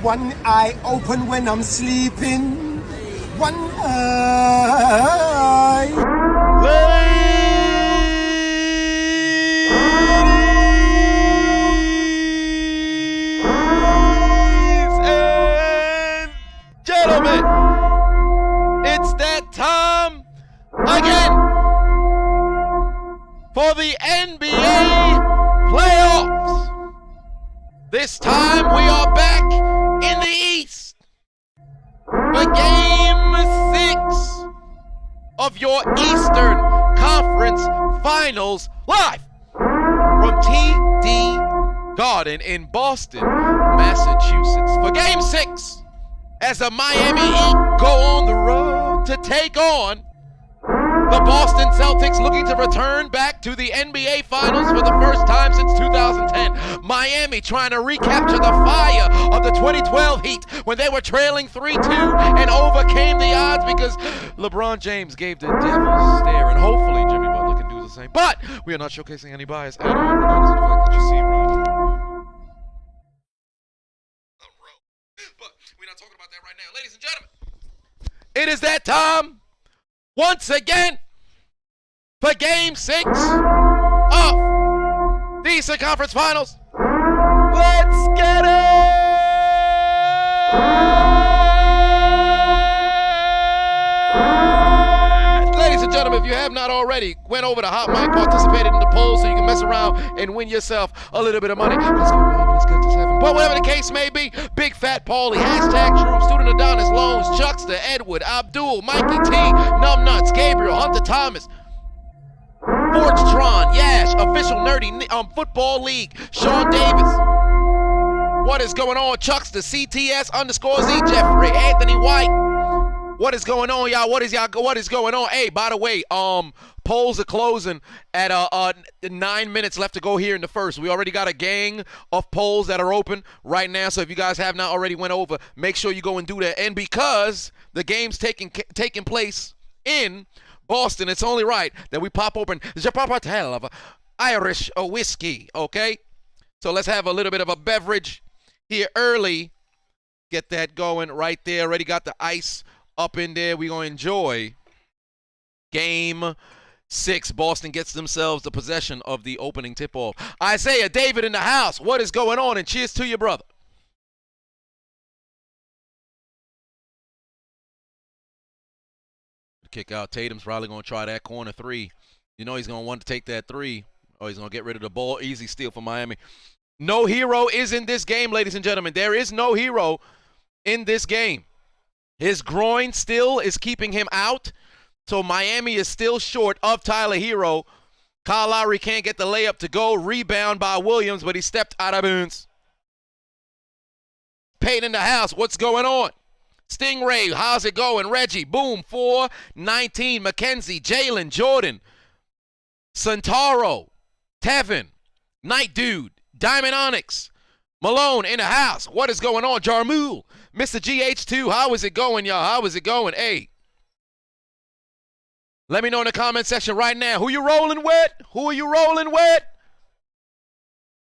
One eye open when I'm sleeping. One eye. Ladies and gentlemen, it's that time again for the NBA playoffs. This time we are back in the East for Game 6 of your Eastern Conference Finals, live from TD Garden in Boston, Massachusetts. For Game 6, as the Miami Heat go on the road to take on the Boston Celtics, looking to return back to the NBA Finals for the first time since 2010. Miami trying to recapture the fire of the 2012 Heat when they were trailing 3-2 and overcame the odds because LeBron James gave the devil's stare, and hopefully Jimmy Butler can do the same. But we are not showcasing any bias at all, regardless of the fact that you see right. But we're not talking about that right now. Ladies and gentlemen, it is that time once again for Game 6 of the Eastern Conference Finals. Let's get it! Ladies and gentlemen, if you have not already, went over to Hot Mic, participated in the poll so you can mess around and win yourself a little bit of money. Let's go, Miami. Let's get this happening. But whatever the case may be, Big Fat Paulie, hashtag True, Student Adonis, Loans, Chuckster, Edward, Abdul, Mikey T, Numbnuts, Gabriel, Hunter Thomas, Forgetron, Yash, Official Nerdy Football League, Sean Davis. What is going on? Chuckster, CTS_Z, Jeffrey, Anthony White. What is going on, y'all? What is going on? Hey, by the way, polls are closing at 9 minutes left to go here in the first. We already got a gang of polls that are open right now, so if you guys have not already went over, make sure you go and do that. And because the game's taking place in Boston, it's only right that we pop open the proper tale of Irish whiskey, okay? So let's have a little bit of a beverage here early. Get that going right there. Already got the ice up in there. We're going to enjoy Game 6. Boston gets themselves the possession of the opening tip-off. Isaiah David in the house. What is going on? And cheers to you, brother. Kick out. Tatum's probably going to try that corner three. You know he's going to want to take that three. Oh, he's going to get rid of the ball. Easy steal for Miami. No hero is in this game, ladies and gentlemen. There is no hero in this game. His groin still is keeping him out. So Miami is still short of Tyler Hero. Kyle Lowry can't get the layup to go. Rebound by Williams, but he stepped out of bounds. Payne in the house. What's going on? Stingray, how's it going? Reggie, boom, 4-19. McKenzie, Jalen, Jordan, Santaro, Tevin, Night Dude, Diamond Onyx, Malone in the house. What is going on? Jarmul, Mr. GH2, how is it going, y'all? How is it going? Hey, let me know in the comment section right now. Who you rolling with? Who are you rolling with?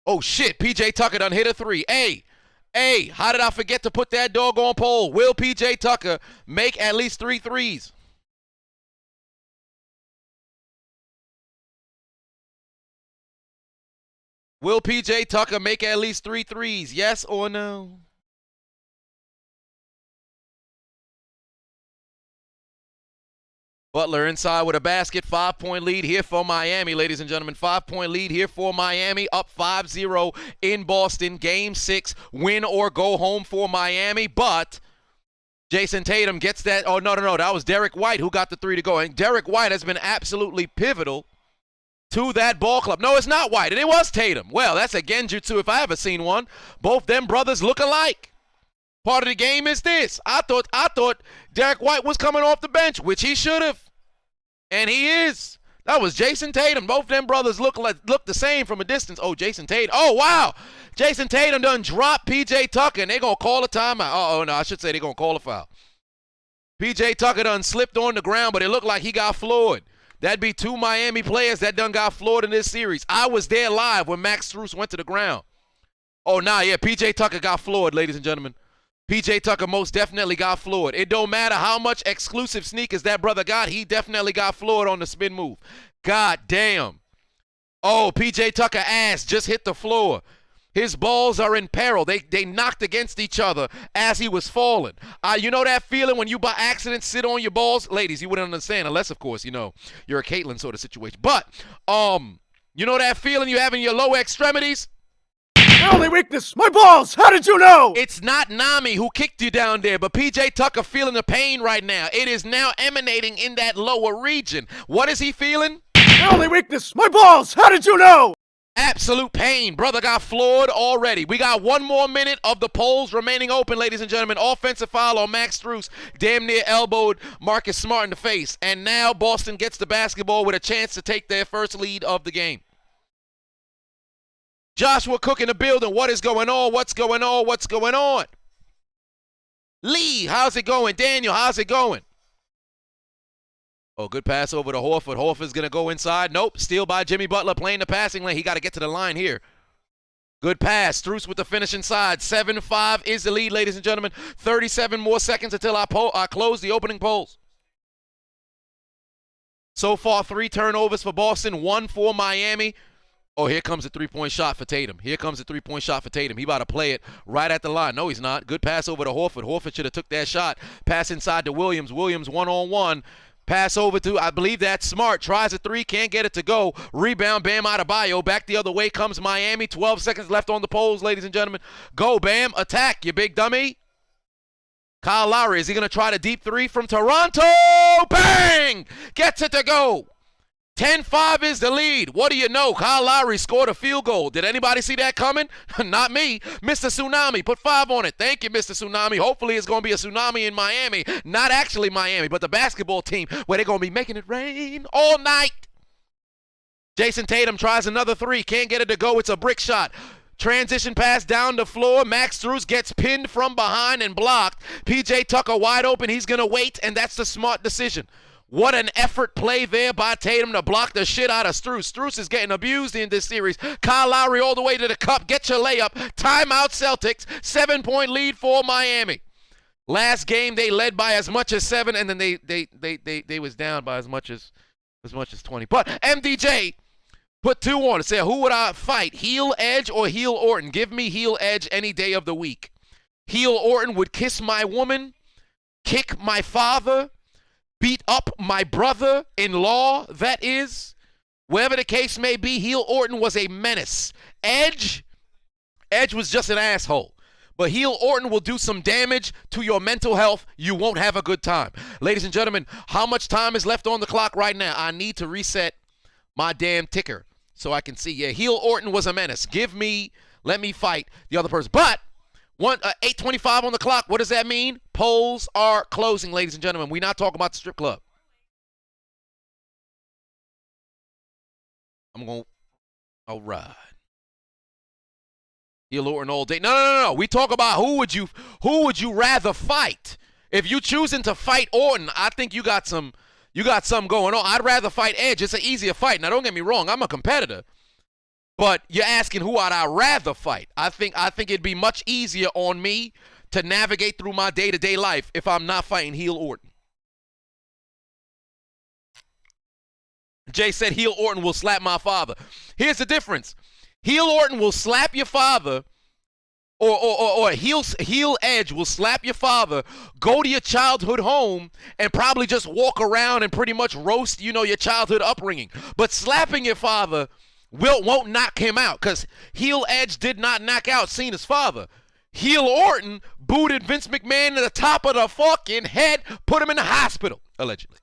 Oh, shit. PJ Tucker done hit a three. Hey, how did I forget to put that doggone poll? Will PJ Tucker make at least 3 threes? Will PJ Tucker make at least 3 threes? Yes or no? Butler inside with a basket. 5-point lead here for Miami, ladies and gentlemen. 5-point lead here for Miami. Up 5-0 in Boston. Game 6, win or go home for Miami. But Jason Tatum gets that. Oh, no. That was Derek White who got the 3 to go. And Derek White has been absolutely pivotal to that ball club. No, it's not White. And it was Tatum. Well, that's a genjutsu if I ever seen one. Both them brothers look alike. Part of the game is this. I thought Derek White was coming off the bench, which he should have. And he is. That was Jason Tatum. Both them brothers look the same from a distance. Oh, Jason Tatum. Oh, wow. Jason Tatum done dropped P.J. Tucker, and they're going to call a timeout. Oh, no, I should say they're going to call a foul. P.J. Tucker done slipped on the ground, but it looked like he got floored. That'd be 2 Miami players that done got floored in this series. I was there live when Max Strus went to the ground. Oh, nah, yeah, P.J. Tucker got floored, ladies and gentlemen. P.J. Tucker most definitely got floored. It don't matter how much exclusive sneakers that brother got, he definitely got floored on the spin move. God damn. Oh, P.J. Tucker ass just hit the floor. His balls are in peril. They knocked against each other as he was falling. You know that feeling when you by accident sit on your balls? Ladies, you wouldn't understand unless, of course, you know, you're a Caitlyn sort of situation. But, you know that feeling you have in your lower extremities? My only weakness, my balls! How did you know? It's not Nami who kicked you down there, but P.J. Tucker feeling the pain right now. It is now emanating in that lower region. What is he feeling? My only weakness, my balls! How did you know? Absolute pain. Brother got floored already. We got 1 more minute of the polls remaining open, ladies and gentlemen. Offensive foul on Max Strus. Damn near elbowed Marcus Smart in the face. And now Boston gets the basketball with a chance to take their first lead of the game. Joshua Cook in the building. What is going on? What's going on? What's going on? Lee, how's it going? Daniel, how's it going? Oh, good pass over to Horford. Horford's going to go inside. Nope. Steal by Jimmy Butler playing the passing lane. He got to get to the line here. Good pass. Strus with the finish inside. 7-5 is the lead, ladies and gentlemen. 37 more seconds until I close the opening polls. So far, 3 turnovers for Boston, 1 for Miami. Oh, here comes a three-point shot for Tatum. Here comes a three-point shot for Tatum. He about to play it right at the line. No, he's not. Good pass over to Horford. Horford should have took that shot. Pass inside to Williams. Williams one-on-one. Pass over to, I believe that's Smart. Tries a 3, can't get it to go. Rebound, Bam Adebayo. Back the other way comes Miami. 12 seconds left on the polls, ladies and gentlemen. Go, Bam. Attack, you big dummy. Kyle Lowry, is he going to try the deep 3 from Toronto? Bang! Gets it to go. 10-5 is the lead. What do you know? Kyle Lowry scored a field goal. Did anybody see that coming? Not me. Mr. Tsunami, put 5 on it. Thank you, Mr. Tsunami. Hopefully it's going to be a tsunami in Miami. Not actually Miami, but the basketball team where they're going to be making it rain all night. Jason Tatum tries another 3. Can't get it to go. It's a brick shot. Transition pass down the floor. Max Strus gets pinned from behind and blocked. P.J. Tucker wide open. He's going to wait, and that's the smart decision. What an effort play there by Tatum to block the shit out of Strus. Strus is getting abused in this series. Kyle Lowry all the way to the cup. Get your layup. Timeout Celtics. 7-point lead for Miami. Last game they led by as much as 7, and then they was down by as much as 20. But MDJ put 2 on it. Said, who would I fight? Heel Edge or Heel Orton? Give me Heel Edge any day of the week. Heel Orton would kiss my woman, kick my father, beat up my brother-in-law, that is. Wherever the case may be, Heel Orton was a menace. Edge was just an asshole. But Heel Orton will do some damage to your mental health. You won't have a good time. Ladies and gentlemen, how much time is left on the clock right now? I need to reset my damn ticker so I can see. Yeah, Heel Orton was a menace. Let me fight the other person. But 8:25 on the clock. What does that mean? Polls are closing, ladies and gentlemen. We're not talking about the strip club. All right. Heel Orton all day. No. We talk about who would you rather fight? If you choosing to fight Orton, I think you got something going on. I'd rather fight Edge. It's an easier fight. Now, don't get me wrong. I'm a competitor. But you're asking who would I rather fight. I think it'd be much easier on me to navigate through my day-to-day life if I'm not fighting Heel Orton. Jay said Heel Orton will slap my father. Here's the difference. Heel Orton will slap your father, or heel Edge will slap your father, go to your childhood home, and probably just walk around and pretty much roast, your childhood upbringing. But slapping your father won't knock him out, because heel Edge did not knock out Cena's father. Heel Orton booted Vince McMahon to the top of the fucking head, put him in the hospital, allegedly.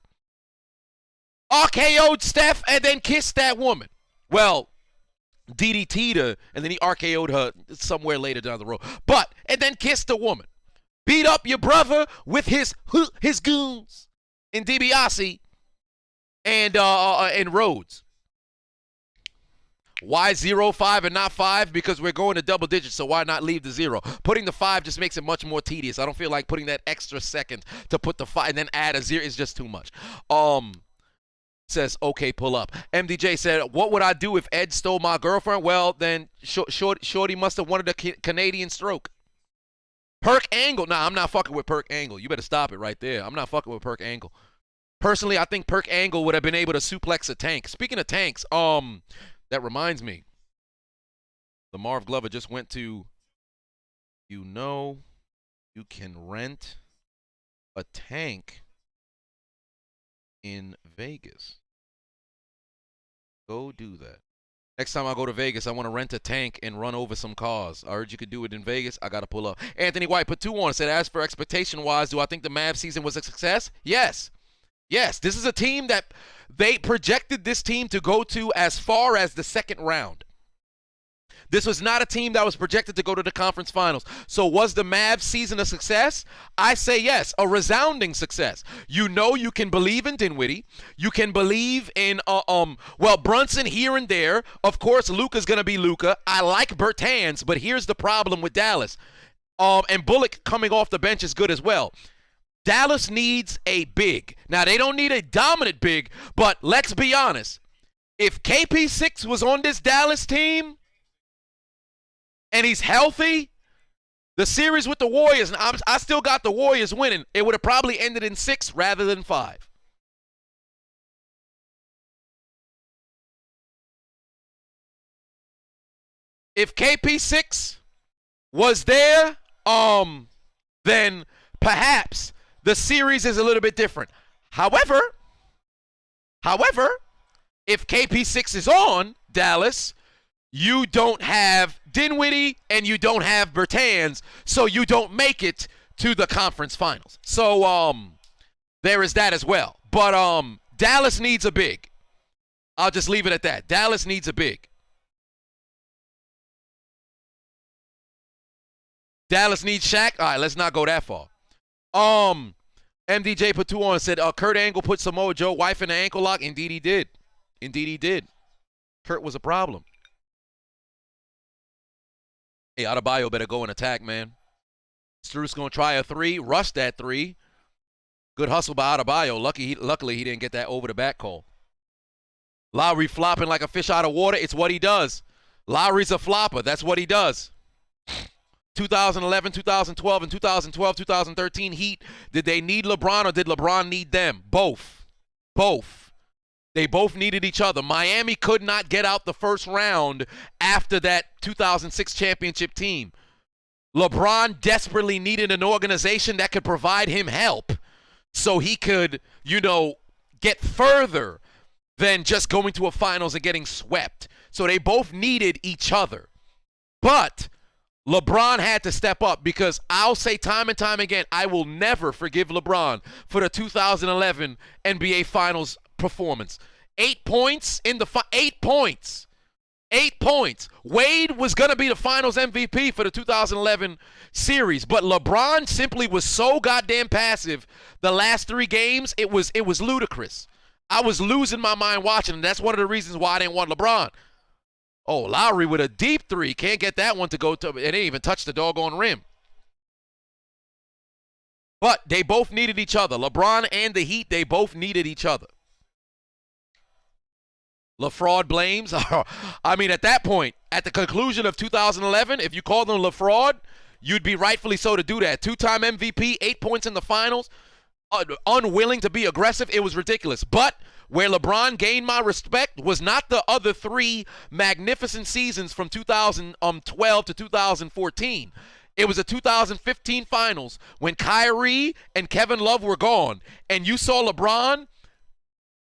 RKO'd Steph and then kissed that woman. Well, DDT'd her, and then he RKO'd her somewhere later down the road. And then kissed the woman. Beat up your brother with his goons in DiBiase and Rhodes. Why 0-5 and not 5? Because we're going to double digits, so why not leave the 0? Putting the 5 just makes it much more tedious. I don't feel like putting that extra second to put the 5 and then add a 0 is just too much. says, okay, pull up. MDJ said, what would I do if Ed stole my girlfriend? Well, then Shorty must have wanted a Canadian stroke. Perk Angle. Nah, I'm not fucking with Perk Angle. You better stop it right there. I'm not fucking with Perk Angle. Personally, I think Perk Angle would have been able to suplex a tank. Speaking of tanks, that reminds me. The Marv Glover just went to, you can rent a tank in Vegas. Go do that. Next time I go to Vegas, I want to rent a tank and run over some cars. I heard you could do it in Vegas. I got to pull up. Anthony White put 2 on. Said, as for expectation-wise, do I think the Mavs season was a success? Yes. Yes. This is a team that they projected this team to go to as far as the second round. This was not a team that was projected to go to the conference finals. So was the Mavs season a success? I say yes, a resounding success. You know you can believe in Dinwiddie. You can believe in, Brunson here and there. Of course, Luka's going to be Luka. I like Bertans, but here's the problem with Dallas. And Bullock coming off the bench is good as well. Dallas needs a big. Now, they don't need a dominant big, but let's be honest. If KP6 was on this Dallas team, and he's healthy, the series with the Warriors, and I still got the Warriors winning, it would have probably ended in 6 rather than 5. If KP6 was there, then perhaps the series is a little bit different. However, if KP6 is on Dallas, you don't have Dinwiddie and you don't have Bertans, so you don't make it to the conference finals. So there is that as well. But Dallas needs a big. I'll just leave it at that. Dallas needs a big. Dallas needs Shaq. All right, let's not go that far. MDJ put 2 on and said, Kurt Angle put Samoa Joe wife in the ankle lock. Indeed he did. Indeed he did. Kurt was a problem. Hey, Adebayo better go and attack, man. Struce going to try a 3. Rush that 3. Good hustle by Adebayo. Luckily, he didn't get that over-the-back call. Lowry flopping like a fish out of water. It's what he does. Lowry's a flopper. That's what he does. 2011, 2012, and 2012, 2013 Heat. Did they need LeBron or did LeBron need them? Both. They both needed each other. Miami could not get out the first round after that 2006 championship team. LeBron desperately needed an organization that could provide him help so he could, get further than just going to a finals and getting swept. So they both needed each other. But LeBron had to step up because I'll say time and time again, I will never forgive LeBron for the 2011 NBA Finals performance. 8 points in the 8 points. 8 points. Wade was going to be the Finals MVP for the 2011 series, but LeBron simply was so goddamn passive the last 3 games, it was ludicrous. I was losing my mind watching, and that's one of the reasons why I didn't want LeBron. Oh, Lowry with a deep 3. Can't get that one to go to. It didn't even touch the doggone rim. But they both needed each other. LeBron and the Heat, they both needed each other. LaFraud blames. I mean, at that point, at the conclusion of 2011, if you called them LaFraud, you'd be rightfully so to do that. 2-time MVP, 8 points in the finals, unwilling to be aggressive. It was ridiculous. But where LeBron gained my respect was not the other 3 magnificent seasons from 2012 to 2014. It was the 2015 finals when Kyrie and Kevin Love were gone, and you saw LeBron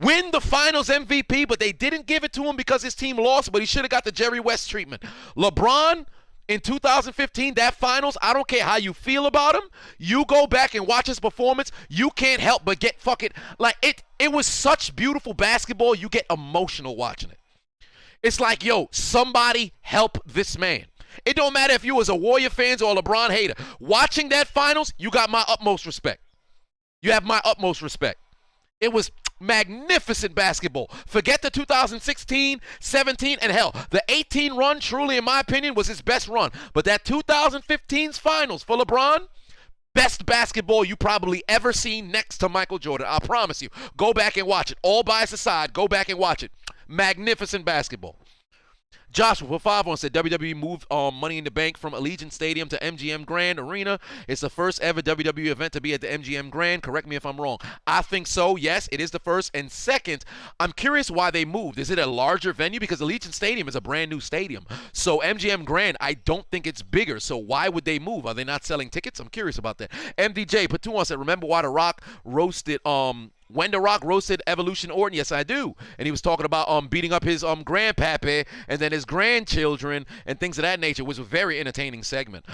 win the finals MVP, but they didn't give it to him because his team lost, but he should have got the Jerry West treatment. LeBron, in 2015, that finals, I don't care how you feel about him, you go back and watch his performance, you can't help but get fucking, like, it was such beautiful basketball, you get emotional watching it. It's like, yo, somebody help this man. It don't matter if you was a Warrior fans or a LeBron hater. Watching that finals, you got my utmost respect. You have my utmost respect. It was magnificent basketball. Forget the 2016, 17, and hell, the 18 run truly, in my opinion, was his best run. But that 2015's finals for LeBron, Best basketball you probably ever seen next to Michael Jordan. I promise you. Go back and watch it. All bias aside, go back and watch it. Magnificent basketball. Joshua for 5-1 said WWE moved Money in the Bank from Allegiant Stadium to MGM Grand Arena. It's the first ever WWE event to be at the MGM Grand. Correct me if I'm wrong. I think so. Yes, it is the first. And second, I'm curious why they moved. Is it a larger venue? Because Allegiant Stadium is a brand new stadium. So MGM Grand, I don't think it's bigger. So why would they move? Are they not selling tickets? I'm curious about that. MDJ put 2-1 said, remember why The Rock roasted when The Rock roasted Evolution Orton? Yes, I do. And he was talking about beating up his grandpappy and then his grandchildren and things of that nature. It was a very entertaining segment.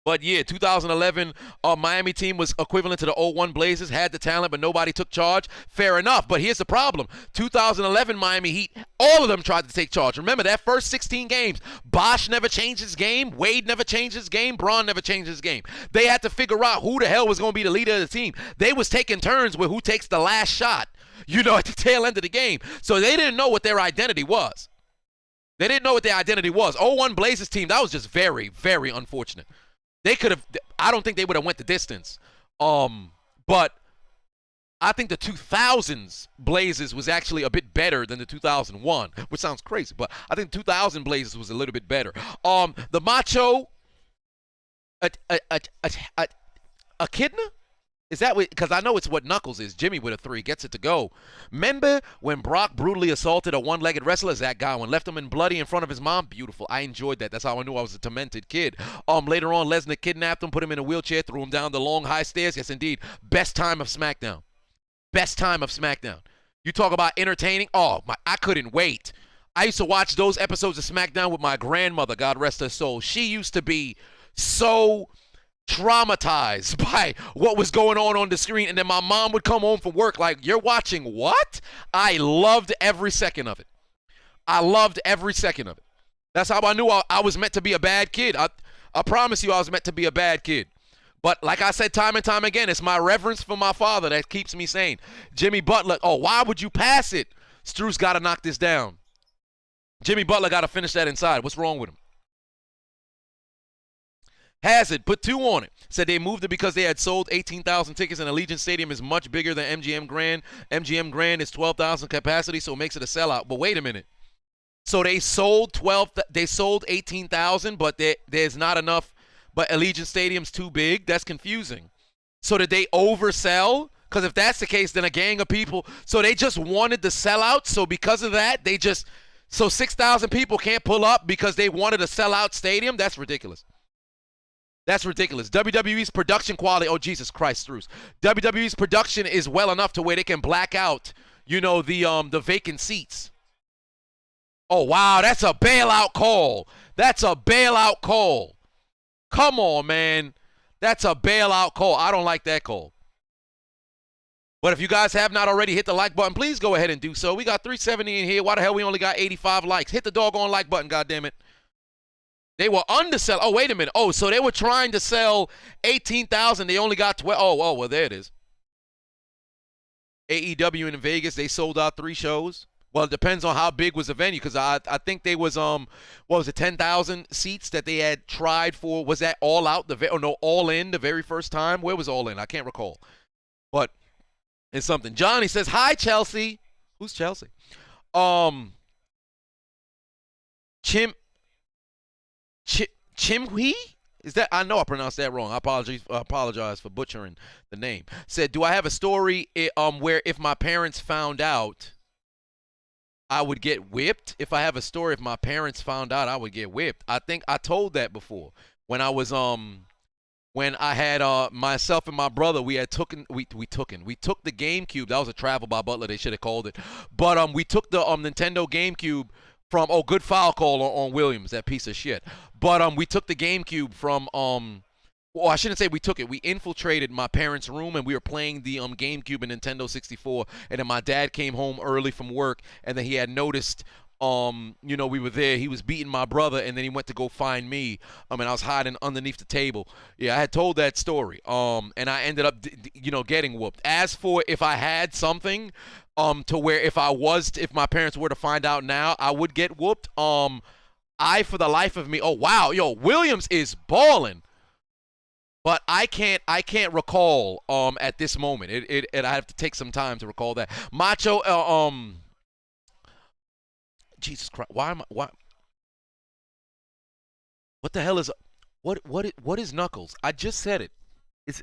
But yeah, 2011 Miami team was equivalent to the 01 Blazers, had the talent, but nobody took charge. Fair enough, but here's the problem. 2011 Miami Heat, all of them tried to take charge. Remember, that first 16 games, Bosh never changed his game, Wade never changed his game, Braun never changed his game. They had to figure out who the hell was going to be the leader of the team. They was taking turns with who takes the last shot, at the tail end of the game. So they didn't know what their identity was. They didn't know what their identity was. 01 Blazers team, that was just very, very unfortunate. They could have, I don't think they would have went the distance. But I think the 2000s Blazers was actually a bit better than the 2001, which sounds crazy, but I think 2000 Blazers was a little bit better. The Macho, Echidna? Is that what, because I know it's what Knuckles is. Jimmy with a 3, gets it to go. Remember when Brock brutally assaulted a one-legged wrestler? Zach Gowen left him in bloody in front of his mom? Beautiful. I enjoyed that. That's how I knew I was a tormented kid. Later on, Lesnar kidnapped him, put him in a wheelchair, threw him down the long, high stairs. Yes, indeed. Best time of SmackDown. Best time of SmackDown. You talk about entertaining? Oh, I couldn't wait. I used to watch those episodes of SmackDown with my grandmother, God rest her soul. She used to be so traumatized by what was going on the screen, and then my mom would come home from work like, you're watching what? I loved every second of it. I loved every second of it. That's how I knew I was meant to be a bad kid. I promise you I was meant to be a bad kid. But like I said time and time again, it's my reverence for my father that keeps me sane. Jimmy Butler, why would you pass it? Struce got to knock this down. Jimmy Butler got to finish that inside. What's wrong with him? Hazard put 2 on it. Said they moved it because they had sold 18,000 tickets and Allegiant Stadium is much bigger than MGM Grand. MGM Grand is 12,000 capacity, so it makes it a sellout. But wait a minute. So they sold 18,000, but there's not enough. But Allegiant Stadium's too big. That's confusing. So did they oversell? Because if that's the case, then a gang of people. So they just wanted the sellout. So because of that, so 6,000 people can't pull up because they wanted a sellout stadium. That's ridiculous. That's ridiculous. WWE's production quality, oh, Jesus Christ, Struce. WWE's production is well enough to where they can black out, the vacant seats. Oh, wow, that's a bailout call. That's a bailout call. Come on, man. That's a bailout call. I don't like that call. But if you guys have not already hit the like button, please go ahead and do so. We got 370 in here. Why the hell we only got 85 likes? Hit the doggone like button, goddammit. They were undersell. Oh, wait a minute. Oh, so they were trying to sell 18,000. They only got 12. Oh, well, there it is. AEW in Vegas, they sold out 3 shows. Well, it depends on how big was the venue, because I think they was, 10,000 seats that they had tried for. Was that All Out? All In the very first time? Where was All In? I can't recall. But it's something. Johnny says, hi, Chelsea. Who's Chelsea? Chimhui? Is that? I know I pronounced that wrong. I apologize for butchering the name. Said, do I have a story where if my parents found out, I would get whipped? If I have a story, if my parents found out, I would get whipped. I think I told that before. When I was when I had myself and my brother, we took the GameCube. That was a travel by Butler. They should have called it. But we took the Nintendo GameCube from, good foul call on Williams, that piece of shit. But we took the GameCube from, I shouldn't say we took it. We infiltrated my parents' room, and we were playing the GameCube and Nintendo 64. And then my dad came home early from work, and then he had noticed, we were there. He was beating my brother, and then he went to go find me. And I was hiding underneath the table. Yeah, I had told that story. And I ended up, getting whooped. As for if I had something, to where if my parents were to find out now, I would get whooped. For the life of me, oh wow, yo, Williams is balling. But I can't recall at this moment. I have to take some time to recall that. Macho Jesus Christ. Why what the hell is what is Knuckles? I just said it. It's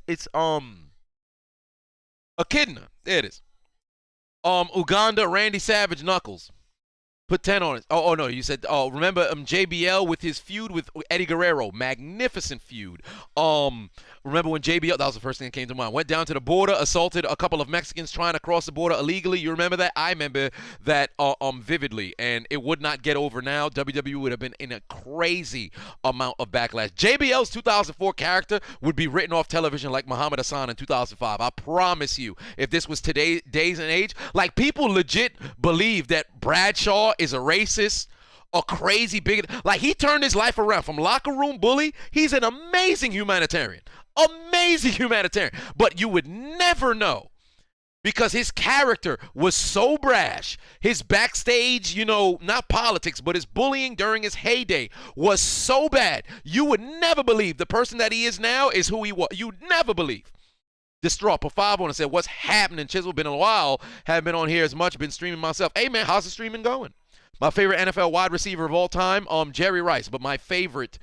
Echidna. There it is. Uganda Randy Savage Knuckles. Put 10 on it. Oh no, you said, remember JBL with his feud with Eddie Guerrero. Magnificent feud. Remember when JBL, that was the first thing that came to mind, went down to the border, assaulted a couple of Mexicans trying to cross the border illegally. You remember that? I remember that vividly, and it would not get over now. WWE would have been in a crazy amount of backlash. JBL's 2004 character would be written off television like Muhammad Hassan in 2005. I promise you, if this was today's days and age, like people legit believe that Bradshaw is a racist, a crazy bigot. Like, he turned his life around from locker room bully. He's an amazing humanitarian. Amazing humanitarian. But you would never know, because his character was so brash. His backstage, not politics, but his bullying during his heyday was so bad. You would never believe the person that he is now is who he was. You'd never believe. Distraught. Put 5 on and said, what's happening? Chiseled, been a while. Haven't been on here as much. Been streaming myself. Hey, man, how's the streaming going? My favorite NFL wide receiver of all time, Jerry Rice. But my favorite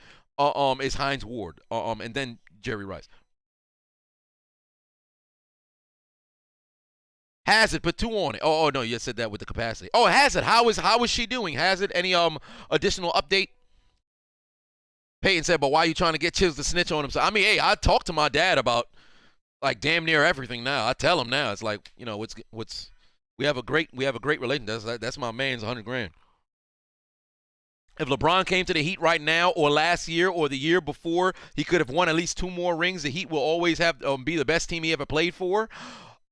is Hines Ward, and then Jerry Rice. Hazard, put 2 on it. Oh no, you said that with the capacity. Oh, Hazard, how is she doing? Hazard, any additional update? Peyton said, but why are you trying to get Chiz to snitch on him? So, I mean, hey, I talk to my dad about like damn near everything now. I tell him now. It's like, we have a great relationship. That's my man's $100,000. If LeBron came to the Heat right now, or last year, or the year before, he could have won at least 2 more rings. The Heat will always have be the best team he ever played for.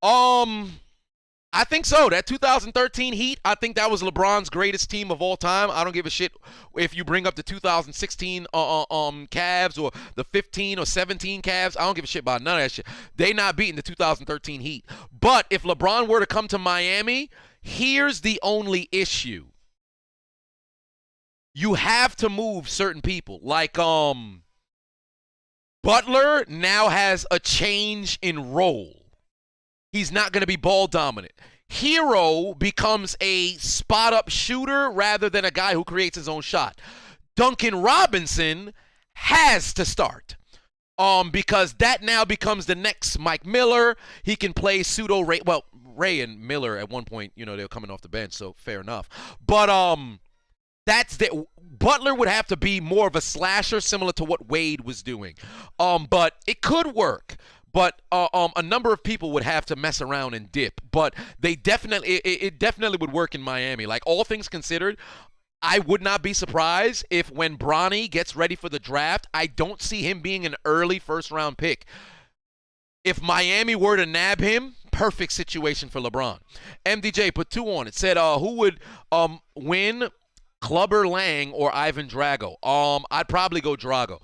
I think so. That 2013 Heat, I think that was LeBron's greatest team of all time. I don't give a shit if you bring up the 2016 Cavs or the 15 or 17 Cavs. I don't give a shit about none of that shit. They not beating the 2013 Heat. But if LeBron were to come to Miami, here's the only issue. You have to move certain people. Like Butler now has a change in role. He's not going to be ball dominant. Hero becomes a spot-up shooter rather than a guy who creates his own shot. Duncan Robinson has to start because that now becomes the next Mike Miller. He can play pseudo-Ray. Well, Ray and Miller at one point, they were coming off the bench, so fair enough. But Butler would have to be more of a slasher, similar to what Wade was doing. But it could work. But a number of people would have to mess around and dip. But it definitely would work in Miami. Like, all things considered, I would not be surprised if when Bronny gets ready for the draft, I don't see him being an early first-round pick. If Miami were to nab him, perfect situation for LeBron. MDJ put 2 on it. Said, who would win, Clubber Lang or Ivan Drago? I'd probably go Drago.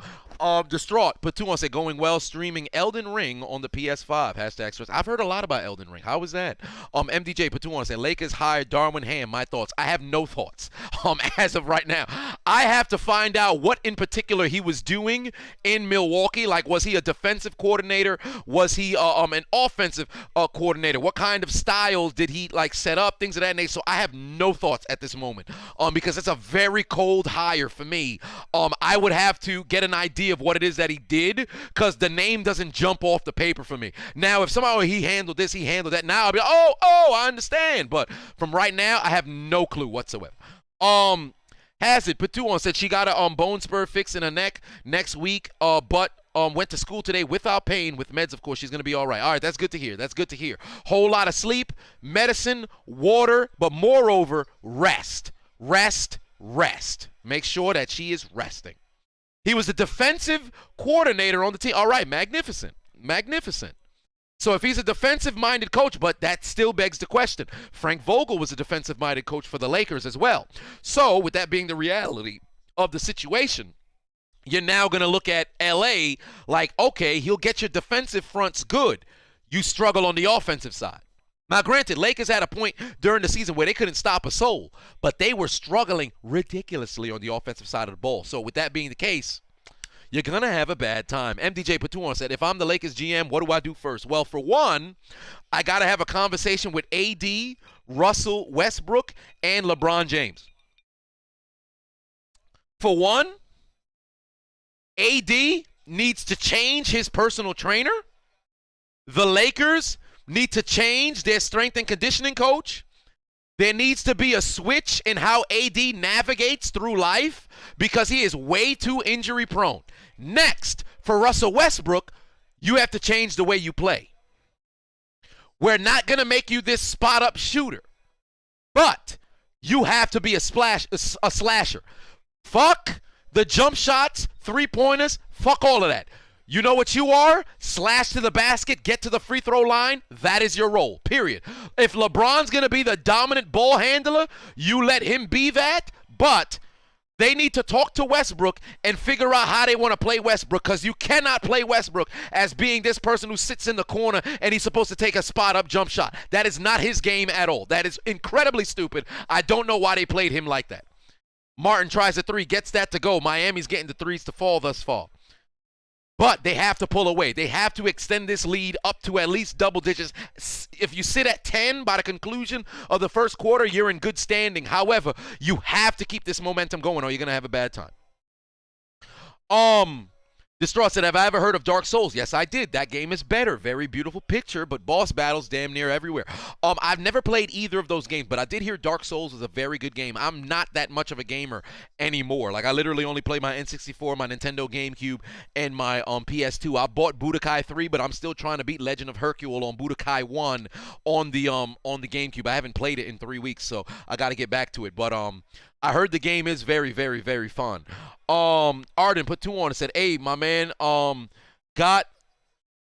Distraught put 2 on, say going well, streaming Elden Ring on the PS5. Hashtag stress. I've heard a lot about Elden Ring. How was that? MDJ put 2 on, say Lakers hired Darwin Ham. My thoughts. I have no thoughts. As of right now, I have to find out what in particular he was doing in Milwaukee. Like, was he a defensive coordinator? Was he an offensive coordinator? What kind of styles did he like set up? Things of that nature. So I have no thoughts at this moment. Because it's a very cold hire for me. I would have to get an idea of what it is that he did, because the name doesn't jump off the paper for me. Now, if somehow he handled this, he handled that, now I'll be like, oh, I understand. But from right now, I have no clue whatsoever. Hazard put 2 on, said she got a bone spur fix in her neck next week, but went to school today without pain, with meds, of course. She's going to be all right. All right, that's good to hear. That's good to hear. Whole lot of sleep, medicine, water, but moreover, rest. Rest. Make sure that she is resting. He was the defensive coordinator on the team. All right, magnificent. So if he's a defensive-minded coach, but that still begs the question. Frank Vogel was a defensive-minded coach for the Lakers as well. So with that being the reality of the situation, you're now going to look at L.A. like, okay, he'll get your defensive fronts good. You struggle on the offensive side. Now, granted, Lakers had a point during the season where they couldn't stop a soul, but they were struggling ridiculously on the offensive side of the ball. So with that being the case, you're going to have a bad time. MDJ Patuan said, if I'm the Lakers GM, what do I do first? Well, for one, I got to have a conversation with AD, Russell Westbrook, and LeBron James. For one, AD needs to change his personal trainer. The Lakers need to change their strength and conditioning coach. There needs to be a switch in how AD navigates through life because he is way too injury prone. Next, for Russell Westbrook, you have to change the way you play. We're not going to make you this spot-up shooter, but you have to be a slasher. Fuck the jump shots, three-pointers, fuck all of that. You know what you are? Slash to the basket, get to the free throw line. That is your role, period. If LeBron's going to be the dominant ball handler, you let him be that. But they need to talk to Westbrook and figure out how they want to play Westbrook, because you cannot play Westbrook as being this person who sits in the corner and he's supposed to take a spot-up jump shot. That is not his game at all. That is incredibly stupid. I don't know why they played him like that. Martin tries a three, gets that to go. Miami's getting the threes to fall thus far. But they have to pull away. They have to extend this lead up to at least double digits. If you sit at 10 by the conclusion of the first quarter, you're in good standing. However, you have to keep this momentum going or you're going to have a bad time. Distraught said, have I ever heard of Dark Souls? Yes, I did. That game is better. Very beautiful picture, but boss battles damn near everywhere. I've never played either of those games, but I did hear Dark Souls is a very good game. I'm not that much of a gamer anymore. Like, I literally only play my N64, my Nintendo GameCube, and my PS2. I bought Budokai 3, but I'm still trying to beat Legend of Hercule on Budokai 1 on the GameCube. I haven't played it in 3 weeks, so I got to get back to it. But I heard the game is very, very, very fun. Arden put 2 on and said, hey, my man, got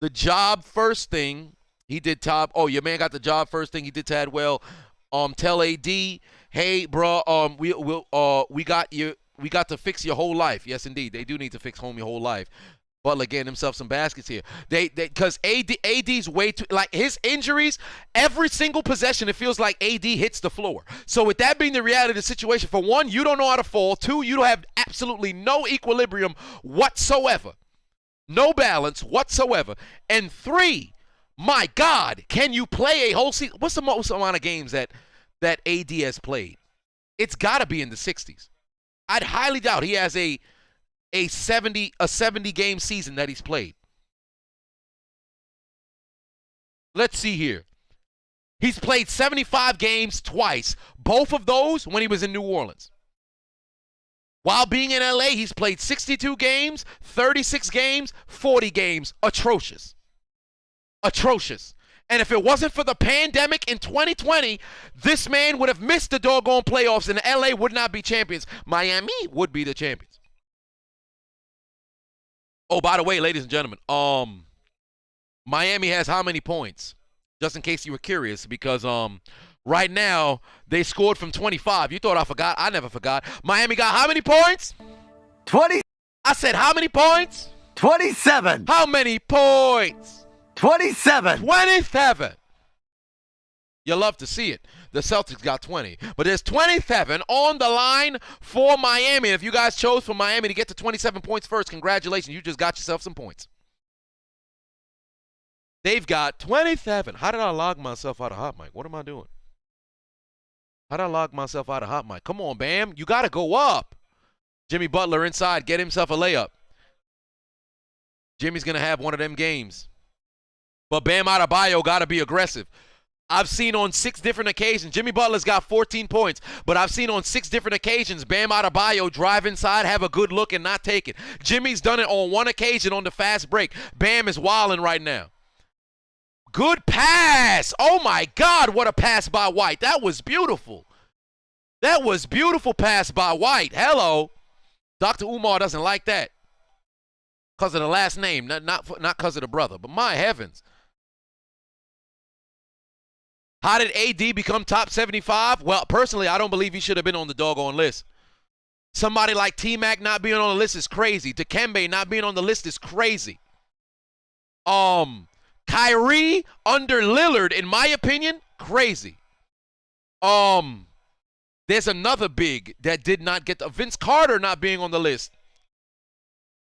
the job first thing. He did top. Oh, your man got the job first thing. He did Tad well. Tell AD, hey, bro, we got you. We got to fix your whole life. Yes, indeed. They do need to fix home your whole life. Butler getting himself some baskets here. Because AD's way too, like, his injuries, every single possession, it feels like AD hits the floor. So with that being the reality of the situation, for one, you don't know how to fall. 2, you don't have absolutely no equilibrium whatsoever. No balance whatsoever. And 3, my God, can you play a whole season? What's the most amount of games that AD has played? It's got to be in the 60s. I'd highly doubt he has a 70 game season that he's played. Let's see here. He's played 75 games twice. Both of those when he was in New Orleans. While being in LA, he's played 62 games, 36 games, 40 games. Atrocious. Atrocious. And if it wasn't for the pandemic in 2020, this man would have missed the doggone playoffs and LA would not be champions. Miami would be the champions. Oh, by the way, ladies and gentlemen, Miami has how many points? Just in case you were curious, because right now they scored from 25. You thought I forgot? I never forgot. Miami got how many points? 20. I said how many points? 27. How many points? 27. 27. You love to see it. The Celtics got 20. But there's 27 on the line for Miami. If you guys chose for Miami to get to 27 points first, congratulations. You just got yourself some points. They've got 27. How did I log myself out of Hot Mic? What am I doing? How did I log myself out of Hot Mic? Come on, Bam. You got to go up. Jimmy Butler inside. Get himself a layup. Jimmy's going to have one of them games. But Bam Adebayo got to be aggressive. I've seen on 6 different occasions, Jimmy Butler's got 14 points, but I've seen on 6 different occasions, Bam Adebayo drive inside, have a good look, and not take it. Jimmy's done it on 1 occasion on the fast break. Bam is wilding right now. Good pass. Oh, my God, what a pass by White. That was beautiful. That was beautiful pass by White. Hello. Dr. Umar doesn't like that because of the last name, not because of the brother, but my heavens. How did AD become top 75? Well, personally, I don't believe he should have been on the doggone list. Somebody like T-Mac not being on the list is crazy. Dikembe not being on the list is crazy. Kyrie under Lillard, in my opinion, crazy. There's another big that did not get Vince Carter not being on the list.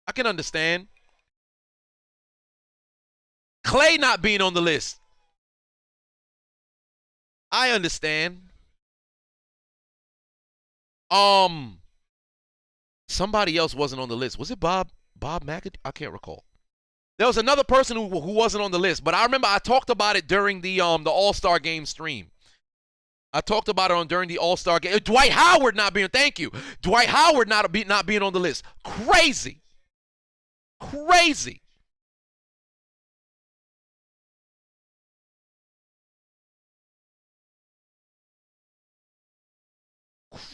I can understand. Klay not being on the list. I understand. Somebody else wasn't on the list. Was it Bob McAdoo? I can't recall. There was another person who wasn't on the list, but I remember I talked about it during the All-Star game stream. I talked about it during the All-Star game. Dwight Howard not being. Thank you. Dwight Howard not being on the list. Crazy. Crazy.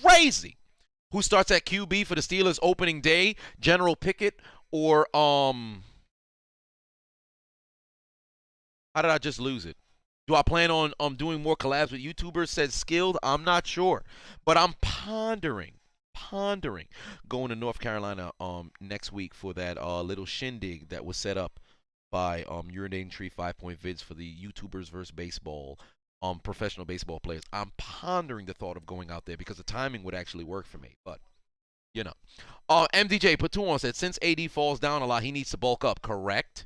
Crazy. Who starts at QB for the Steelers opening day? General Pickett or how did I just lose it? Do I plan on doing more collabs with YouTubers? Says Skilled. I'm not sure, but I'm pondering going to North Carolina next week for that little shindig that was set up by Urinating Tree 5-Point Vids for the YouTubers versus baseball, professional baseball players. I'm pondering the thought of going out there because the timing would actually work for me, but you know. MDJ put 2 on, said since AD falls down a lot, he needs to bulk up. Correct.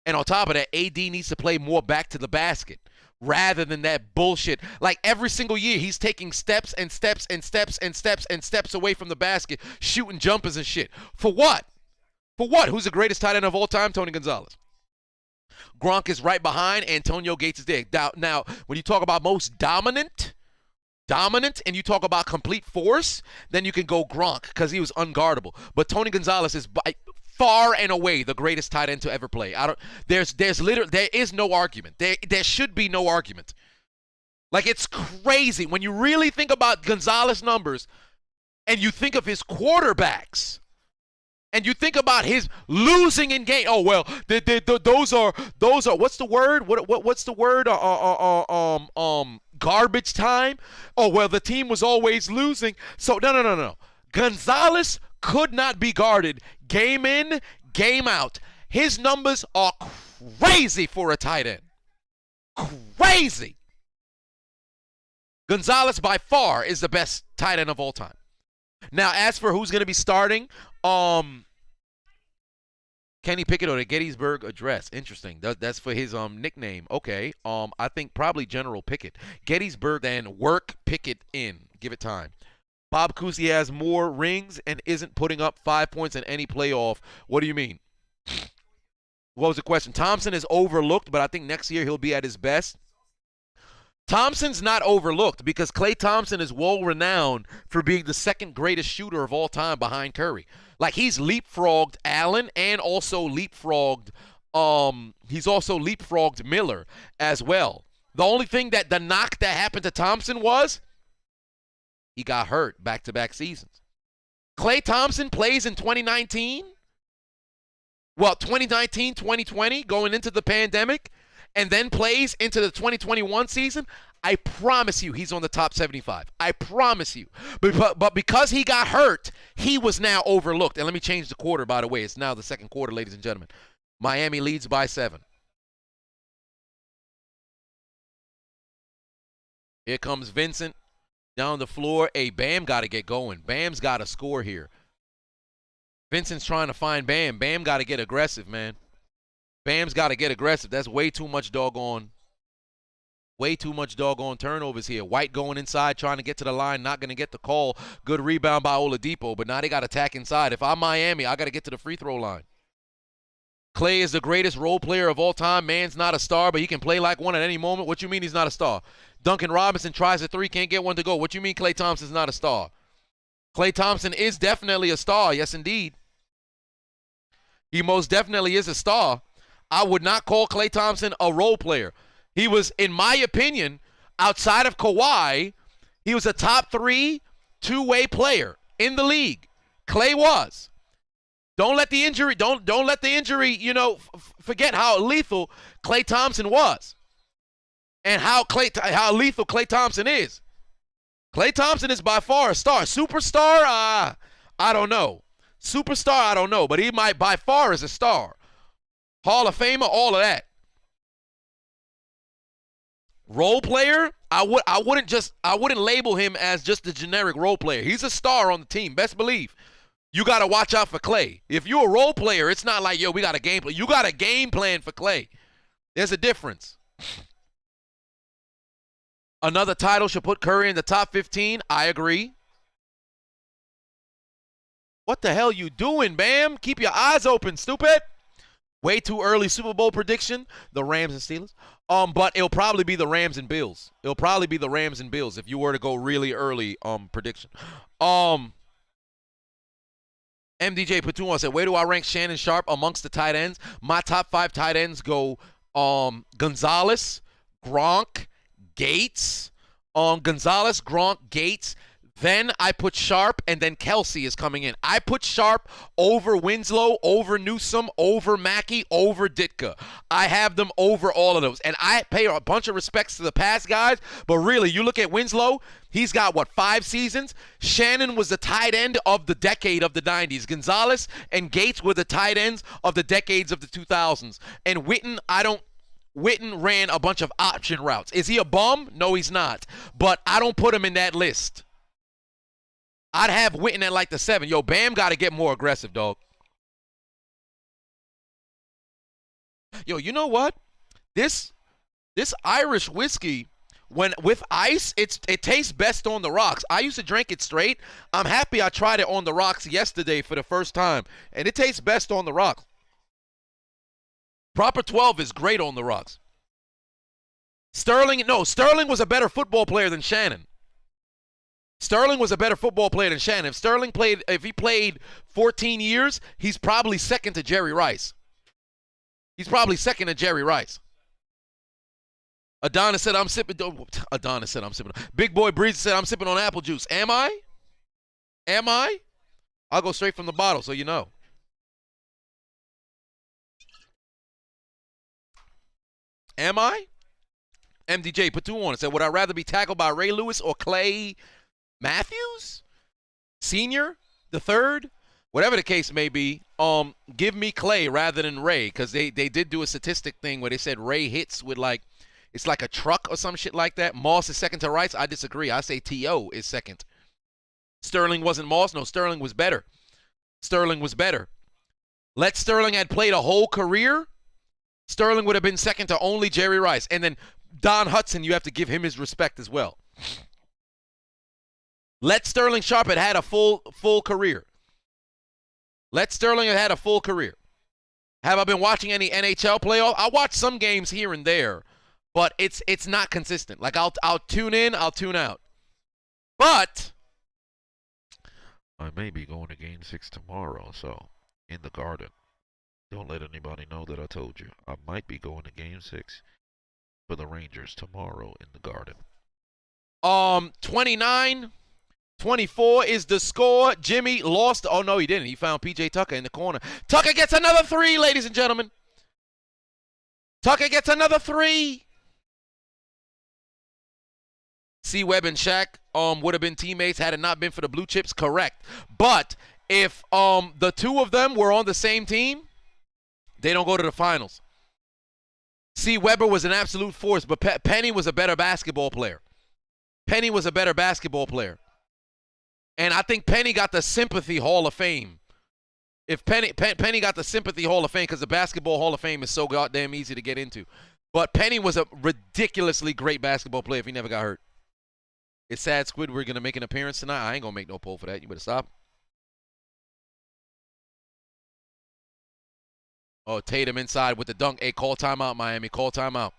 And on top of that, AD needs to play more back to the basket rather than that bullshit. Like every single year, he's taking steps and steps and steps and steps and steps away from the basket, shooting jumpers and shit. For what? For what? Who's the greatest tight end of all time? Tony Gonzalez. Gronk is right behind. Antonio Gates is there. Now, when you talk about most dominant, and you talk about complete force, then you can go Gronk because he was unguardable. But Tony Gonzalez is by far and away the greatest tight end to ever play. There is no argument. There should be no argument. Like, it's crazy when you really think about Gonzalez numbers and you think of his quarterbacks. And you think about his losing in game. Oh well, those are what's the word? What's the word? Garbage time. Oh well, the team was always losing. So no. Gonzalez could not be guarded game in, game out. His numbers are crazy for a tight end. Crazy. Gonzalez by far is the best tight end of all time. Now, as for who's going to be starting, Kenny Pickett or the Gettysburg Address. Interesting. That's for his nickname. Okay. I think probably General Pickett. Gettysburg, then work Pickett in. Give it time. Bob Cousy has more rings and isn't putting up 5 points in any playoff. What do you mean? What was the question? Thompson is overlooked, but I think next year he'll be at his best. Thompson's not overlooked because Klay Thompson is well-renowned for being the second greatest shooter of all time behind Curry. Like, he's leapfrogged Allen and also leapfrogged Miller as well. The only thing that the knock that happened to Thompson was he got hurt back-to-back seasons. Klay Thompson plays in 2019. Well, 2019, 2020, going into the pandemic, and then plays into the 2021 season, I promise you he's on the top 75. I promise you. But because he got hurt, he was now overlooked. And let me change the quarter, by the way. It's now the second quarter, ladies and gentlemen. Miami leads by 7. Here comes Vincent down the floor. Hey, Bam got to get going. Bam's got to score here. Vincent's trying to find Bam. Bam got to get aggressive, man. Bam's got to get aggressive. That's way too much doggone turnovers here. White going inside, trying to get to the line, not going to get the call. Good rebound by Oladipo, but now they got to attack inside. If I'm Miami, I got to get to the free throw line. Klay is the greatest role player of all time. Man's not a star, but he can play like one at any moment. What you mean he's not a star? Duncan Robinson tries a 3, can't get one to go. What you mean Klay Thompson's not a star? Klay Thompson is definitely a star. Yes, indeed. He most definitely is a star. I would not call Klay Thompson a role player. He was, in my opinion, outside of Kawhi, he was a top 3 two-way player in the league. Klay was. Don't let the injury, forget how lethal Klay Thompson was. And how lethal Klay Thompson is. Klay Thompson is by far a star. Superstar, I don't know. Superstar, I don't know. But he might by far is a star. Hall of Famer, all of that. Role player, I wouldn't label him as just a generic role player. He's a star on the team, best believe. You got to watch out for Klay. If you're a role player, it's not like, yo, we got a game plan. You got a game plan for Klay. There's a difference. Another title should put Curry in the top 15. I agree. What the hell you doing, Bam? Keep your eyes open, stupid. Way too early Super Bowl prediction. The Rams and Steelers. But it'll probably be the Rams and Bills. It'll probably be the Rams and Bills if you were to go really early prediction. MDJ Patuan said, where do I rank Shannon Sharp amongst the tight ends? My top 5 tight ends go Gonzalez, Gronk, Gates. Gonzalez, Gronk, Gates. Then I put Sharp, and then Kelsey is coming in. I put Sharp over Winslow, over Newsome, over Mackey, over Ditka. I have them over all of those. And I pay a bunch of respects to the past guys, but really, you look at Winslow, he's got, 5 seasons? Shannon was the tight end of the decade of the 90s. Gonzalez and Gates were the tight ends of the decades of the 2000s. And Witten ran a bunch of option routes. Is he a bum? No, he's not. But I don't put him in that list. I'd have Witten at like the 7. Yo, Bam got to get more aggressive, dog. Yo, you know what? This Irish whiskey, when with ice, it tastes best on the rocks. I used to drink it straight. I'm happy I tried it on the rocks yesterday for the first time, and it tastes best on the rocks. Proper 12 is great on the rocks. Sterling was a better football player than Shannon. Sterling was a better football player than Shannon. If he played 14 years, he's probably second to Jerry Rice. Adonis said, I'm sipping. Big Boy Breeze said, I'm sipping on apple juice. Am I? I'll go straight from the bottle, so you know. Am I? MDJ put 2 on and said, would I rather be tackled by Ray Lewis or Clay Matthews? Senior? The third? Whatever the case may be, give me Clay rather than Ray, because they did do a statistic thing where they said Ray hits with it's like a truck or some shit like that. Moss is second to Rice. I disagree. I say T.O. is second. Sterling wasn't Moss. No, Sterling was better. Let Sterling had played a whole career, Sterling would have been second to only Jerry Rice. And then Don Hudson, you have to give him his respect as well. Let Sterling Sharp had a full career. Have I been watching any NHL playoff? I watch some games here and there, but it's not consistent. Like I'll tune in, I'll tune out. But I may be going to Game 6 tomorrow, so in the Garden. Don't let anybody know that I told you. I might be going to Game 6 for the Rangers tomorrow in the Garden. 29-24 is the score. Jimmy lost. Oh, no, he didn't. He found P.J. Tucker in the corner. Tucker gets another 3, ladies and gentlemen. Tucker gets another 3. C. Webb and Shaq would have been teammates had it not been for the blue chips. Correct. But if the two of them were on the same team, they don't go to the finals. C. Webber was an absolute force, but Penny was a better basketball player. And I think Penny got the Sympathy Hall of Fame. If Penny got the Sympathy Hall of Fame, because the Basketball Hall of Fame is so goddamn easy to get into. But Penny was a ridiculously great basketball player if he never got hurt. It's sad Squidward going to make an appearance tonight. I ain't going to make no poll for that. You better stop. Oh, Tatum inside with the dunk. Hey, call timeout, Miami. Call timeout.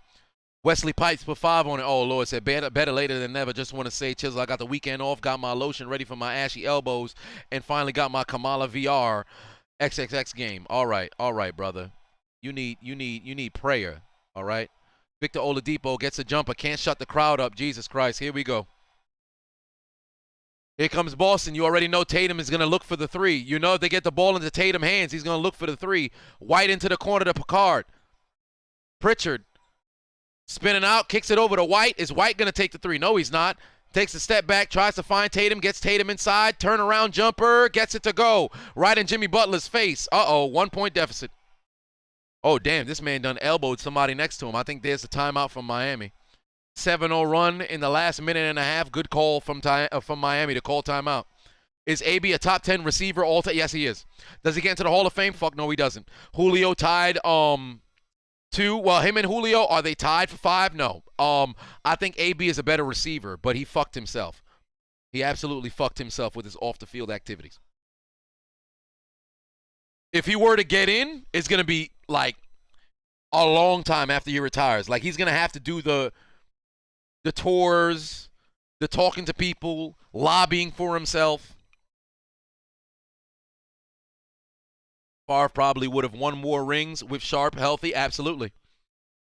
Wesley Pipes put 5 on it. Oh, Lord, said better later than never. Just want to say, Chiseled, I got the weekend off, got my lotion ready for my ashy elbows, and finally got my Kamala VR XXX game. All right, brother. You need prayer, all right? Victor Oladipo gets a jumper. Can't shut the crowd up. Jesus Christ. Here we go. Here comes Boston. You already know Tatum is going to look for the 3. You know if they get the ball into Tatum's hands, he's going to look for the 3. White into the corner to Picard. Pritchard spinning out, kicks it over to White. Is White going to take the 3? No, he's not. Takes a step back, tries to find Tatum, gets Tatum inside, turnaround jumper, gets it to go. Right in Jimmy Butler's face. 1-point deficit. Oh, damn, this man done elbowed somebody next to him. I think there's a timeout from Miami. 7-0 run in the last minute and a half. Good call from Miami to call timeout. Is AB a top 10 receiver all time? Yes, he is. Does he get into the Hall of Fame? Fuck no, he doesn't. Julio tied 2. Well, him and Julio, are they tied for 5? No. I think AB is a better receiver, but he fucked himself. He absolutely fucked himself with his off-the-field activities. If he were to get in, it's going to be like a long time after he retires. Like, he's going to have to do the tours, the talking to people, lobbying for himself. Favre probably would have won more rings with Sharp healthy. Absolutely.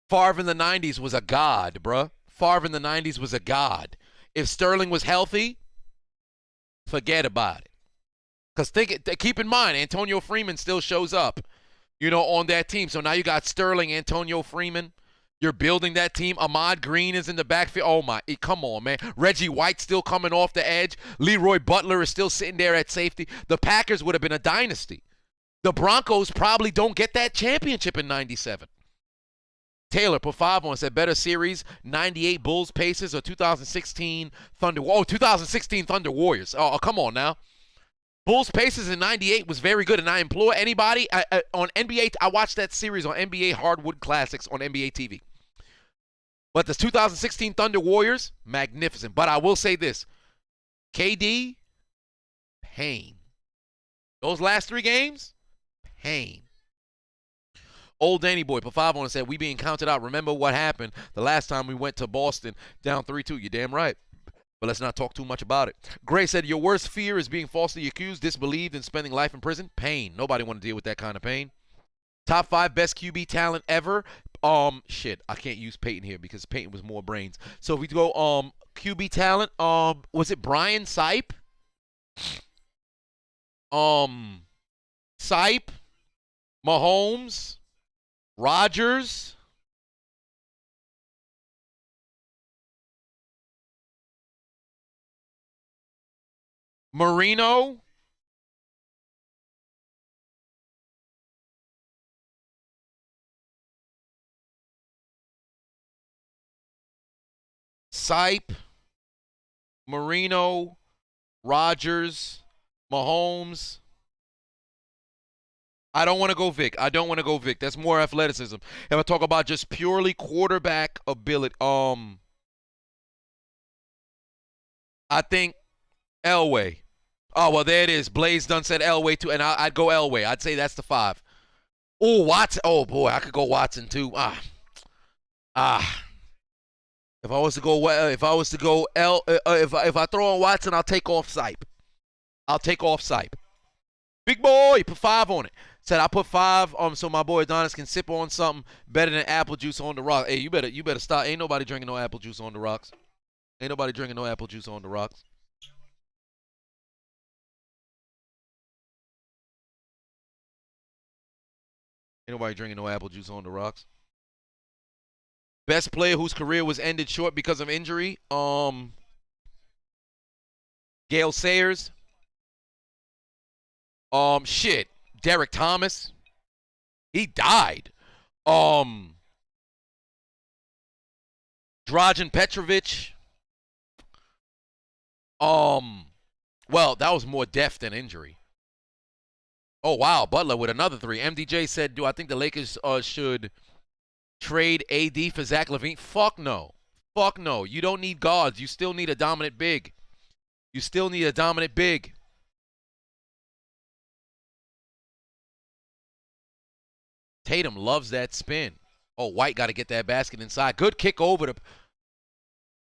Favre in the 90s was a god, bruh. Favre in the 90s was a god. If Sterling was healthy, forget about it. Because keep in mind, Antonio Freeman still shows up, on that team. So now you got Sterling, Antonio Freeman. You're building that team. Ahmad Green is in the backfield. Oh, my. Come on, man. Reggie White still coming off the edge. Leroy Butler is still sitting there at safety. The Packers would have been a dynasty. The Broncos probably don't get that championship in 97. Taylor put 5 on, said better series, 98 Bulls Pacers or 2016 Thunder. Oh, 2016 Thunder Warriors. Oh, come on now. Bulls Pacers in 98 was very good, and I implore anybody on NBA. I watched that series on NBA Hardwood Classics on NBA TV. But the 2016 Thunder Warriors, magnificent. But I will say this. KD, pain. Those last 3 games, pain. Old Danny Boy put 5 on and said, we being counted out. Remember what happened the last time we went to Boston down 3-2. You're damn right. But let's not talk too much about it. Gray said, your worst fear is being falsely accused, disbelieved, and spending life in prison. Pain. Nobody want to deal with that kind of pain. Top 5 best QB talent ever. Shit, I can't use Peyton here because Peyton was more brains. So if we go QB talent, was it Brian Sipe? Sipe, Mahomes, Rodgers, Marino, Sipe, Marino, Rodgers, Mahomes. I don't want to go Vic. That's more athleticism. If I talk about just purely quarterback ability, I think Elway. Oh, well, there it is. Blaze done said Elway too, and I'd go Elway. I'd say that's the 5. Oh, Watson. Oh, boy, I could go Watson too. If I was to go, if I throw on Watson, I'll take off Sipe. Big boy, put 5 on it. Said I put 5 so my boy Adonis can sip on something better than apple juice on the rocks. Hey, you better stop. Ain't nobody drinking no apple juice on the rocks. Ain't nobody drinking no apple juice on the rocks. Best player whose career was ended short because of injury. Gale Sayers. Shit. Derek Thomas. He died. Dragan Petrovic. Well, that was more death than injury. Oh, wow. Butler with another 3. MDJ said, do I think the Lakers should trade AD for Zach LaVine? Fuck no. You don't need guards. You still need a dominant big. Tatum loves that spin. Oh, White got to get that basket inside. Good kick over the...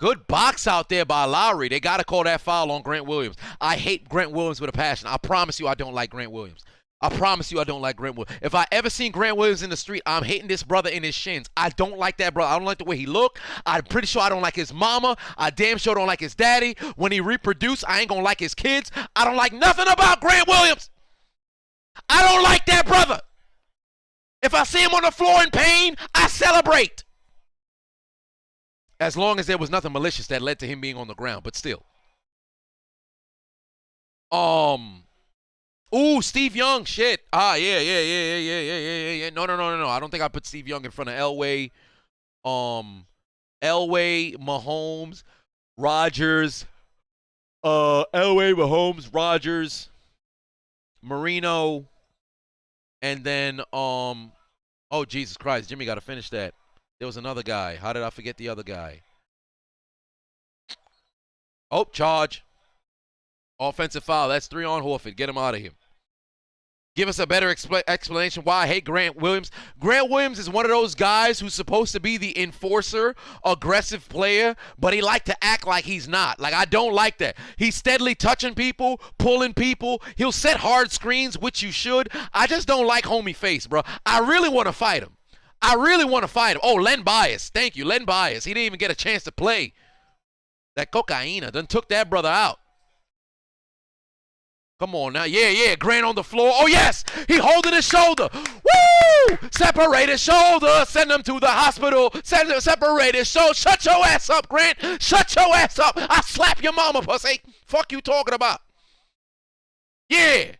Good box out there by Lowry. They got to call that foul on Grant Williams. I hate Grant Williams with a passion. I promise you I don't like Grant Williams. If I ever seen Grant Williams in the street, I'm hitting this brother in his shins. I don't like that brother. I don't like the way he look. I'm pretty sure I don't like his mama. I damn sure don't like his daddy. When he reproduce, I ain't going to like his kids. I don't like nothing about Grant Williams. I don't like that brother. If I see him on the floor in pain, I celebrate. As long as there was nothing malicious that led to him being on the ground, but still. Ooh, Steve Young, shit. Yeah. No. I don't think I put Steve Young in front of Elway. Elway, Mahomes, Rodgers, Elway, Mahomes, Rodgers, Marino, and then oh Jesus Christ, Jimmy got to finish that. There was another guy. How did I forget the other guy? Oh, charge. Offensive foul. That's 3 on Horford. Get him out of here. Give us a better explanation why I hate Grant Williams. Grant Williams is one of those guys who's supposed to be the enforcer, aggressive player, but he like to act like he's not. Like, I don't like that. He's steadily touching people, pulling people. He'll set hard screens, which you should. I just don't like homie face, bro. I really want to fight him. I really want to fight him. Oh, Len Bias. Thank you, Len Bias. He didn't even get a chance to play. That cocaina done took that brother out. Come on now. Yeah. Grant on the floor. Oh, yes. He holding his shoulder. Woo! Separate his shoulder. Send him to the hospital. Separate his shoulder. Shut your ass up, Grant. Shut your ass up. I slap your mama, pussy. Fuck you talking about. Yeah.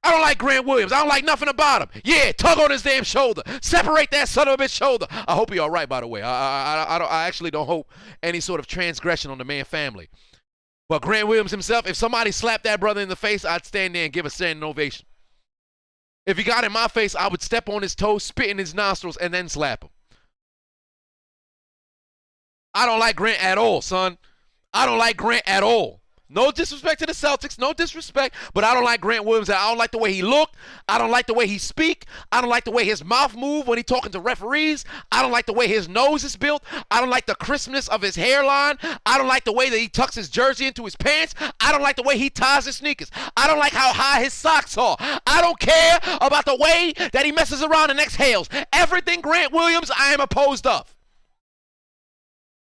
I don't like Grant Williams. I don't like nothing about him. Yeah, tug on his damn shoulder. Separate that son of a bitch shoulder. I hope he all right, by the way. I actually don't hope any sort of transgression on the man family. But Grant Williams himself, if somebody slapped that brother in the face, I'd stand there and give a standing ovation. If he got in my face, I would step on his toes, spit in his nostrils, and then slap him. I don't like Grant at all, son. I don't like Grant at all. No disrespect to the Celtics, no disrespect, but I don't like Grant Williams. I don't like the way he looked. I don't like the way he speak. I don't like the way his mouth move when he talking to referees. I don't like the way his nose is built. I don't like the crispness of his hairline. I don't like the way that he tucks his jersey into his pants. I don't like the way he ties his sneakers. I don't like how high his socks are. I don't care about the way that he messes around and exhales. Everything Grant Williams, I am opposed of.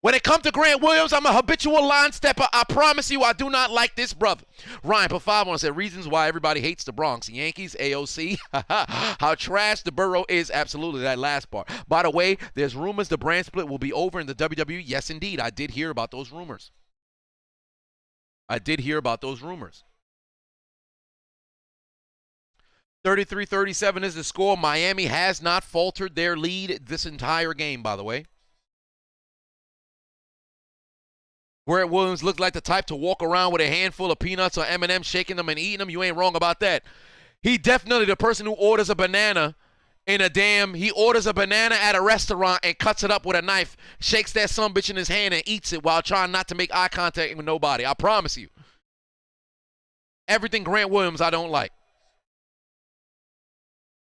When it comes to Grant Williams, I'm a habitual line stepper. I promise you I do not like this brother. Ryan put 5 on and said, reasons why everybody hates the Bronx. Yankees, AOC, how trash the borough is. Absolutely, that last part. By the way, there's rumors the brand split will be over in the WWE. Yes, indeed. I did hear about those rumors. 33-37 is the score. Miami has not faltered their lead this entire game, by the way. Grant Williams looked like the type to walk around with a handful of peanuts or M&M's, shaking them and eating them. You ain't wrong about that. He definitely the person who orders a banana he orders a banana at a restaurant and cuts it up with a knife, shakes that sumbitch in his hand and eats it while trying not to make eye contact with nobody. I promise you. Everything Grant Williams I don't like.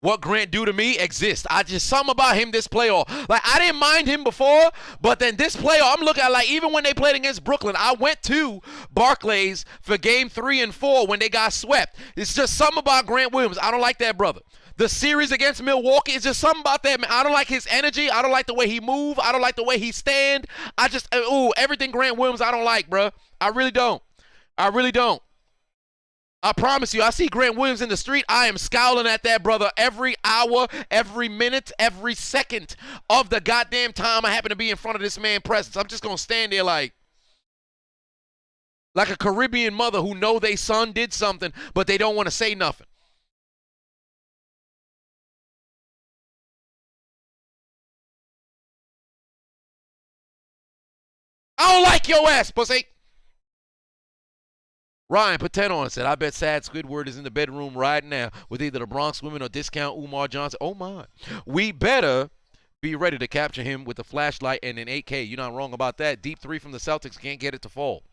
What Grant do to me exists. Something about him this playoff. Like, I didn't mind him before, but then this playoff, I'm looking at, like, even when they played against Brooklyn, I went to Barclays for game 3 and 4 when they got swept. It's just something about Grant Williams. I don't like that brother. The series against Milwaukee is just something about that, man. I don't like his energy. I don't like the way he move. I don't like the way he stand. Everything Grant Williams I don't like, bro. I really don't. I promise you, I see Grant Williams in the street, I am scowling at that brother every hour, every minute, every second of the goddamn time I happen to be in front of this man's presence. I'm just going to stand there like a Caribbean mother who know their son did something, but they don't want to say nothing. I don't like your ass, pussy. Ryan put 10 on and said, I bet Sad Squidward is in the bedroom right now with either the Bronx women or discount Umar Johnson. Oh, my. We better be ready to capture him with a flashlight and an 8K. You're not wrong about that. Deep 3 from the Celtics. Can't get it to fall.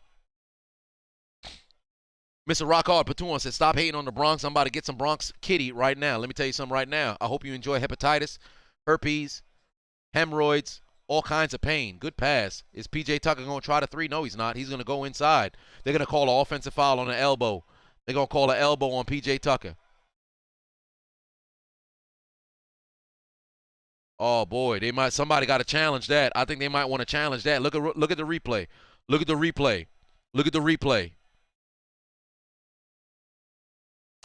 Mr. Rockhard put 2 on and said, stop hating on the Bronx. I'm about to get some Bronx kitty right now. Let me tell you something right now. I hope you enjoy hepatitis, herpes, hemorrhoids, all kinds of pain. Good pass. Is P.J. Tucker going to try the 3? No, he's not. He's going to go inside. They're going to call an offensive foul on the elbow. They're going to call an elbow on P.J. Tucker. Oh, boy. Somebody got to challenge that. I think they might want to challenge that. Look at the replay. Look at the replay.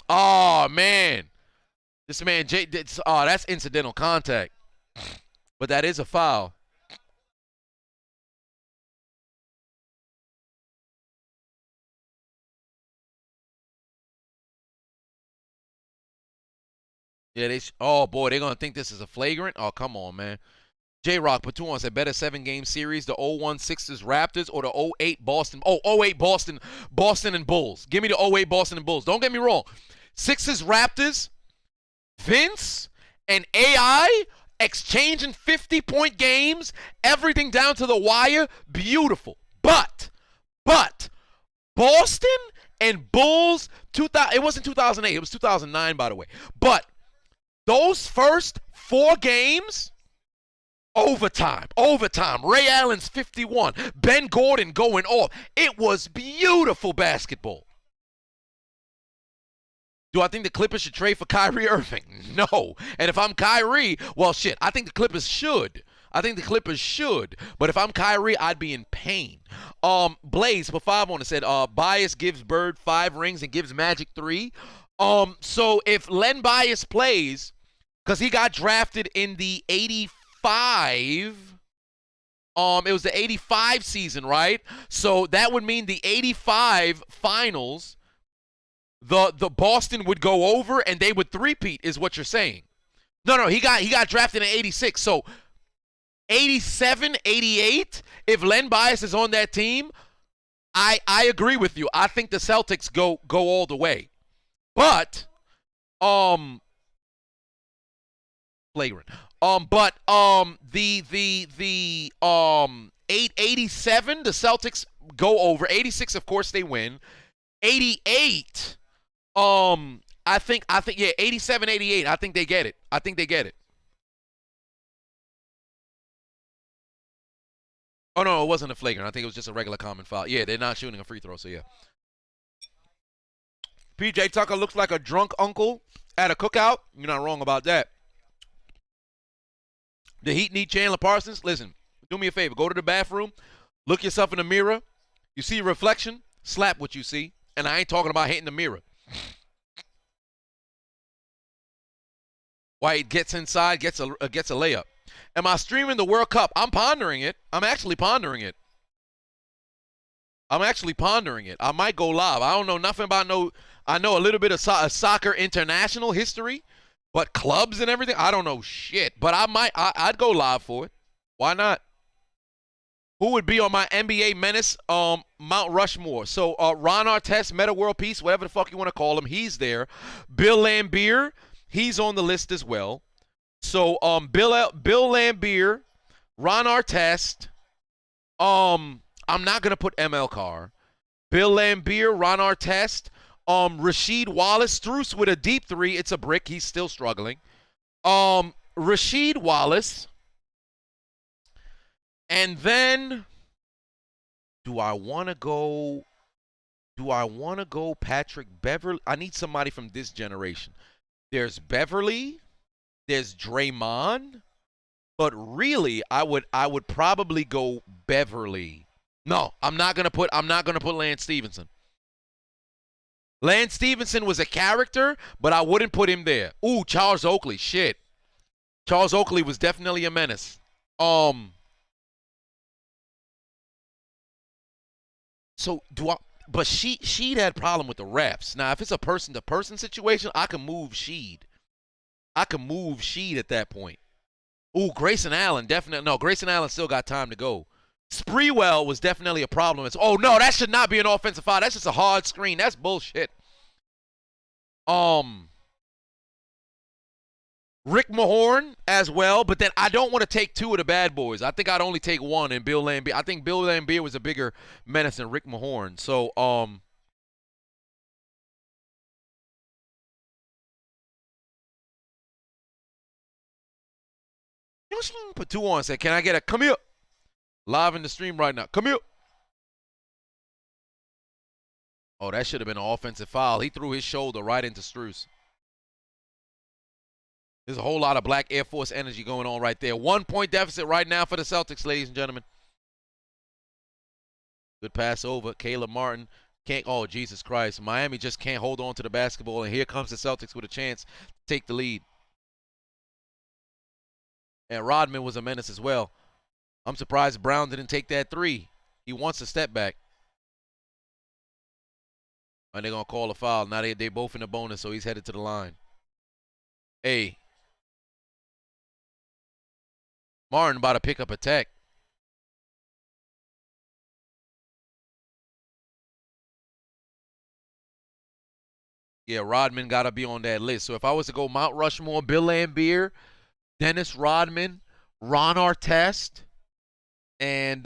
Oh, man. This man, that's incidental contact. But that is a foul. Yeah, oh boy, they're gonna think this is a flagrant. Oh, come on, man. J-Rock Patuan said better 7-game series, the 0-1 Sixers Raptors or the 0-8 Boston. Oh, 0-8 Boston and Bulls. Give me the 0-8 Boston and Bulls. Don't get me wrong. Sixers Raptors, Vince and AI exchanging 50-point games, everything down to the wire, beautiful. But Boston and Bulls, it wasn't 2008, it was 2009, by the way. But those first 4 games, overtime. Ray Allen's 51. Ben Gordon going off. It was beautiful basketball. Do I think the Clippers should trade for Kyrie Irving? No. And if I'm Kyrie, well, shit, I think the Clippers should. But if I'm Kyrie, I'd be in pain. Blaze, for 5 on it, said, Bias gives Bird 5 rings and gives Magic 3. So if Len Bias plays, because he got drafted in the 85, it was the 85 season, right? So that would mean the 85 finals, the Boston would go over and they would three-peat, is what you're saying. No, he got drafted in 86. So 87, 88, if Len Bias is on that team, I agree with you. I think the Celtics go all the way. But flagrant. The 87, the Celtics go over. 86, of course, they win. 88, I think, yeah, 87, 88, I think they get it. Oh, no, it wasn't a flagrant. I think it was just a regular common foul. Yeah, they're not shooting a free throw, so yeah. PJ Tucker looks like a drunk uncle at a cookout. You're not wrong about that. The Heat need Chandler Parsons. Listen, do me a favor. Go to the bathroom. Look yourself in the mirror. You see a reflection. Slap what you see. And I ain't talking about hitting the mirror. White gets inside, gets a layup. Am I streaming the World Cup? I'm pondering it. I'm actually pondering it. I might go live. I don't know nothing about I know a little bit of soccer international history, but clubs and everything, I don't know shit. But I'd go live for it. Why not? Who would be on my NBA menace Mount Rushmore? So Ron Artest, Meta World Peace, whatever the fuck you want to call him, he's there. Bill Laimbeer, he's on the list as well. So Bill Laimbeer, Ron Artest, I'm not gonna put ML Carr. Bill Laimbeer, Ron Artest, Rasheed Wallace, Strus with a deep 3. It's a brick. He's still struggling. Rasheed Wallace. And then do I want to go Patrick Beverly? I need somebody from this generation. There's Beverly, there's Draymond, but really I would probably go Beverly. No, I'm not going to put Lance Stevenson. Lance Stevenson was a character, but I wouldn't put him there. Ooh, Charles Oakley, shit. Charles Oakley was definitely a menace. So but Sheed had a problem with the refs. Now, if it's a person-to-person situation, I can move Sheed. at that point. Ooh, Grayson Allen, definitely. No, Grayson Allen still got time to go. Spreewell was definitely a problem. Oh, no, that should not be an offensive foul. That's just a hard screen. That's bullshit. Rick Mahorn as well, but then I don't want to take 2 of the bad boys. I think I'd only take 1 in Bill Laimbeer. I think Bill Laimbeer was a bigger menace than Rick Mahorn. So, put 2 on and say, can I get a come here? Live in the stream right now. Come here. Oh, that should have been an offensive foul. He threw his shoulder right into Strus. There's a whole lot of Black Air Force energy going on right there. 1-point deficit right now for the Celtics, ladies and gentlemen. Good pass over. Caleb Martin can't. Oh, Jesus Christ. Miami just can't hold on to the basketball, and here comes the Celtics with a chance to take the lead. And Rodman was a menace as well. I'm surprised Brown didn't take that 3. He wants a step back. And they're going to call a foul. Now they both in the bonus, so he's headed to the line. Hey. Martin about to pick up a tech. Yeah, Rodman got to be on that list. So if I was to go Mount Rushmore, Bill Laimbeer, Dennis Rodman, Ron Artest, and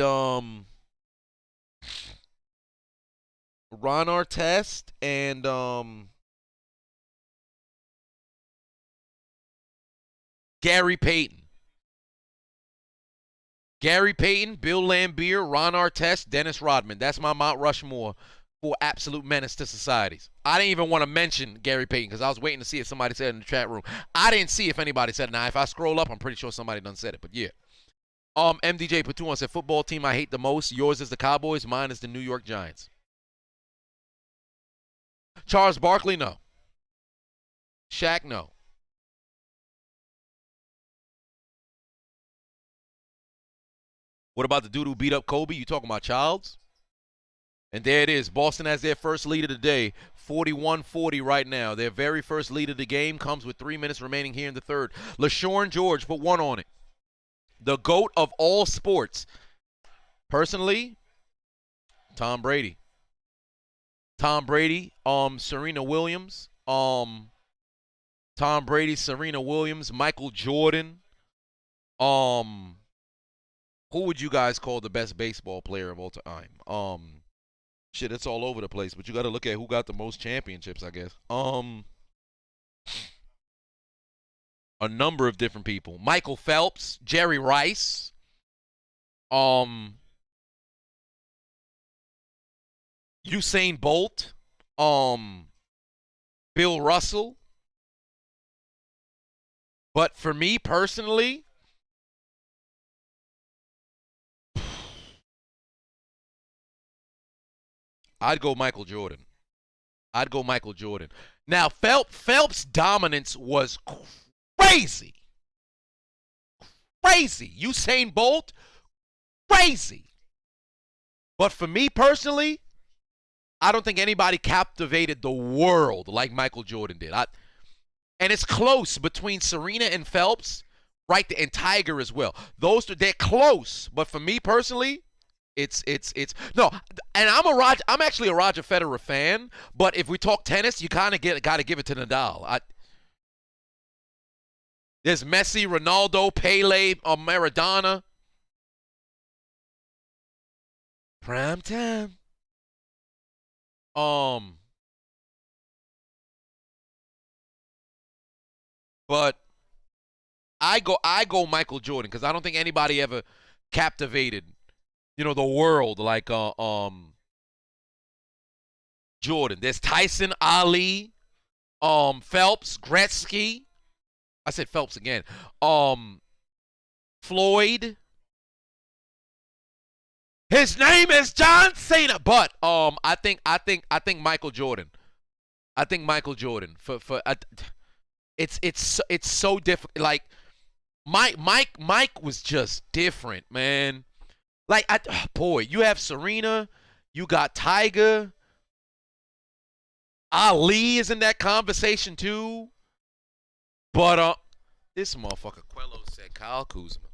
Gary Payton. Gary Payton, Bill Laimbeer, Ron Artest, Dennis Rodman. That's my Mount Rushmore for absolute menace to societies. I didn't even want to mention Gary Payton because I was waiting to see if somebody said it in the chat room. I didn't see if anybody said it. Now, if I scroll up, I'm pretty sure somebody done said it, but yeah. MDJ Patuan said, football team I hate the most. Yours is the Cowboys. Mine is the New York Giants. Charles Barkley, no. Shaq, no. What about the dude who beat up Kobe? You talking about Childs? And there it is. Boston has their first lead of the day, 41-40 right now. Their very first lead of the game comes with 3 minutes remaining here in the third. LaShawn George put one on it. The GOAT of all sports. Personally, Tom Brady. Tom Brady, Serena Williams. Tom Brady, Serena Williams, Michael Jordan. Who would you guys call the best baseball player of all time? Shit, it's all over the place, but you got to look at who got the most championships, I guess. A number of different people. Michael Phelps, Jerry Rice, Usain Bolt, Bill Russell. But for me personally, I'd go Michael Jordan. Now, Phelps' dominance was crazy. Usain Bolt, crazy. But for me personally, I don't think anybody captivated the world like Michael Jordan did. And it's close between Serena and Phelps, right? And Tiger as well. Those two, they're close. But for me personally, it's no. And I'm actually a Roger Federer fan. But if we talk tennis, you kind of got to give it to Nadal. There's Messi, Ronaldo, Pele, Maradona. Prime time. But I go Michael Jordan because I don't think anybody ever captivated, the world like Jordan. There's Tyson, Ali, Phelps, Gretzky. I said Phelps again. Floyd. His name is John Cena, but I think Michael Jordan. I think Michael Jordan it's so different. Like Mike was just different, man. Like you have Serena, you got Tiger, Ali is in that conversation too. But this motherfucker Quello said Kyle Kuzma.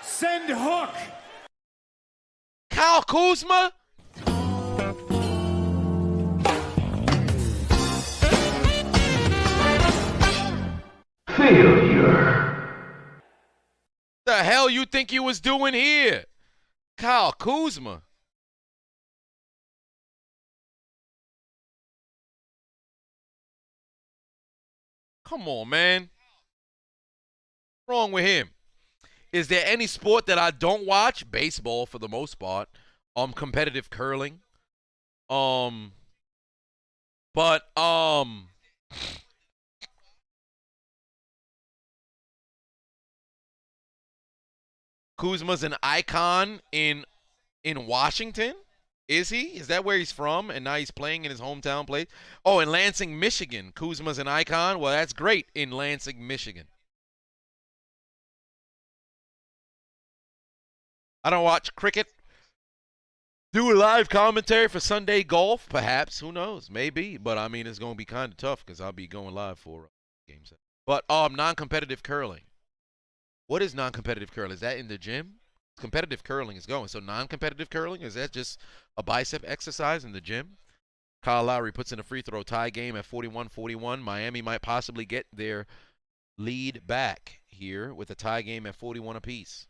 Send hook. Kyle Kuzma? Failure. The hell you think you was doing here? Kyle Kuzma. Come on, man. What's wrong with him? Is there any sport that I don't watch? Baseball for the most part. Competitive curling. Kuzma's an icon in Washington. Is he? Is that where he's from? And now he's playing in his hometown place? Oh, in Lansing, Michigan. Kuzma's an icon. Well, that's great in Lansing, Michigan. I don't watch cricket. Do a live commentary for Sunday golf? Perhaps. Who knows? Maybe. But, I mean, it's going to be kind of tough because I'll be going live for games. But non-competitive curling. What is non-competitive curling? Is that in the gym? Competitive curling is going. So non-competitive curling, is that just a bicep exercise in the gym? Kyle Lowry puts in a free throw tie game at 41-41. Miami might possibly get their lead back here with a tie game at 41 apiece.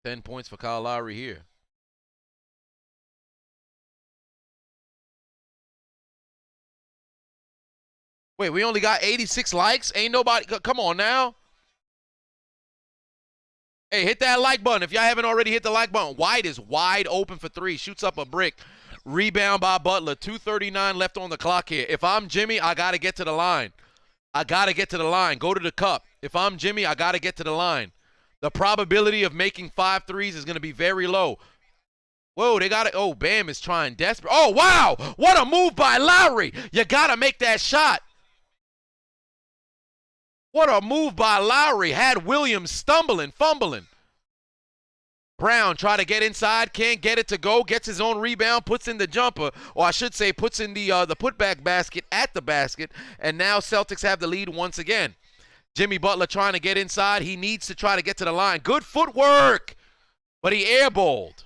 $10 points for Kyle Lowry here. Wait, we only got 86 likes? Ain't nobody, come on now. Hey, hit that like button if y'all haven't already hit the like button. White is wide open for three, shoots up a brick. Rebound by Butler, 2:39 left on the clock here. If I'm Jimmy, I got to get to the line. I got to get to the line. Go to the cup. If I'm Jimmy, I got to get to the line. The probability of making 5 threes is going to be very low. Whoa, they got it. Oh, Bam is trying desperate. Oh, wow. What a move by Lowry. You got to make that shot. What a move by Lowry. Had Williams stumbling, fumbling. Brown try to get inside, can't get it to go, gets his own rebound, puts in the jumper, or I should say puts in the putback basket at the basket, and now Celtics have the lead once again. Jimmy Butler trying to get inside. He needs to try to get to the line. Good footwork, but he airballed.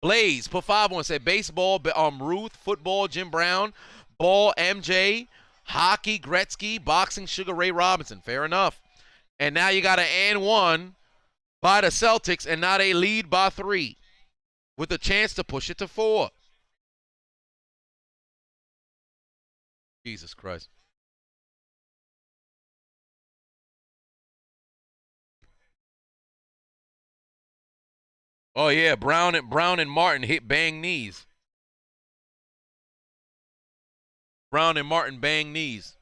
Blaze put 5 on, said baseball, Ruth, football, Jim Brown, ball, MJ, hockey, Gretzky, boxing, Sugar Ray Robinson. Fair enough. And now you got an and one by the Celtics, and now they lead by 3 with a chance to push it to 4. Jesus Christ. Oh, yeah, Brown and Martin hit bang knees. Brown and Martin bang knees.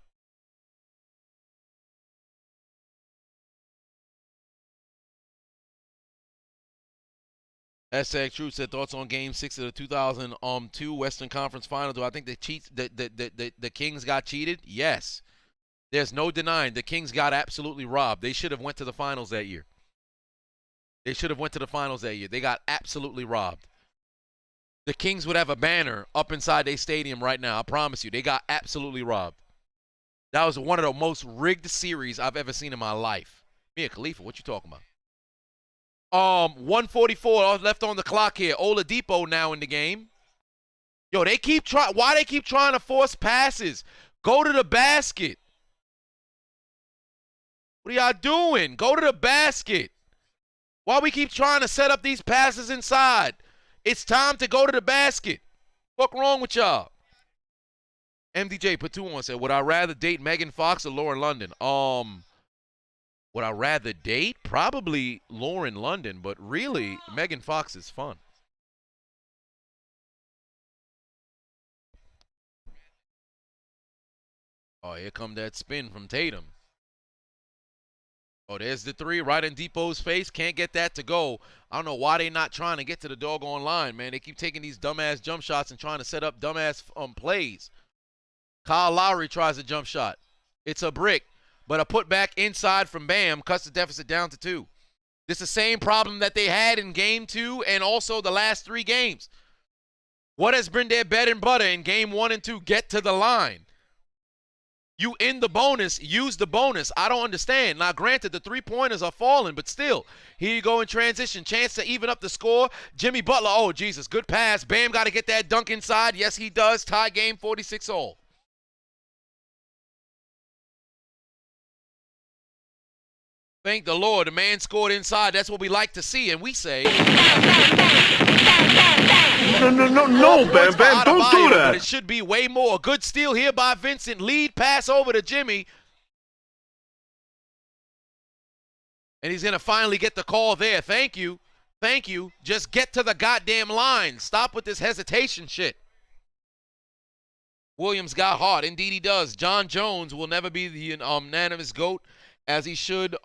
SX Truth said thoughts on Game 6 of the 2002 Western Conference Final. Do I think the Kings got cheated? Yes. There's no denying the Kings got absolutely robbed. They should have went to the finals that year. They should have went to the finals that year. They got absolutely robbed. The Kings would have a banner up inside their stadium right now. I promise you. They got absolutely robbed. That was one of the most rigged series I've ever seen in my life. Mia Khalifa, what you talking about? 1:44 left on the clock here. Oladipo now in the game. Yo, they keep trying. Why they keep trying to force passes? Go to the basket. What are y'all doing? Go to the basket. Why we keep trying to set up these passes inside? It's time to go to the basket. What's wrong with y'all? MDJ put 2 on, said, would I rather date Megan Fox or Lauren London? Would I rather date? Probably Lauren London, but really, Megan Fox is fun. Oh, here come that spin from Tatum. Oh, there's the 3 right in Depot's face. Can't get that to go. I don't know why they not trying to get to the doggone line, man. They keep taking these dumbass jump shots and trying to set up dumbass plays. Kyle Lowry tries a jump shot. It's a brick. But a putback inside from Bam cuts the deficit down to 2. This is the same problem that they had in Game 2 and also the last 3 games. What has been their bread and butter in Game 1 and 2? Get to the line. You in the bonus, use the bonus. I don't understand. Now, granted, the 3-pointers are falling, but still. Here you go in transition. Chance to even up the score. Jimmy Butler, oh, Jesus, good pass. Bam got to get that dunk inside. Yes, he does. Tie game, 46-all. Thank the Lord, the man scored inside. That's what we like to see, and we say... No, Bam Bam, don't do that. But it should be way more. Good steal here by Vincent. Lead pass over to Jimmy. And he's going to finally get the call there. Thank you. Thank you. Just get to the goddamn line. Stop with this hesitation shit. Williams got hot. Indeed he does. John Jones will never be the unanimous GOAT, as he should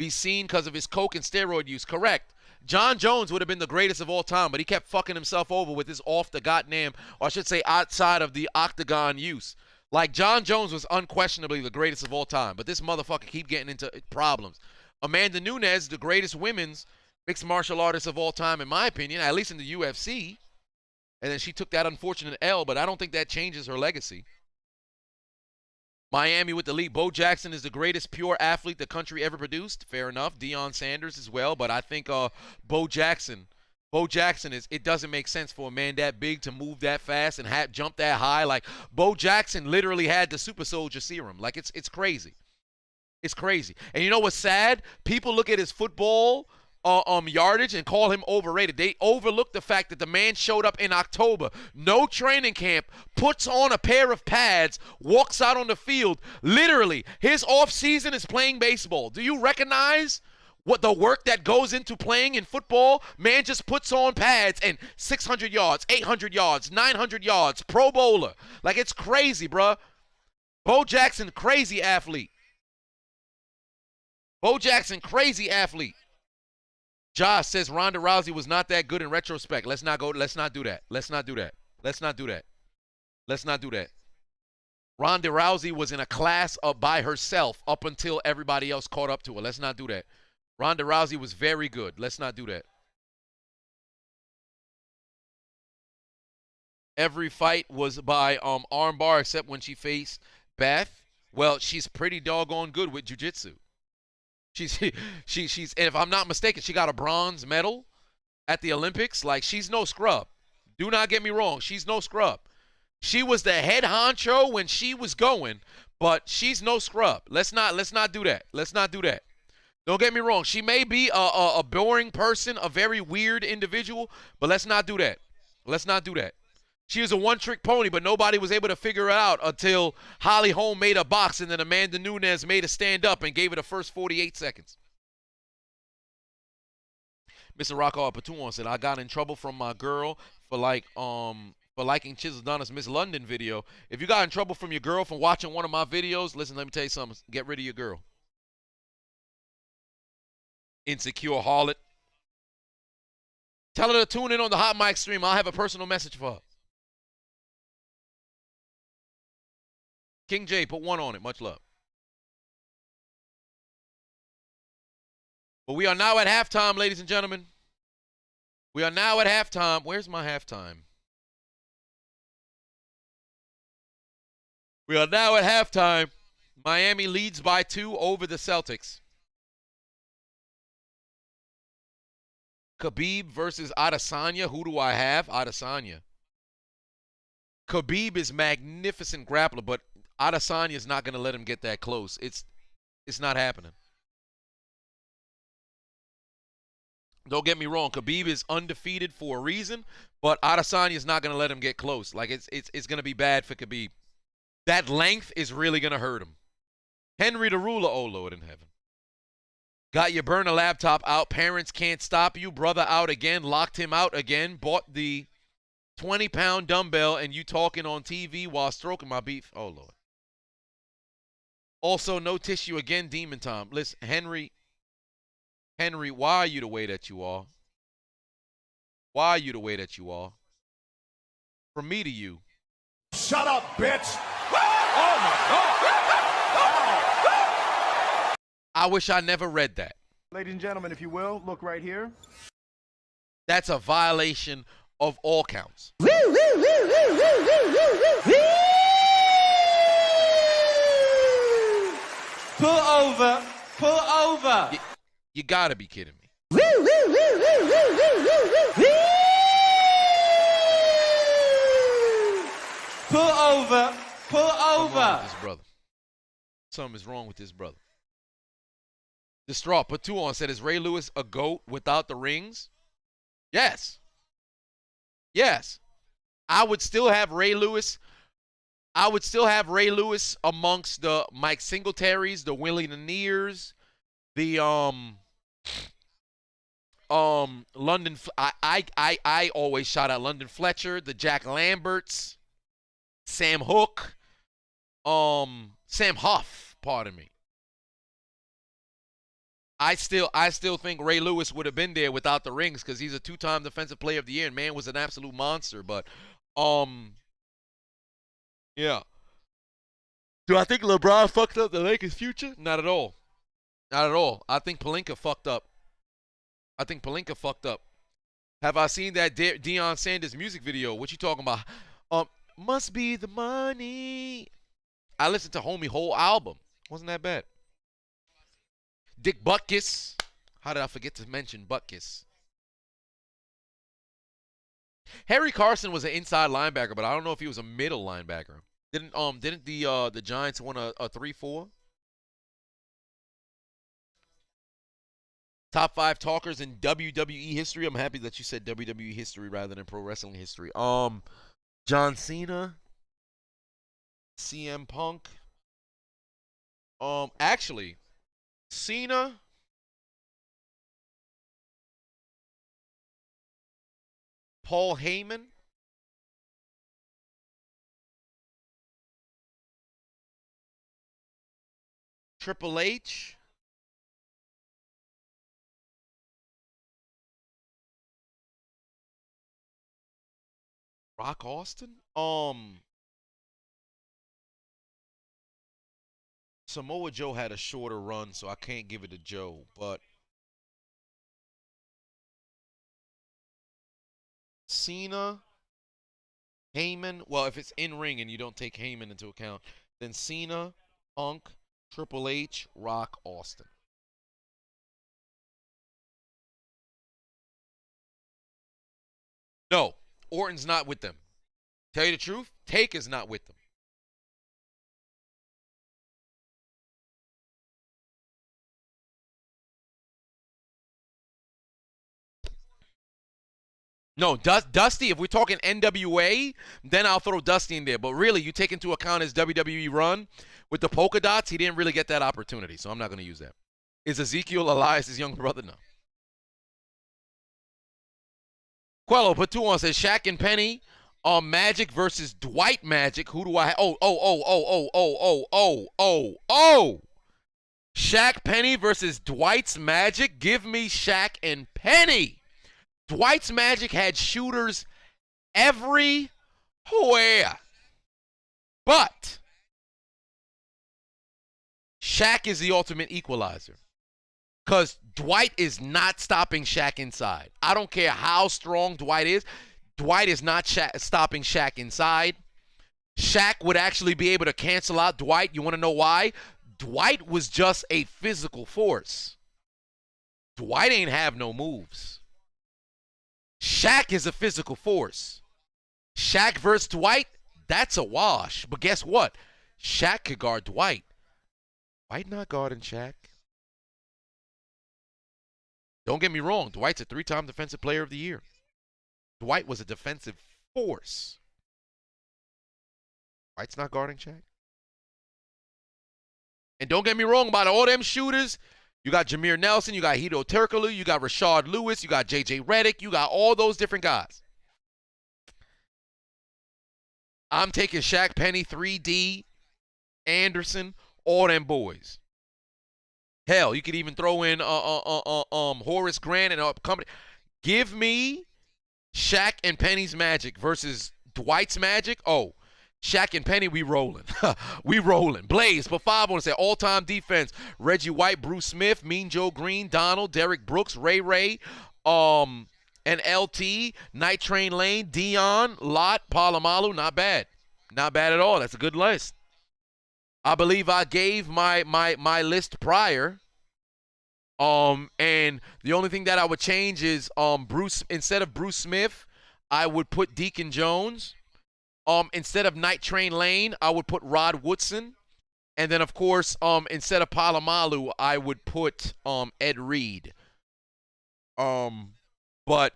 be seen because of his coke and steroid use. Correct. John Jones would have been the greatest of all time, but he kept fucking himself over with his off the goddamn, or I should say outside of the octagon use. Like, John Jones was unquestionably the greatest of all time, but this motherfucker keep getting into problems. Amanda Nunes, the greatest women's mixed martial artist of all time, in my opinion, at least in the UFC. And then she took that unfortunate L, but I don't think that changes her legacy. Miami with the lead. Bo Jackson is the greatest pure athlete the country ever produced. Fair enough. Deion Sanders as well, but I think Bo Jackson is, it doesn't make sense for a man that big to move that fast and jump that high. Like, Bo Jackson literally had the super soldier serum. Like, it's crazy. It's crazy. And you know what's sad? People look at his football yardage and call him overrated. They overlook the fact that the man showed up in October, no training camp, puts on a pair of pads, walks out on the field. Literally, his off season is playing baseball. Do you recognize what the work that goes into playing in football? Man just puts on pads and 600 yards, 800 yards, 900 yards, Pro Bowler. Like, it's crazy, bruh. Bo Jackson, crazy athlete. Bo Jackson, crazy athlete. Josh says Ronda Rousey was not that good in retrospect. Let's not do that. Ronda Rousey was in a class by herself up until everybody else caught up to her. Let's not do that. Ronda Rousey was very good. Let's not do that. Every fight was by armbar except when she faced Beth. Well, she's pretty doggone good with jiu-jitsu. She's and if I'm not mistaken, she got a bronze medal at the Olympics. Like, she's no scrub. Do not get me wrong. She's no scrub. She was the head honcho when she was going, but she's no scrub. Let's not do that. Let's not do that. Don't get me wrong. She may be a boring person, a very weird individual, but let's not do that. Let's not do that. She was a one-trick pony, but nobody was able to figure it out until Holly Holm made a box and then Amanda Nunes made a stand-up and gave it the first 48 seconds. Mr. Rocco Patuan said, I got in trouble from my girl for liking Chiseled Adonis Miss London video. If you got in trouble from your girl from watching one of my videos, listen, let me tell you something. Get rid of your girl. Insecure harlot. Tell her to tune in on the Hot Mic stream. I'll have a personal message for her. King J, put one on it. Much love. But we are now at halftime, ladies and gentlemen. We are now at halftime. Where's my halftime? We are now at halftime. Miami leads by 2 over the Celtics. Khabib versus Adesanya. Who do I have? Adesanya. Khabib is magnificent grappler, but Adesanya is not going to let him get that close. It's not happening. Don't get me wrong. Khabib is undefeated for a reason, but Adesanya is not going to let him get close. Like, it's going to be bad for Khabib. That length is really going to hurt him. Henry the Ruler, oh Lord in heaven. Got your burner laptop out. Parents can't stop you. Brother out again. Locked him out again. Bought the 20-pound dumbbell and you talking on TV while stroking my beef. Oh, Lord. Also, no tissue again, Demon Tom. Listen, Henry, why are you the way that you are? Why are you the way that you are? From me to you. Shut up, bitch! Oh my God! I wish I never read that. Ladies and gentlemen, if you will, look right here. That's a violation of all counts. Pull over. Pull over. You gotta be kidding me. Pull over. Pull over. This brother. Something is wrong with this brother. Distraught. Patuan said, is Ray Lewis a GOAT without the rings? Yes. Yes. I would still have Ray Lewis. I would still have Ray Lewis amongst the Mike Singletaries, the Willie Laniers, the London. I always shout out London Fletcher, the Jack Lamberts, Sam Hook, Sam Huff. Pardon me. I still think Ray Lewis would have been there without the rings because he's a 2-time Defensive Player of the Year and man was an absolute monster. But yeah. Do I think LeBron fucked up the Lakers' future? Not at all. Not at all. I think Pelinka fucked up. Have I seen that Deion Sanders music video? What you talking about? Must be the money. I listened to Homie whole album. Wasn't that bad. Dick Butkus. How did I forget to mention Butkus? Harry Carson was an inside linebacker, but I don't know if he was a middle linebacker. Didn't the Giants win a 3-4? Top 5 talkers in WWE history. I'm happy that you said WWE history rather than pro wrestling history. John Cena, CM Punk. Actually, Cena, Paul Heyman, Triple H, Rock Austin, Samoa Joe had a shorter run, so I can't give it to Joe, but Cena, Heyman, well, if it's in ring and you don't take Heyman into account, then Cena, Punk, Triple H, Rock, Austin. No, Orton's not with them. Tell you the truth, Taker's not with them. No, Dusty, if we're talking NWA, then I'll throw Dusty in there. But really, you take into account his WWE run with the polka dots, he didn't really get that opportunity, so I'm not going to use that. Is Ezekiel Elias' younger brother? No. Quello, put 2 on, says Shaq and Penny Magic versus Dwight Magic. Who do I Shaq Penny versus Dwight's Magic. Give me Shaq and Penny. Dwight's Magic had shooters everywhere. But Shaq is the ultimate equalizer. Because Dwight is not stopping Shaq inside. I don't care how strong Dwight is. Dwight is not stopping Shaq inside. Shaq would actually be able to cancel out Dwight. You want to know why? Dwight was just a physical force. Dwight ain't have no moves. Shaq is a physical force. Shaq versus Dwight, that's a wash. But guess what? Shaq could guard Dwight. Dwight not guarding Shaq. Don't get me wrong. Dwight's a 3-time Defensive Player of the Year. Dwight was a defensive force. Dwight's not guarding Shaq. And don't get me wrong about all them shooters. You got Jameer Nelson, you got Hedo Turkoglu, you got Rashard Lewis, you got J.J. Redick, you got all those different guys. I'm taking Shaq, Penny, 3D, Anderson, all them boys. Hell, you could even throw in Horace Grant and company. Give me Shaq and Penny's Magic versus Dwight's Magic. Oh, Shaq and Penny, we rolling. We rolling. Blaze, for 5 on to say all-time defense. Reggie White, Bruce Smith, Mean Joe Green, Donald, Derek Brooks, Ray, and LT, Night Train Lane, Dion, Lott, Palomalu. Not bad. Not bad at all. That's a good list. I believe I gave my list prior. And the only thing that I would change is Bruce, instead of Bruce Smith, I would put Deacon Jones. Instead of Night Train Lane, I would put Rod Woodson. And then, of course, instead of Palomalu, I would put Ed Reed. But,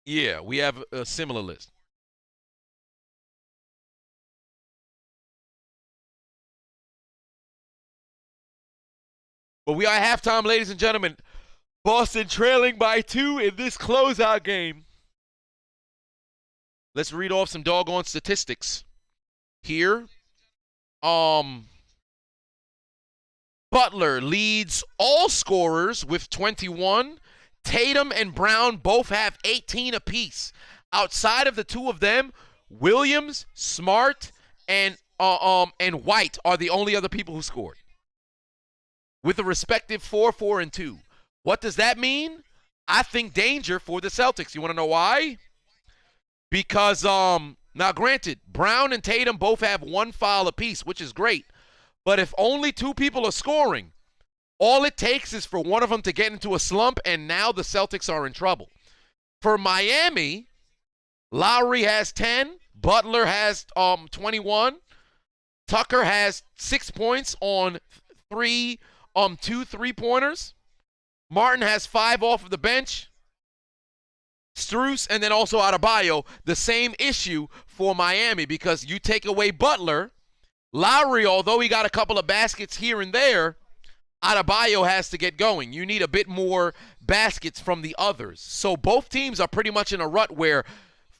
yeah, we have a similar list. But we are at halftime, ladies and gentlemen. Boston trailing by 2 in this closeout game. Let's read off some doggone statistics here. Butler leads all scorers with 21. Tatum and Brown both have 18 apiece. Outside of the two of them, Williams, Smart, and White are the only other people who scored, with a respective 4, 4, and 2. What does that mean? I think danger for the Celtics. You want to know why? Because, now granted, Brown and Tatum both have 1 foul apiece, which is great. But if only 2 people are scoring, all it takes is for one of them to get into a slump, and now the Celtics are in trouble. For Miami, Lowry has 10. Butler has 21. Tucker has 6 points on 2 3-pointers. Martin has 5 off of the bench. Strus, and then also Adebayo, the same issue for Miami, because you take away Butler, Lowry, although he got a couple of baskets here and there, Adebayo has to get going. You need a bit more baskets from the others. So both teams are pretty much in a rut where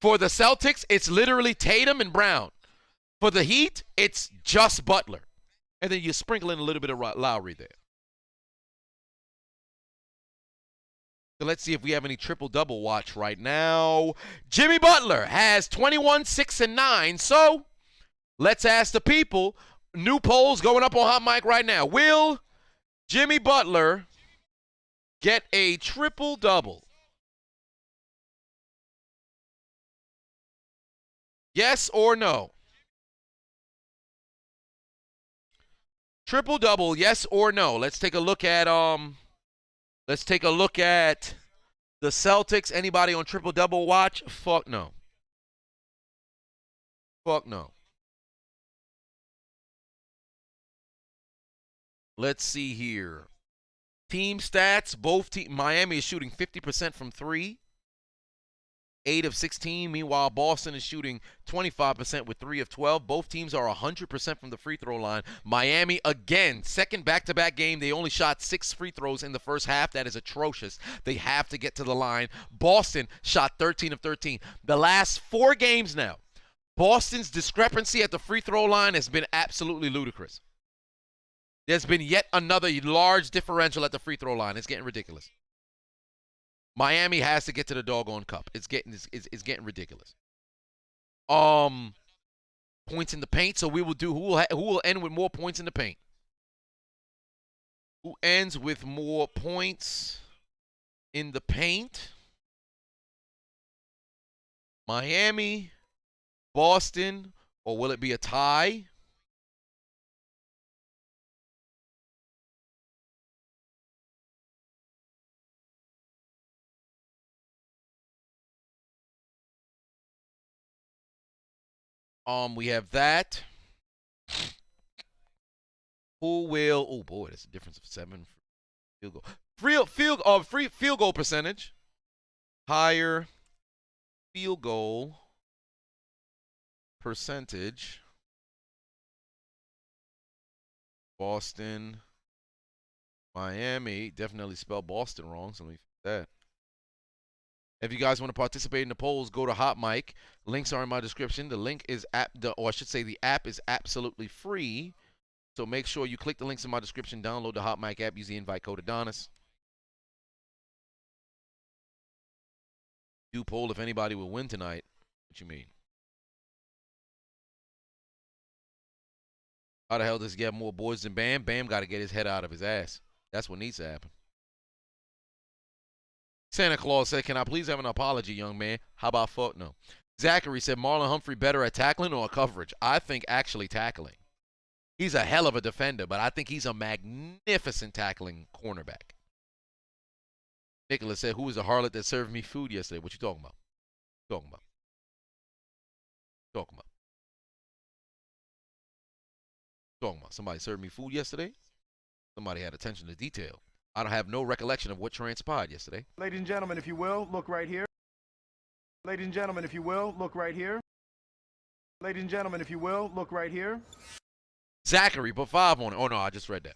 for the Celtics, it's literally Tatum and Brown. For the Heat, it's just Butler. And then you sprinkle in a little bit of Lowry there. So let's see if we have any triple-double watch right now. Jimmy Butler has 21, 6, and 9. So let's ask the people. New polls going up on Hot Mic right now. Will Jimmy Butler get a triple-double? Yes or no? Triple-double, yes or no? Let's take a look at the Celtics. Anybody on triple-double watch? Fuck no. Fuck no. Let's see here. Team stats, Miami is shooting 50% from 3. 8 of 16. Meanwhile, Boston is shooting 25% with 3 of 12. Both teams are 100% from the free throw line. Miami, again, second back-to-back game. They only shot 6 free throws in the first half. That is atrocious. They have to get to the line. Boston shot 13 of 13. The last 4 games now, Boston's discrepancy at the free throw line has been absolutely ludicrous. There's been yet another large differential at the free throw line. It's getting ridiculous. Miami has to get to the doggone cup. It's getting ridiculous. Points in the paint. So we will do who will end with more points in the paint. Who ends with more points in the paint? Miami, Boston, or will it be a tie? We have that. Who will? Oh boy, that's a difference of 7 field goal. Free field goal percentage. Higher field goal percentage. Boston, Miami. Definitely spelled Boston wrong, so let me fix that. If you guys want to participate in the polls, go to Hot Mic. Links are in my description. The link is the app is absolutely free. So make sure you click the links in my description, download the Hot Mic app, use the invite code Adonis. Do poll if anybody will win tonight. What you mean? How the hell does he get more boys than Bam? Bam got to get his head out of his ass. That's what needs to happen. Santa Claus said, can I please have an apology, young man? How about fuck no? Zachary said, Marlon Humphrey better at tackling or coverage? I think actually tackling. He's a hell of a defender, but I think he's a magnificent tackling cornerback. Nicholas said, who was the harlot that served me food yesterday? What you talking about? Talking about? Talking about? Talking about? Somebody served me food yesterday? Somebody had attention to detail. I don't have no recollection of what transpired yesterday. Ladies and gentlemen, if you will, look right here. Ladies and gentlemen, if you will, look right here. Ladies and gentlemen, if you will, look right here. Zachary put 5 on it. Oh, no, I just read that.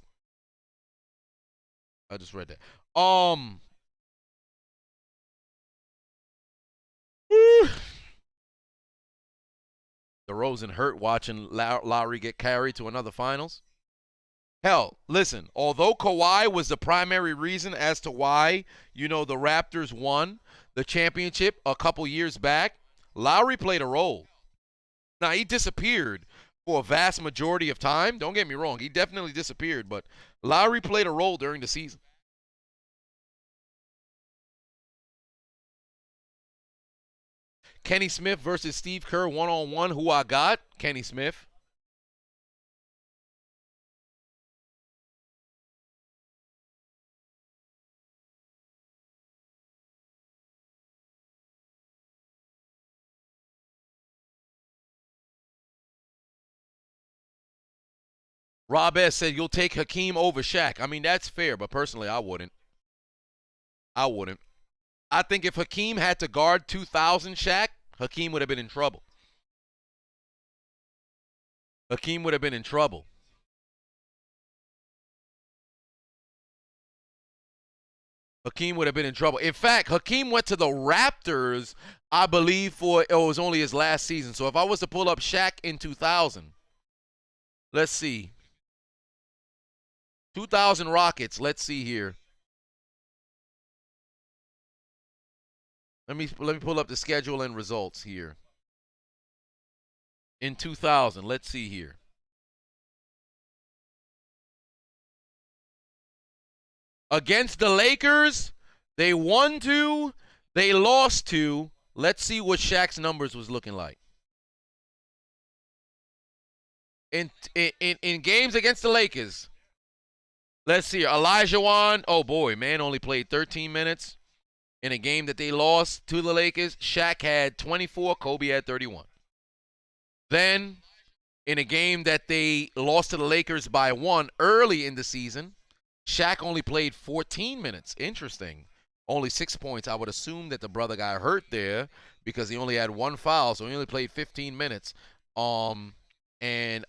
DeRozan hurt watching Lowry get carried to another finals. Hell, listen, although Kawhi was the primary reason as to why, the Raptors won the championship a couple years back, Lowry played a role. Now, he disappeared for a vast majority of time. Don't get me wrong. He definitely disappeared, but Lowry played a role during the season. Kenny Smith versus Steve Kerr one-on-one. Who I got? Kenny Smith. Rob S. said you'll take Hakeem over Shaq. I mean, that's fair, but personally, I wouldn't. I think if Hakeem had to guard 2000 Shaq, Hakeem would have been in trouble. Hakeem would have been in trouble. Hakeem would have been in trouble. In fact, Hakeem went to the Raptors, I believe, it was only his last season. So if I was to pull up Shaq in 2000, let's see. 2000 Rockets, let's see here. Let me pull up the schedule and results here. In 2000, let's see here. Against the Lakers, they won 2, they lost 2. Let's see what Shaq's numbers was looking like. In games against the Lakers, let's see. Olajuwon, oh boy, man only played 13 minutes. In a game that they lost to the Lakers, Shaq had 24, Kobe had 31. Then, in a game that they lost to the Lakers by 1 early in the season, Shaq only played 14 minutes. Interesting. Only 6 points. I would assume that the brother got hurt there because he only had 1 foul, so he only played 15 minutes. And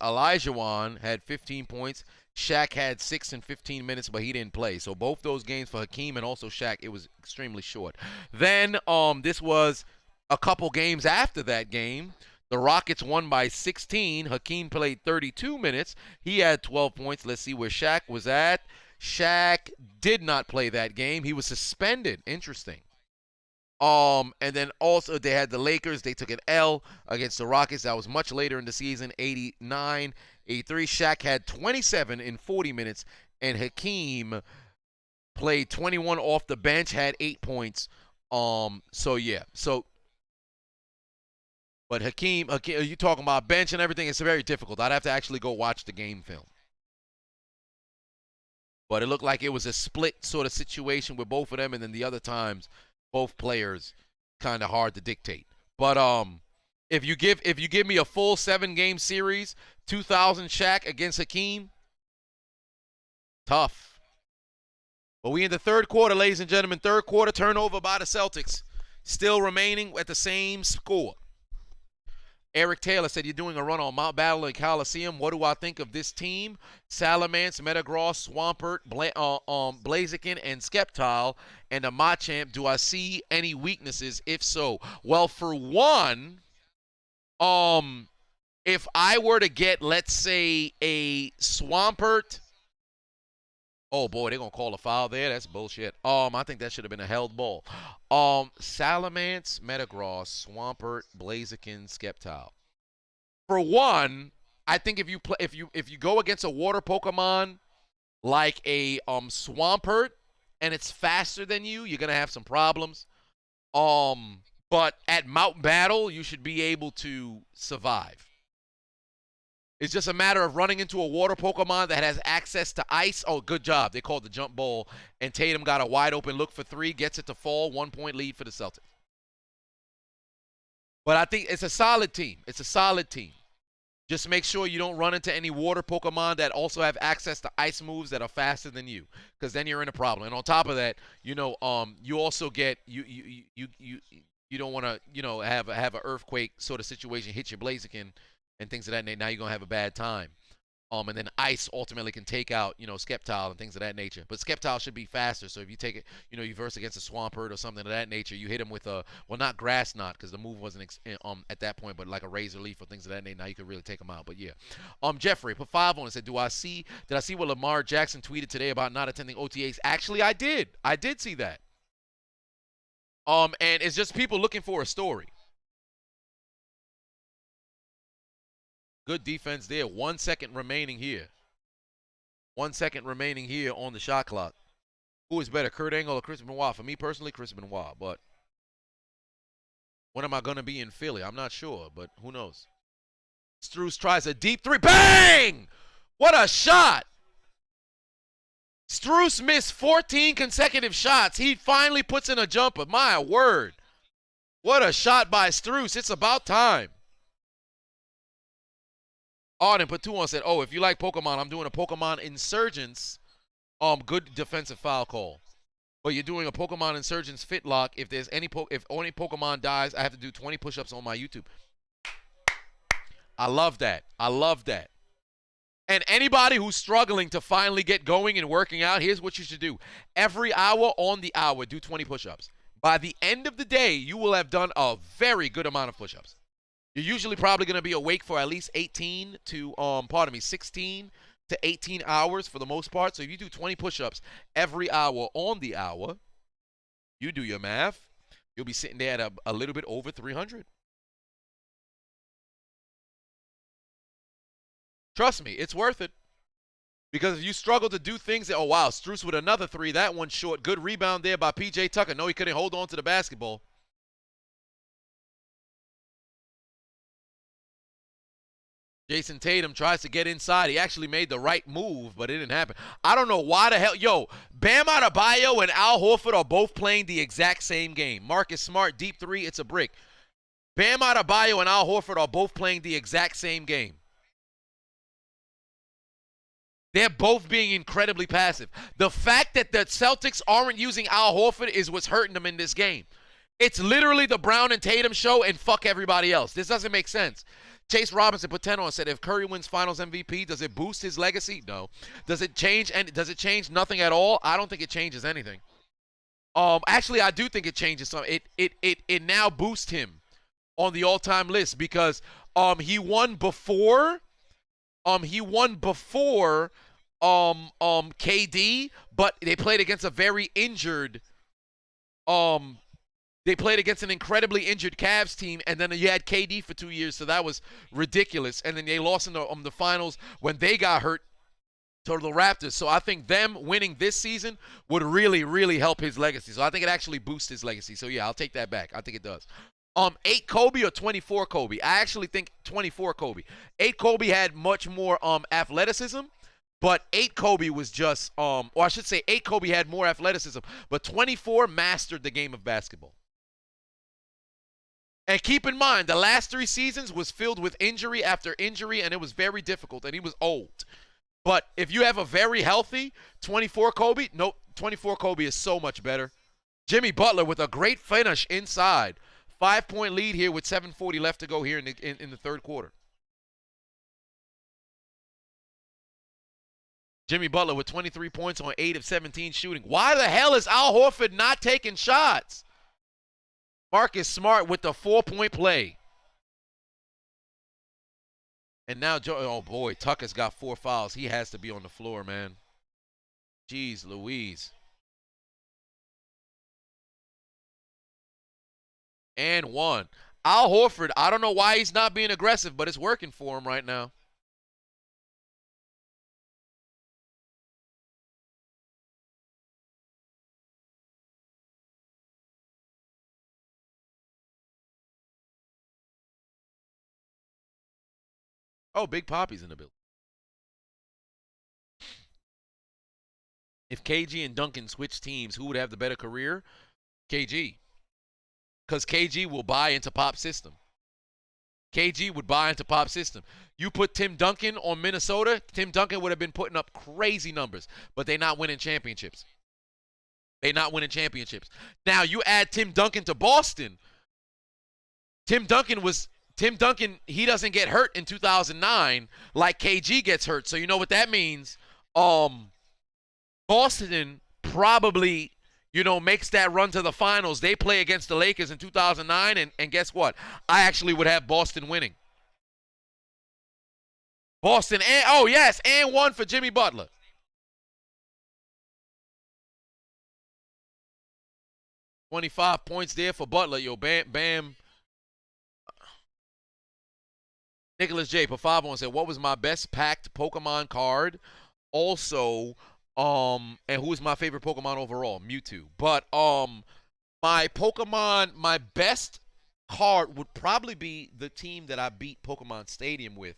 Olajuwon had 15 points. Shaq had 6 and 15 minutes, but he didn't play. So both those games for Hakeem and also Shaq, it was extremely short. Then this was a couple games after that game. The Rockets won by 16. Hakeem played 32 minutes. He had 12 points. Let's see where Shaq was at. Shaq did not play that game. He was suspended. Interesting. And then also they had the Lakers. They took an L against the Rockets. That was much later in the season, 89-83. Shaq had 27 in 40 minutes, and Hakeem played 21 off the bench, had 8 points. So yeah. But Hakeem, you talking about bench and everything? It's very difficult. I'd have to actually go watch the game film. But it looked like it was a split sort of situation with both of them, and then the other times, both players kind of hard to dictate. But if you give me a full 7-game series, 2000 Shaq against Hakeem, tough. But we in the third quarter, ladies and gentlemen. Third quarter turnover by the Celtics, still remaining at the same score. Eric Taylor said, you're doing a run on Mount Battle and Coliseum. What do I think of this team? Salamance, Metagross, Swampert, Blaziken, and Skeptile, and the Machamp. Do I see any weaknesses? If so, well, for one, if I were to get, let's say, a Swampert, oh boy, they're gonna call a foul there. That's bullshit. I think that should have been a held ball. Salamance, Metagross, Swampert, Blaziken, Skeptile. For one, I think if you go against a water Pokemon like a Swampert and it's faster than you, you're gonna have some problems. But at Mount Battle, you should be able to survive. It's just a matter of running into a water Pokemon that has access to ice. Oh, good job. They called the jump ball, and Tatum got a wide open look for 3, gets it to fall, 1-point lead for the Celtics. But I think it's a solid team. It's a solid team. Just make sure you don't run into any water Pokemon that also have access to ice moves that are faster than you, because then you're in a problem. And on top of that, you also get you don't want to have an earthquake sort of situation hit your Blaziken and things of that nature. Now you're gonna have a bad time. And then ice ultimately can take out, Skeptile and things of that nature. But Skeptile should be faster. So if you take it, you verse against a Swampert or something of that nature, you hit him with not Grass Knot because the move wasn't at that point, but like a Razor Leaf or things of that nature. Now you could really take him out. But yeah, Jeffrey put 5 on and said, did I see what Lamar Jackson tweeted today about not attending OTAs? Actually, I did see that. And it's just people looking for a story. Good defense there. 1 second remaining here. 1 second remaining here on the shot clock. Who is better, Kurt Angle or Chris Benoit? For me personally, Chris Benoit. But when am I going to be in Philly? I'm not sure, but who knows? Strus tries a deep three. Bang! What a shot! Strus missed 14 consecutive shots. He finally puts in a jumper. My word. What a shot by Strus. It's about time. Arden put 2 on, said, if you like Pokemon, I'm doing a Pokemon Insurgents good defensive foul call. But you're doing a Pokemon Insurgents fit lock. If any Pokemon dies, I have to do 20 push-ups on my YouTube. I love that. And anybody who's struggling to finally get going and working out, here's what you should do. Every hour on the hour, do 20 push-ups. By the end of the day, you will have done a very good amount of push-ups. You're usually probably going to be awake for at least 16 to 18 hours for the most part. So if you do 20 push-ups every hour on the hour, you do your math, you'll be sitting there at a little bit over 300. Trust me, it's worth it. Because if you struggle to do things, wow, Strus with another 3, that one short. Good rebound there by P.J. Tucker. No, he couldn't hold on to the basketball. Jason Tatum tries to get inside. He actually made the right move, but it didn't happen. I don't know why the hell. Bam Adebayo and Al Horford are both playing the exact same game. Marcus Smart, deep 3, it's a brick. Bam Adebayo and Al Horford are both playing the exact same game. They're both being incredibly passive. The fact that the Celtics aren't using Al Horford is what's hurting them in this game. It's literally the Brown and Tatum show and fuck everybody else. This doesn't make sense. Chase Robinson put 10 on, said, if Curry wins Finals MVP, does it boost his legacy? No. Does it change nothing at all? I don't think it changes anything. Actually, I do think it changes something. It now boosts him on the all-time list because he won before KD, but they played against a very injured They played against an incredibly injured Cavs team, and then you had KD for 2 years, so that was ridiculous. And then they lost in the finals when they got hurt to the Raptors. So I think them winning this season would really, really help his legacy. So I think it actually boosts his legacy. So yeah, I'll take that back. I think it does. 8 Kobe or 24 Kobe? I actually think 24 Kobe. 8 Kobe had much more athleticism. But 8 Kobe was just, or I should say 8 Kobe had more athleticism, but 24 mastered the game of basketball. And keep in mind, the last 3 seasons was filled with injury after injury, and it was very difficult, and he was old. But if you have a very healthy 24 Kobe, nope, 24 Kobe is so much better. Jimmy Butler with a great finish inside. 5-point lead here with 7:40 left to go here in the third quarter. Jimmy Butler with 23 points on 8 of 17 shooting. Why the hell is Al Horford not taking shots? Marcus Smart with the 4-point play. And now, oh boy, Tucker's got 4 fouls. He has to be on the floor, man. Jeez Louise. And 1. Al Horford, I don't know why he's not being aggressive, but it's working for him right now. Oh, Big Poppy's in the building. If KG and Duncan switch teams, who would have the better career? KG. Because KG will buy into Pop's system. KG would buy into Pop's system. You put Tim Duncan on Minnesota, Tim Duncan would have been putting up crazy numbers, but they're not winning championships. They're not winning championships. Now, you add Tim Duncan to Boston. Tim Duncan was Tim Duncan, he doesn't get hurt in 2009 like KG gets hurt. So you know what that means? Boston probably, makes that run to the finals. They play against the Lakers in 2009, and guess what? I actually would have Boston winning. Boston, and one for Jimmy Butler. $25 points there for Butler. Yo, Bam. Nicholas J. for 5-1 said, what was my best packed Pokemon card? Also, and who is my favorite Pokemon overall? Mewtwo. But my best card would probably be the team that I beat Pokemon Stadium with.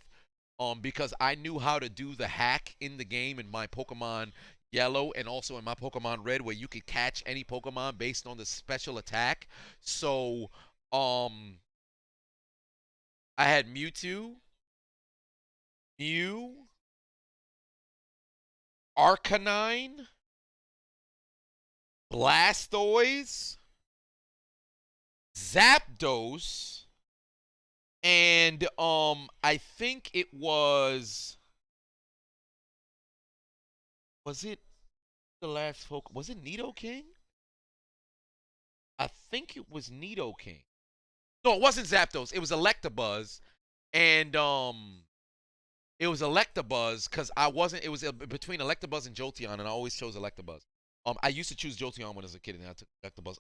Because I knew how to do the hack in the game in my Pokemon Yellow and also in my Pokemon Red, where you could catch any Pokemon based on the special attack. So, I had Mewtwo, Mew, Arcanine, Blastoise, Zapdos, and I think it was it the last Pokemon? Was it Nidoking? I think it was Nidoking. No, it wasn't Zapdos. It was Electabuzz, and it was Electabuzz because it was between Electabuzz and Jolteon, and I always chose Electabuzz. I used to choose Jolteon when I was a kid, and I took Electabuzz.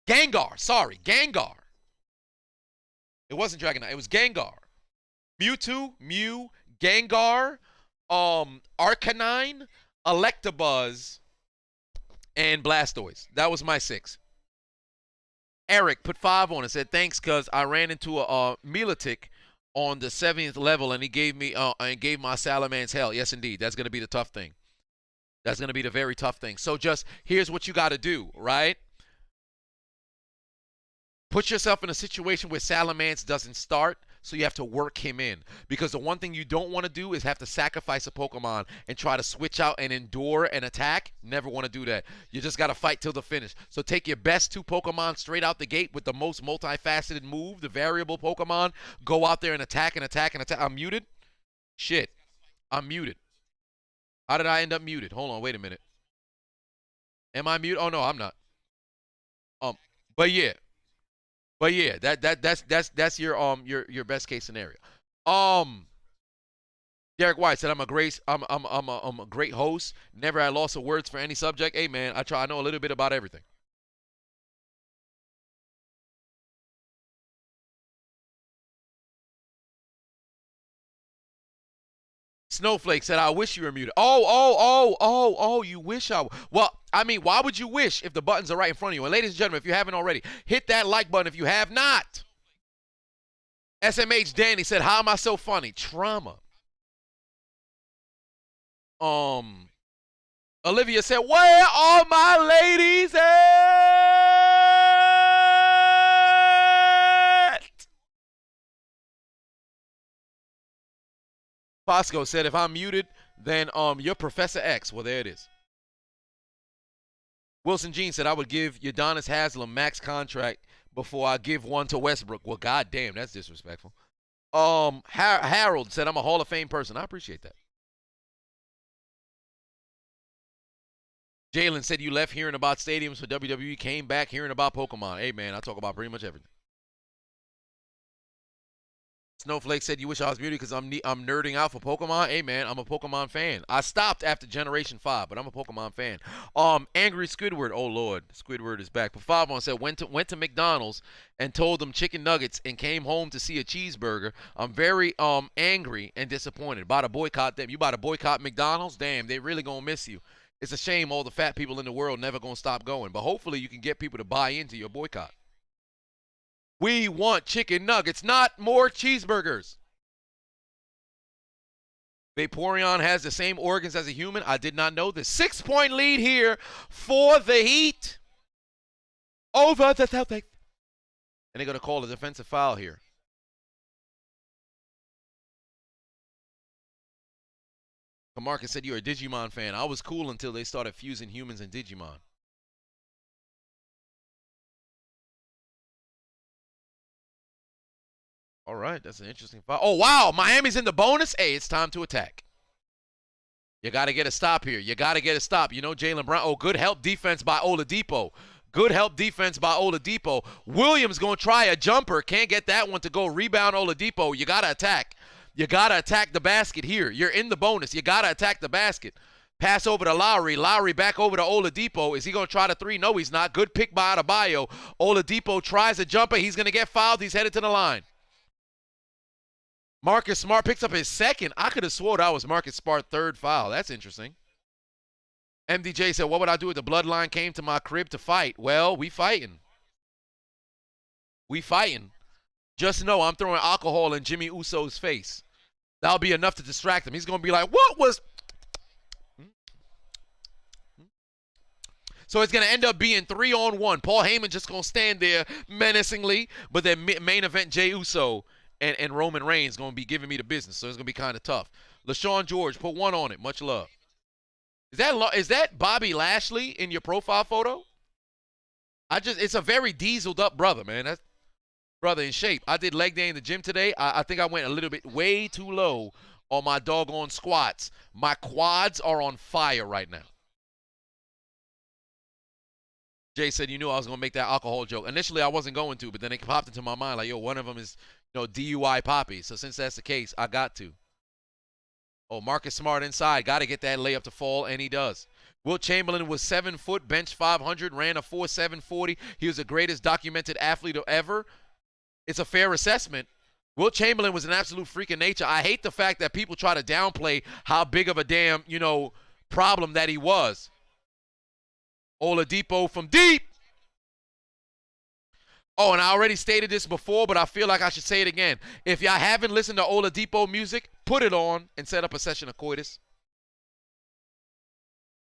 Gengar. Sorry, Gengar. It wasn't Dragonite. It was Gengar. Mewtwo, Mew, Gengar, Arcanine, Electabuzz, and Blastoise. That was my 6. Eric put 5 on it. Said thanks because I ran into a Milotic on the 70th level, and he gave me gave my Salamence hell. Yes, indeed. That's gonna be the tough thing. That's gonna be the very tough thing. So just here's what you got to do, right? Put yourself in a situation where Salamence doesn't start, so you have to work him in. Because the one thing you don't want to do is have to sacrifice a Pokemon and try to switch out and endure an attack. Never want to do that. You just got to fight till the finish. So take your best 2 Pokemon straight out the gate with the most multifaceted move, the variable Pokemon. Go out there and attack and attack and attack. I'm muted? Shit. I'm muted. How did I end up muted? Hold on, wait a minute. Am I muted? Oh, no, I'm not. But yeah. But yeah, that's your best case scenario. Derek White said I'm a great host. Never had loss of words for any subject. Hey man, I know a little bit about everything. Snowflake said, I wish you were muted. Oh, you wish I... Well, I mean, why would you wish if the buttons are right in front of you? And ladies and gentlemen, if you haven't already, hit that like button if you have not. SMH Danny said, how am I so funny? Trauma. Olivia said, where are my ladies at? Fosco said, if I'm muted, then you're Professor X. Well, there it is. Wilson Jean said, I would give Adonis Haslam max contract before I give one to Westbrook. Well, goddamn, that's disrespectful. Harold said, I'm a Hall of Fame person. I appreciate that. Jalen said, you left hearing about stadiums for WWE, came back hearing about Pokemon. Hey, man, I talk about pretty much everything. Snowflake said, you wish I was muted because I'm nerding out for Pokemon. Hey, man, I'm a Pokemon fan. I stopped after Generation 5, but I'm a Pokemon fan. Angry Squidward. Oh, Lord. Squidward is back. But 5-1 said, went to McDonald's and told them chicken nuggets and came home to see a cheeseburger. I'm very angry and disappointed. About to boycott them. You about to boycott McDonald's? Damn, they really going to miss you. It's a shame all the fat people in the world never going to stop going. But hopefully you can get people to buy into your boycott. We want chicken nuggets, not more cheeseburgers. Vaporeon has the same organs as a human. I did not know this. 6-point lead here for the Heat over the Celtics. And they're going to call a defensive foul here. Kamarka said, you're a Digimon fan. I was cool until they started fusing humans and Digimon. All right, that's an interesting foul. Oh, wow, Miami's in the bonus. Hey, it's time to attack. You got to get a stop here. You got to get a stop. You know, Jaylen Brown. Oh, good help defense by Oladipo. Good help defense by Oladipo. Williams going to try a jumper. Can't get that one to go. Rebound Oladipo. You got to attack. You got to attack the basket here. You're in the bonus. You got to attack the basket. Pass over to Lowry. Lowry back over to Oladipo. Is he going to try the three? No, he's not. Good pick by Adebayo. Oladipo tries a jumper. He's going to get fouled. He's headed to the line. Marcus Smart picks up his second. I could have swore that was Marcus Smart's third foul. That's interesting. MDJ said, what would I do if the bloodline came to my crib to fight? Well, we fighting. We fighting. Just know I'm throwing alcohol in Jimmy Uso's face. That'll be enough to distract him. He's going to be like, what was... So it's going to end up being 3-on-1. Paul Heyman just going to stand there menacingly, but then main event Jey Uso and Roman Reigns going to be giving me the business, so it's going to be kind of tough. LaShawn George, put 1 on it. Much love. Is that Bobby Lashley in your profile photo? It's a very dieseled up brother, man. That's brother in shape. I did leg day in the gym today. I think I went a little bit way too low on my doggone squats. My quads are on fire right now. Jay said, you knew I was going to make that alcohol joke. Initially, I wasn't going to, but then it popped into my mind like, yo, one of them is, DUI Poppy. So since that's the case, I got to. Oh, Marcus Smart inside. Got to get that layup to fall, and he does. Wilt Chamberlain was 7 foot, bench 500, ran a 4.7 40. He was the greatest documented athlete ever. It's a fair assessment. Wilt Chamberlain was an absolute freak of nature. I hate the fact that people try to downplay how big of a damn, problem that he was. Oladipo from deep. Oh, and I already stated this before, but I feel like I should say it again. If y'all haven't listened to Oladipo music, put it on and set up a session of coitus.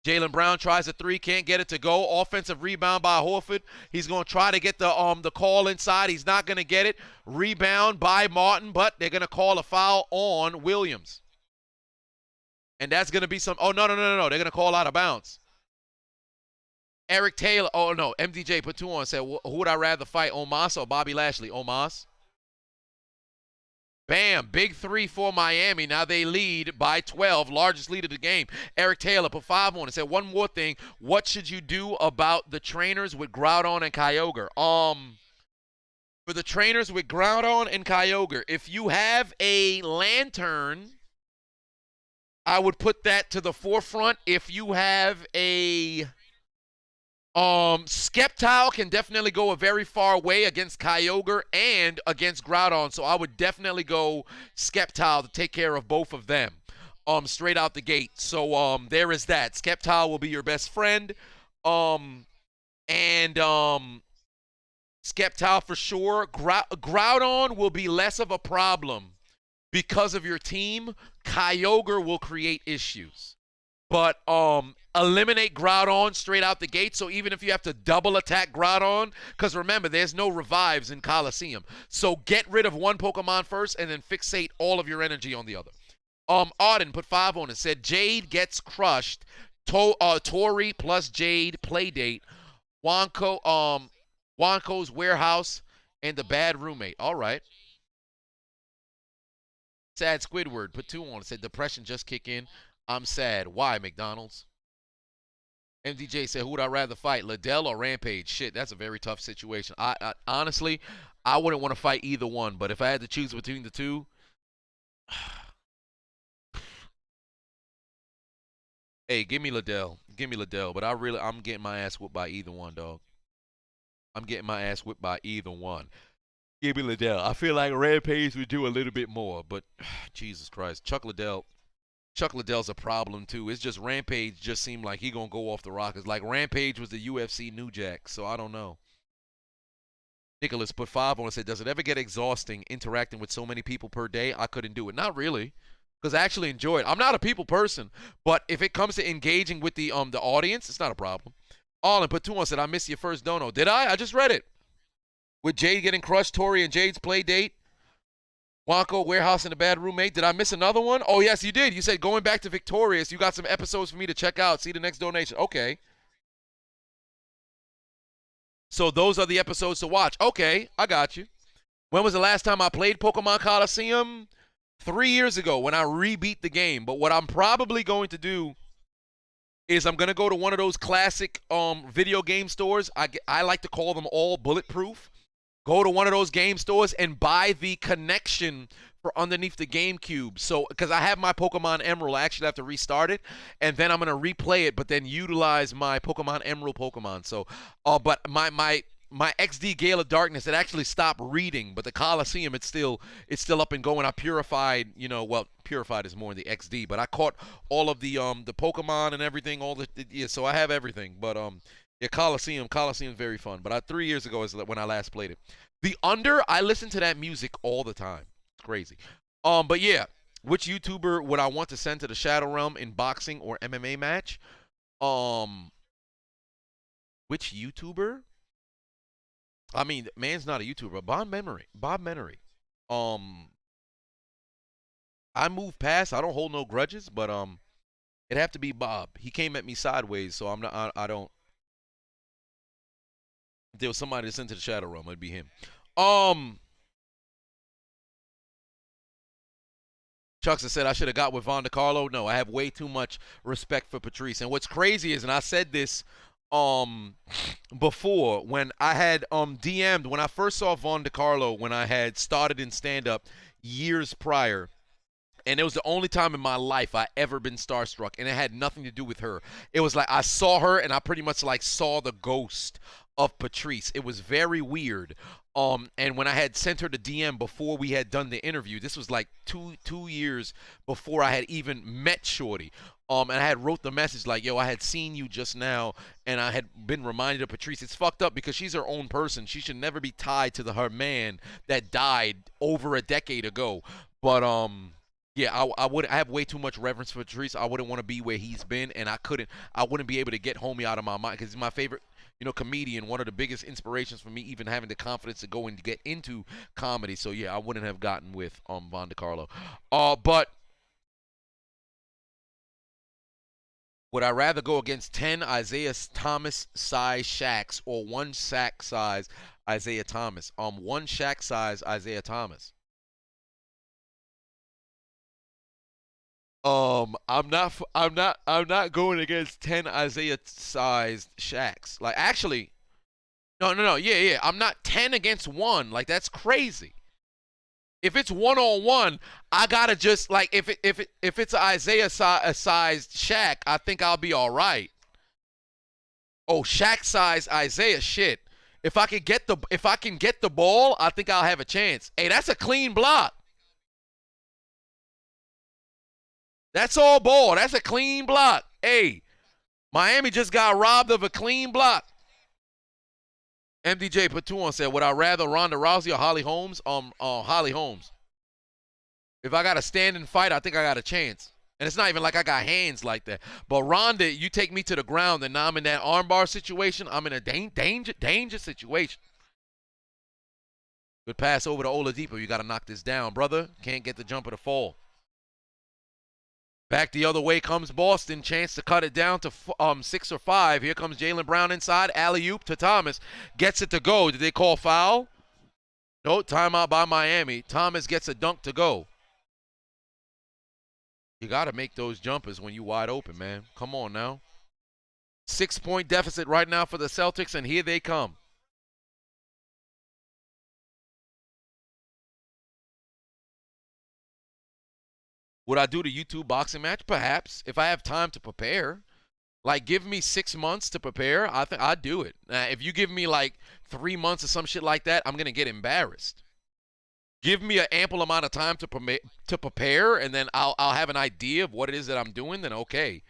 Jaylen Brown tries a three, can't get it to go. Offensive rebound by Horford. He's going to try to get the call inside. He's not going to get it. Rebound by Martin, but they're going to call a foul on Williams. And that's going to be some – oh, no. They're going to call out of bounds. Eric Taylor, oh no, MDJ put 2 on, said, who would I rather fight, Omos or Bobby Lashley? Omos. Bam, big 3 for Miami. Now they lead by 12, largest lead of the game. Eric Taylor put 5 on and said, one more thing, what should you do about the trainers with Groudon and Kyogre? For the trainers with Groudon and Kyogre, if you have a lantern, I would put that to the forefront. If you have a... Skeptile can definitely go a very far way against Kyogre and against Groudon, so I would definitely go Skeptile to take care of both of them straight out the gate. So there is that. Skeptile will be your best friend, and Skeptile for sure. Groudon will be less of a problem because of your team. Kyogre will create issues. But eliminate Groudon straight out the gate. So even if you have to double attack Groudon, because remember, there's no revives in Coliseum. So get rid of one Pokemon first and then fixate all of your energy on the other. Auden put 5 on it. Said Jade gets crushed. Tori plus Jade playdate. Wanko's warehouse and the bad roommate. All right. Sad Squidward put 2 on it. Said depression just kick in. I'm sad. Why, McDonald's? MDJ said, who would I rather fight, Liddell or Rampage? Shit, that's a very tough situation. I honestly, I wouldn't want to fight either one, but if I had to choose between the two, hey, give me Liddell. Give me Liddell, but I'm getting my ass whooped by either one, dog. I'm getting my ass whipped by either one. Give me Liddell. I feel like Rampage would do a little bit more, but Jesus Christ. Chuck Liddell's a problem too. It's just Rampage just seemed like he gonna go off the rockets. Like Rampage was the UFC New Jack, so I don't know. Nicholas put 5 on and said, does it ever get exhausting interacting with so many people per day? I couldn't do it. Not really, because I actually enjoy it. I'm not a people person, but if it comes to engaging with the audience, it's not a problem. Allen put 2 on and said, I missed your first dono. Did I? I just read it. With Jade getting crushed, Tori and Jade's play date. Wonko, Warehouse, and a bad roommate. Did I miss another one? Oh, yes, you did. You said going back to Victorious, you got some episodes for me to check out. See the next donation. Okay. So those are the episodes to watch. Okay, I got you. When was the last time I played Pokemon Coliseum? 3 years ago when I rebeat the game. But what I'm probably going to do is I'm going to go to one of those classic video game stores. I like to call them all bulletproof. Go to one of those game stores and buy the connection for underneath the GameCube. So, because I have my Pokemon Emerald, I actually have to restart it, and then I'm going to replay it, but then utilize my Pokemon Emerald Pokemon. So, but my XD Gale of Darkness, it actually stopped reading, but the Coliseum, it's still up and going. I purified, well, purified is more in the XD, but I caught all of the Pokemon and everything, yeah, so I have everything. But yeah, Coliseum is very fun. But 3 years ago is when I last played it. The Under, I listen to that music all the time. It's crazy. But yeah, which YouTuber would I want to send to the Shadow Realm in boxing or MMA match? Which YouTuber? I mean, man's not a YouTuber. Bob Menery. I move past. I don't hold no grudges, but it'd have to be Bob. He came at me sideways, so I'm not. I don't. If there was somebody to send to the Shadow Realm, it'd be him. Chuckson said I should have got with Von DeCarlo. No, I have way too much respect for Patrice. And what's crazy is, and I said this before, when I had DM'd, when I first saw Von DeCarlo, when I had started in stand-up years prior, and it was the only time in my life I ever been starstruck, and it had nothing to do with her. It was like I saw her, and I pretty much like saw the ghost of Patrice. It was very weird. And when I had sent her the DM before we had done the interview, this was like two years before I had even met Shorty. And I had wrote the message like, yo, I had seen you just now, and I had been reminded of Patrice. It's fucked up because she's her own person. She should never be tied to her man that died over a decade ago. But yeah, I have way too much reverence for Patrice. I wouldn't want to be where he's been, and I wouldn't be able to get homie out of my mind because he's my favorite, comedian, one of the biggest inspirations for me, even having the confidence to go and get into comedy. So yeah, I wouldn't have gotten with Von DeCarlo. But would I rather go against 10 Isaiah Thomas size Shaqs or 1 Shaq size Isaiah Thomas? 1 Shaq size Isaiah Thomas. I'm not going against 10 Isaiah-sized Shaqs. Like, actually, no, yeah. I'm not 10 against 1. Like, that's crazy. If it's 1-on-1, I gotta just like if it's an Isaiah-sized Shaq, I think I'll be all right. Oh, Shaq-sized Isaiah, shit. If I can get the ball, I think I'll have a chance. Hey, that's a clean block. That's all ball. That's a clean block. Hey, Miami just got robbed of a clean block. MDJ Patuan said, would I rather Ronda Rousey or Holly Holmes? Holly Holmes. If I got to stand and fight, I think I got a chance. And it's not even like I got hands like that. But Ronda, you take me to the ground, and now I'm in that armbar situation. I'm in a danger situation. Good pass over to Oladipo. You got to knock this down, brother. Can't get the jumper to fall. Back the other way comes Boston. Chance to cut it down to 6 or 5. Here comes Jaylen Brown inside. Alley-oop to Thomas. Gets it to go. Did they call foul? No, timeout by Miami. Thomas gets a dunk to go. You got to make those jumpers when you wide open, man. Come on now. 6-point deficit right now for the Celtics, and here they come. Would I do the YouTube boxing match? Perhaps, if I have time to prepare. Like, give me 6 months to prepare. I think I'd do it. If you give me like 3 months or some shit like that, I'm gonna get embarrassed. Give me an ample amount of time to prepare, and then I'll have an idea of what it is that I'm doing. Then okay,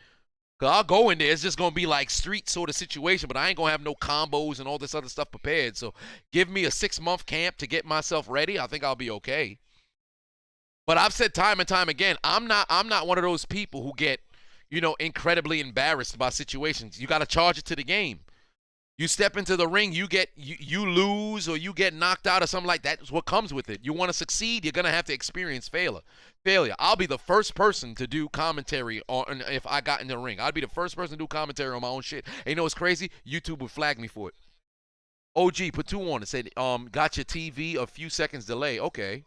'cause I'll go in there. It's just gonna be like street sort of situation, but I ain't gonna have no combos and all this other stuff prepared. So give me a 6-month camp to get myself ready. I think I'll be okay. But I've said time and time again, I'm not one of those people who get, incredibly embarrassed by situations. You got to charge it to the game. You step into the ring, you lose or you get knocked out or something like that. That's what comes with it. You want to succeed, you're going to have to experience failure. I'll be the first person to do commentary on if I got in the ring. I'd be the first person to do commentary on my own shit. And you know what's crazy? YouTube would flag me for it. OG put 2 on it. Said, got your TV a few seconds delay. Okay.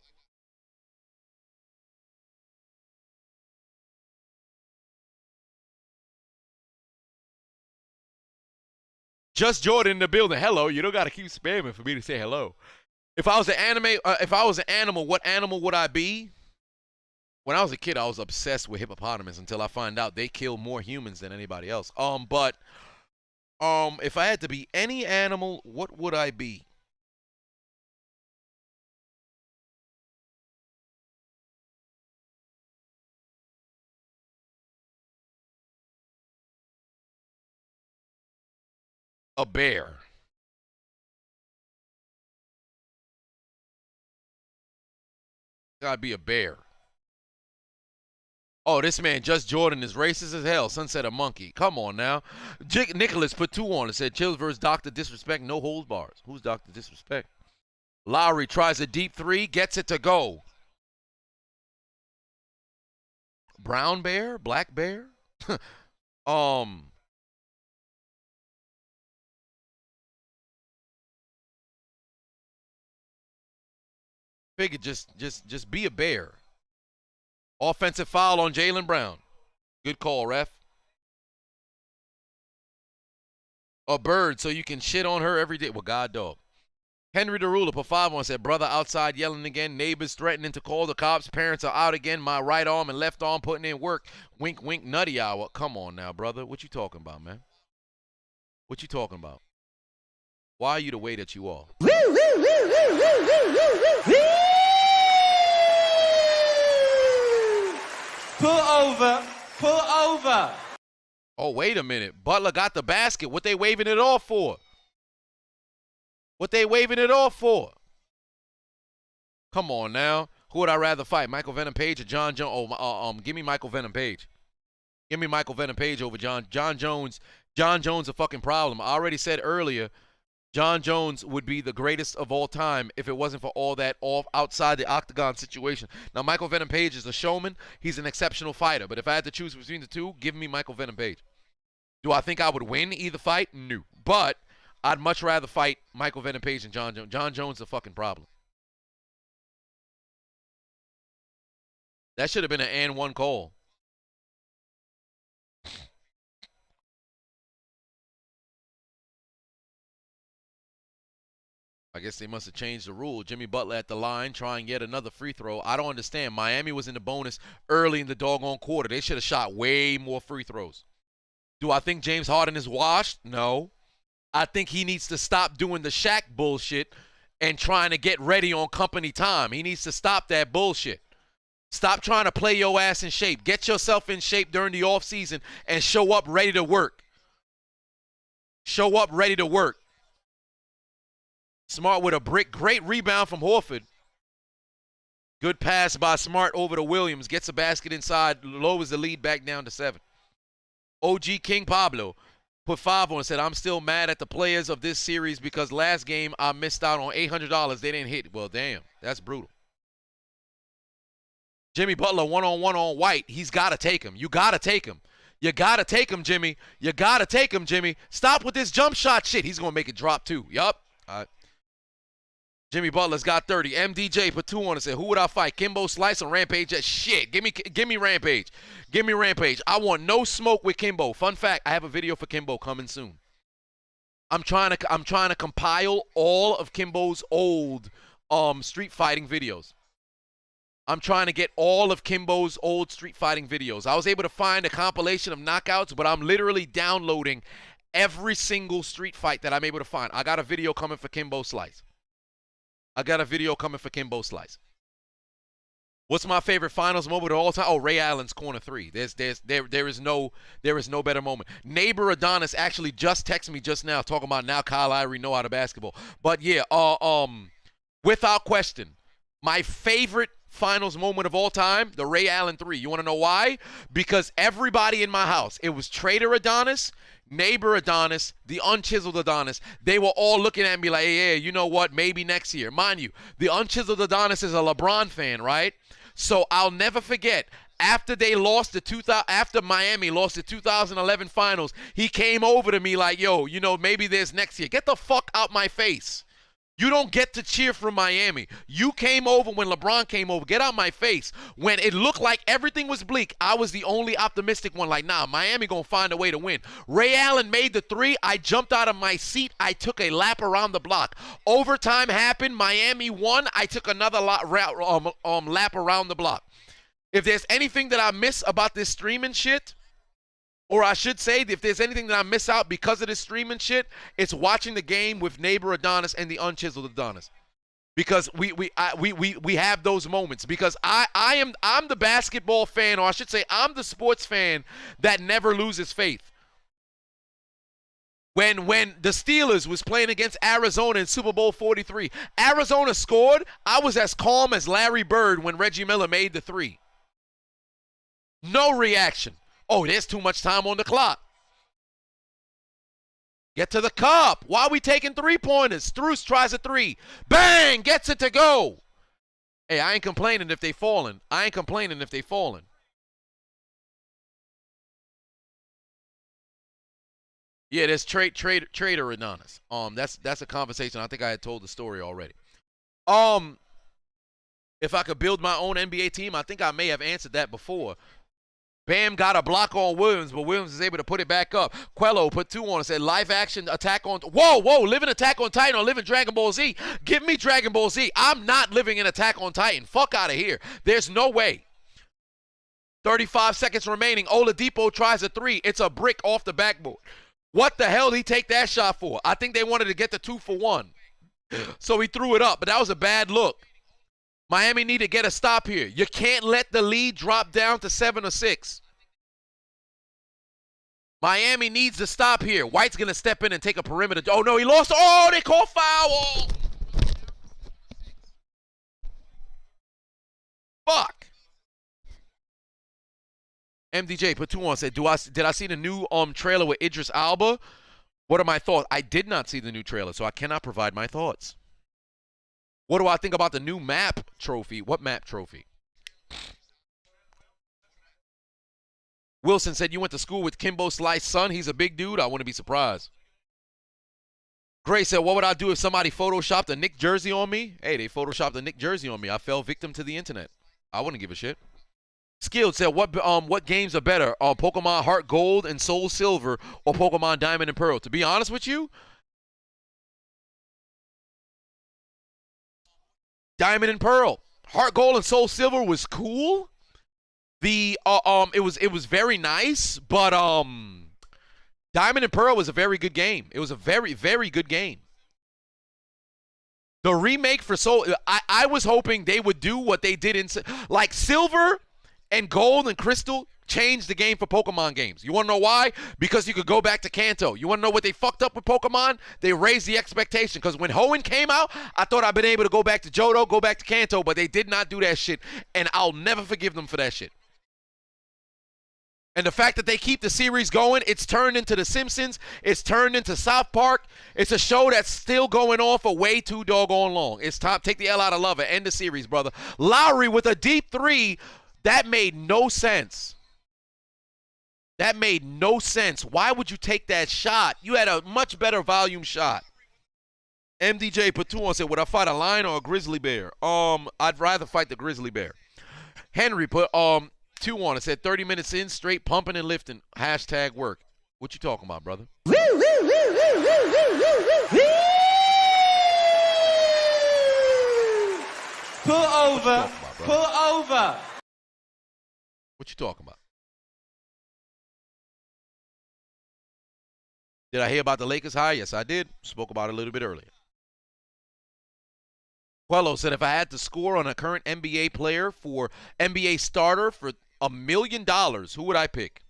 Just Jordan in the building. Hello. You don't got to keep spamming for me to say hello. If I was an animal, what animal would I be? When I was a kid, I was obsessed with hippopotamus until I find out they kill more humans than anybody else. But if I had to be any animal, what would I be? A bear. Gotta be a bear. Oh, this man, Just Jordan, is racist as hell. Sunset a monkey. Come on now. Nicholas put 2 on and said, Chills versus Dr. Disrespect, no holds bars. Who's Dr. Disrespect? Lowry tries a deep 3, gets it to go. Brown bear? Black bear? Figure just be a bear. Offensive foul on Jaylen Brown. Good call, ref. A bird so you can shit on her every day. Well, God dog. Henry the Ruler put 5 on, said, brother outside yelling again. Neighbors threatening to call the cops. Parents are out again. My right arm and left arm putting in work. Wink, wink, nutty hour. Come on now, brother. What you talking about, man? What you talking about? Why are you the way that you are? Pull over. Pull over. Oh, wait a minute. Butler got the basket. What they waving it off for? What they waving it off for? Come on now. Who would I rather fight, Michael Venom Page or John Jones? Oh, give me Michael Venom Page. Give me Michael Venom Page over John Jones. John Jones a fucking problem. I already said earlier, John Jones would be the greatest of all time if it wasn't for all that outside the octagon situation. Now, Michael Venom Page is a showman. He's an exceptional fighter. But if I had to choose between the two, give me Michael Venom Page. Do I think I would win either fight? No. But I'd much rather fight Michael Venom Page than John Jones. John Jones is a fucking problem. That should have been an and one call. I guess they must have changed the rule. Jimmy Butler at the line, trying yet another free throw. I don't understand. Miami was in the bonus early in the doggone quarter. They should have shot way more free throws. Do I think James Harden is washed? No. I think he needs to stop doing the Shaq bullshit and trying to get ready on company time. He needs to stop that bullshit. Stop trying to play your ass in shape. Get yourself in shape during the offseason and show up ready to work. Show up ready to work. Smart with a brick. Great rebound from Horford. Good pass by Smart over to Williams. Gets a basket inside. Lowers the lead back down to 7. OG King Pablo put 5 on and said, I'm still mad at the players of this series because last game I missed out on $800. They didn't hit. Well, damn. That's brutal. Jimmy Butler one-on-one on White. He's got to take him. You got to take him. You got to take him, Jimmy. You got to take him, Jimmy. Stop with this jump shot shit. He's going to make it drop too. Yup. All right. Jimmy Butler's got 30. MDJ put 2 on and said, who would I fight? Kimbo Slice or Rampage? Shit. Give me Rampage. Give me Rampage. I want no smoke with Kimbo. Fun fact, I have a video for Kimbo coming soon. I'm trying to compile all of Kimbo's old street fighting videos. I'm trying to get all of Kimbo's old street fighting videos. I was able to find a compilation of knockouts, but I'm literally downloading every single street fight that I'm able to find. I got a video coming for Kimbo Slice. What's my favorite finals moment of all time? Oh, Ray Allen's corner 3. There is no better moment. Neighbor Adonis actually just texted me just now talking about now Kyle Lowry know how to basketball. But yeah, without question, my favorite finals moment of all time, the Ray Allen 3. You want to know why? Because everybody in my house, it was Trader Adonis, Neighbor Adonis, the Unchiseled Adonis, they were all looking at me like, hey, you know what, maybe next year. Mind you, the Unchiseled Adonis is a LeBron fan, right? So I'll never forget, after they lost after Miami lost the 2011 finals, he came over to me like, yo, you know, maybe there's next year. Get the fuck out my face. You don't get to cheer for Miami. You came over when LeBron came over. Get out my face. When it looked like everything was bleak, I was the only optimistic one. Like, nah, Miami gonna find a way to win. Ray Allen made the three. I jumped out of my seat. I took a lap around the block. Overtime happened. Miami won. I took another lap around the block. If there's anything that I miss about this streaming shit, or I should say, if there's anything that I miss out because of this streaming shit, it's watching the game with neighbor Adonis and the unchiseled Adonis, because we have those moments. Because I'm the basketball fan, or I should say, I'm the sports fan that never loses faith. When the Steelers was playing against Arizona in Super Bowl 43, Arizona scored. I was as calm as Larry Bird when Reggie Miller made the three. No reaction. Oh, there's too much time on the clock. Get to the cup. Why are we taking three-pointers? Struce tries a three. Bang! Gets it to go. Hey, I ain't complaining if they falling. I ain't complaining if they falling. Yeah, there's trader Adonis. That's a conversation. I think I had told the story already. If I could build my own NBA team, I think I may have answered that before. Bam got a block on Williams, but Williams is able to put it back up. Quello put two on and said, live action attack on. Whoa, living Attack on Titan or living Dragon Ball Z? Give me Dragon Ball Z. I'm not living in Attack on Titan. Fuck out of here. There's no way. 35 seconds remaining. Oladipo tries a three. It's a brick off the backboard. What the hell did he take that shot for? I think they wanted to get the 2-for-1. So he threw it up, but that was a bad look. Miami need to get a stop here. You can't let the lead drop down to 7 or 6. Miami needs to stop here. White's going to step in and take a perimeter. Oh, no, he lost. Oh, they call foul. Fuck. MDJ put two on, said, did I see the new trailer with Idris Alba? What are my thoughts? I did not see the new trailer, so I cannot provide my thoughts. What do I think about the new map trophy? What map trophy? Wilson said, you went to school with Kimbo Slice's son. He's a big dude. I wouldn't be surprised. Gray said, what would I do if somebody photoshopped a Nick jersey on me? Hey, they photoshopped a Nick jersey on me. I fell victim to the internet. I wouldn't give a shit. Skilled said, what games are better? Pokemon Heart Gold and Soul Silver or Pokemon Diamond and Pearl? To be honest with you, Diamond and Pearl. Heart Gold and Soul Silver was cool. It was very nice, but Diamond and Pearl was a very good game. It was a very, very good game. The remake for Soul, I was hoping they would do what they did in, like, Silver and Gold and Crystal changed the game for Pokemon games. You want to know why? Because you could go back to Kanto. You want to know what they fucked up with Pokemon? They raised the expectation. Because when Hoenn came out, I thought I'd been able to go back to Johto, go back to Kanto, but they did not do that shit, and I'll never forgive them for that shit. And the fact that they keep the series going, it's turned into The Simpsons, it's turned into South Park. It's a show that's still going on for way too doggone long. It's time. Take the L out of love and end the series, brother. Lowry with a deep three. That made no sense. That made no sense. Why would you take that shot? You had a much better volume shot. MDJ put two on, said, would I fight a lion or a grizzly bear? I'd rather fight the grizzly bear. Henry put two on, it said 30 minutes in, straight pumping and lifting. Hashtag work. What you talking about, brother? Pull over. Pull over. What you talking about? Did I hear about the Lakers hire? Yes, I did. Spoke about it a little bit earlier. Quello said, if I had to score on a current NBA player for NBA starter for $1 million, who would I pick?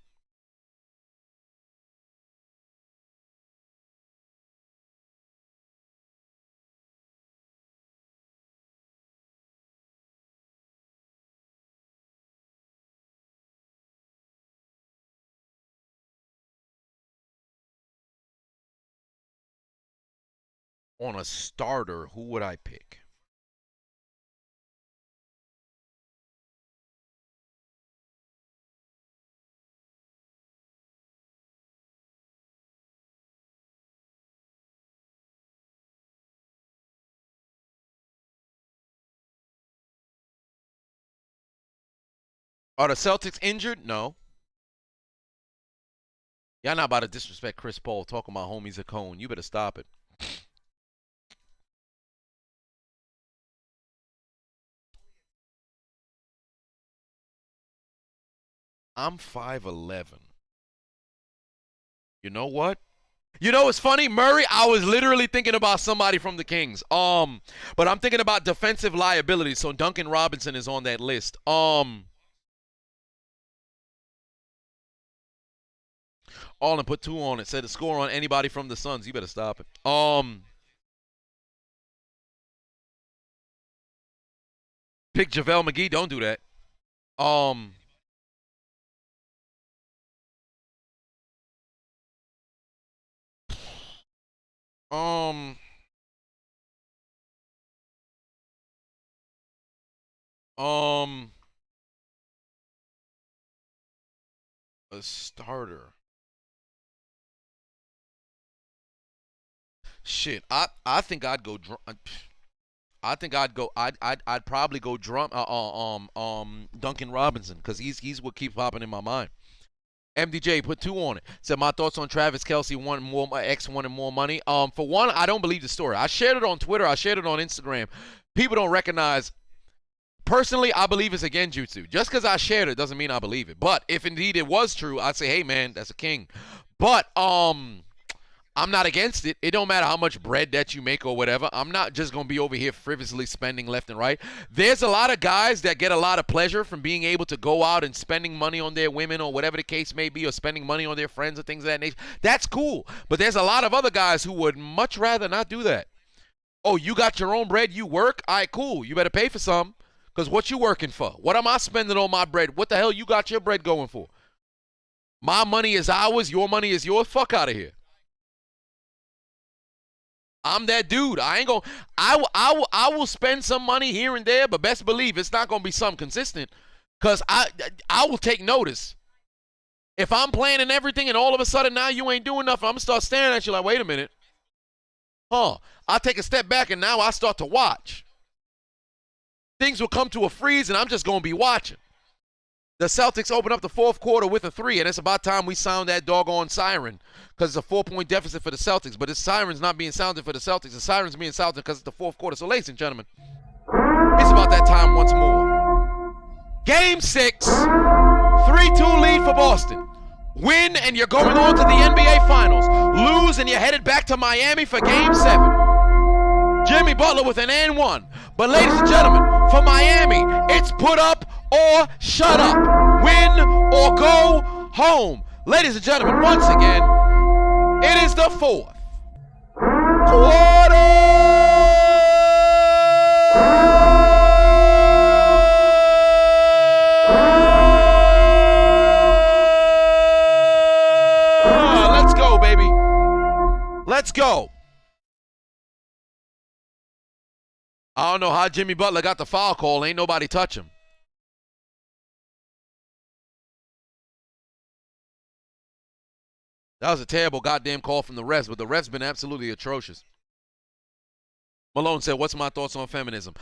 On a starter, who would I pick? Are the Celtics injured? No. Y'all not about to disrespect Chris Paul talking about homies a cone. You better stop it. I'm 5'11". You know what? You know what's funny? Murray, I was literally thinking about somebody from the Kings. But I'm thinking about defensive liability, so Duncan Robinson is on that list. All and put 2 on it. Said to score on anybody from the Suns. You better stop it. Pick JaVale McGee. Don't do that. A starter. Shit, I think I'd go. I think I'd probably go Duncan Robinson because he's what keeps popping in my mind. MDJ put 2 on it. Said my thoughts on Travis Kelce wanting more X wanting more money. For one, I don't believe the story. I shared it on Twitter. I shared it on Instagram. People don't recognize. Personally, I believe it's a genjutsu. Just because I shared it doesn't mean I believe it. But if indeed it was true, I'd say, hey man, that's a king. But I'm not against it. It don't matter how much bread that you make or whatever. I'm not just going to be over here frivolously spending left and right. There's a lot of guys that get a lot of pleasure from being able to go out and spending money on their women or whatever the case may be, or spending money on their friends or things of that nature. That's cool. But there's a lot of other guys who would much rather not do that. Oh, you got your own bread, you work? All right, cool. You better pay for some. Because what you working for? What am I spending on my bread? What the hell you got your bread going for? My money is ours. Your money is yours. Fuck out of here. I'm that dude. I ain't gonna. I will spend some money here and there, but best believe it's not gonna be something consistent. Cause I will take notice. If I'm planning everything and all of a sudden now you ain't doing nothing, I'm gonna start staring at you like, wait a minute. I'll take a step back and now I start to watch. Things will come to a freeze and I'm just gonna be watching. The Celtics open up the fourth quarter with a 3, and it's about time we sound that doggone siren because it's a 4-point deficit for the Celtics. But this siren's not being sounded for the Celtics. The siren's being sounded because it's the fourth quarter. So, ladies and gentlemen, it's about that time once more. Game 6, 3-2 lead for Boston. Win, and you're going on to the NBA Finals. Lose, and you're headed back to Miami for Game 7. Jimmy Butler with an and 1. But, ladies and gentlemen, for Miami, it's put up or shut up. Win or go home. Ladies and gentlemen, once again, it is the fourth quarter. Let's go, baby. Let's go. I don't know how Jimmy Butler got the foul call. Ain't nobody touch him. That was a terrible goddamn call from the refs, but the refs been absolutely atrocious. Malone said, what's my thoughts on feminism?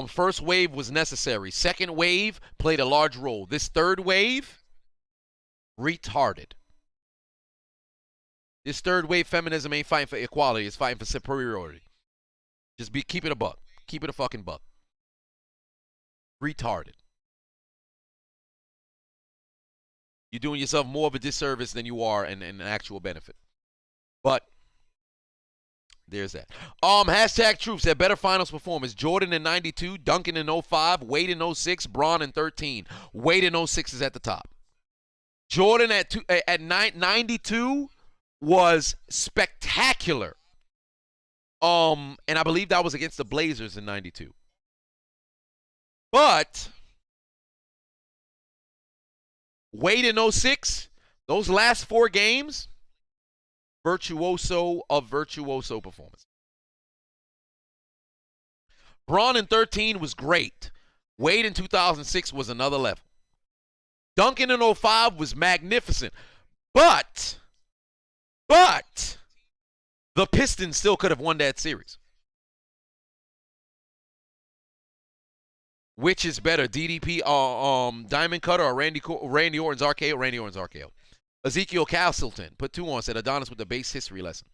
First wave was necessary. Second wave played a large role. This third wave, retarded. This third wave feminism ain't fighting for equality. It's fighting for superiority. Just keep it a buck. Keep it a fucking buck. Retarded. You're doing yourself more of a disservice than you are an actual benefit. But there's that. Hashtag truth said better finals performance. Jordan in 92, Duncan in 05, Wade in 06, Bron in 13. Wade in 06 is at the top. Jordan at 92 was spectacular. And I believe that was against the Blazers in 92. But Wade in 06, those last 4 games, virtuoso of virtuoso performance. Bron in 13 was great. Wade in 2006 was another level. Duncan in 05 was magnificent. But the Pistons still could have won that series. Which is better, DDP, Diamond Cutter, or Randy Orton's RKO? Randy Orton's RKO. Ezekiel Castleton put 2 on, said Adonis with the base history lesson.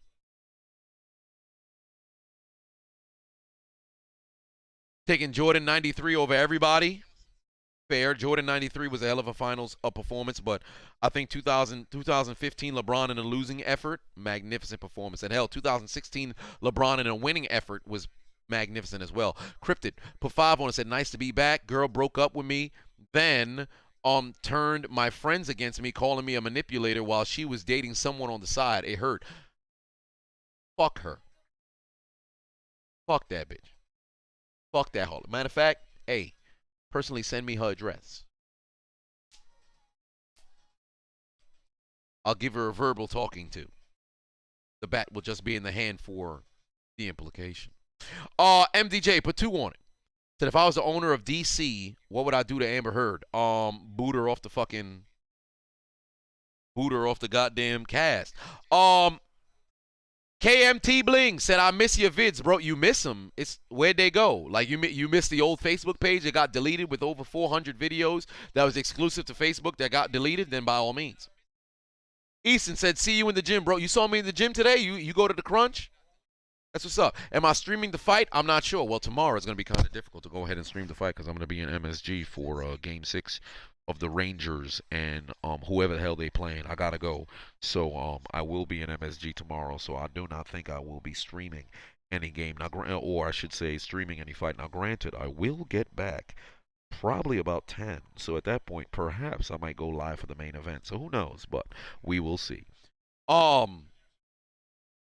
Taking Jordan 93 over everybody. Fair. Jordan 93 was a hell of a finals performance, but I think 2015 LeBron in a losing effort, magnificent performance. And hell, 2016 LeBron in a winning effort was magnificent as well. Cryptid put 5 on and said, nice to be back. Girl broke up with me, then turned my friends against me, calling me a manipulator while she was dating someone on the side. It hurt. Fuck her. Fuck that bitch. Fuck that hoe. Matter of fact, hey, personally send me her address. I'll give her a verbal talking to. The bat will just be in the hand for the implication. MDJ put 2 on it. Said if I was the owner of DC, what would I do to Amber Heard? Boot her off the goddamn cast. KMT Bling said, I miss your vids, bro. You miss them. It's where'd they go? Like you missed the old Facebook page that got deleted with over 400 videos that was exclusive to Facebook that got deleted, then by all means. Easton said, see you in the gym, bro. You saw me in the gym today? You go to the crunch? That's what's up. Am I streaming the fight? I'm not sure. Well, tomorrow it's going to be kind of difficult to go ahead and stream the fight because I'm going to be in MSG for Game 6 of the Rangers and whoever the hell they playing. I got to go. So I will be in MSG tomorrow, so I do not think I will be streaming any game. Now, or I should say streaming any fight. Now, granted, I will get back probably about 10. So at that point, perhaps I might go live for the main event. So who knows? But we will see.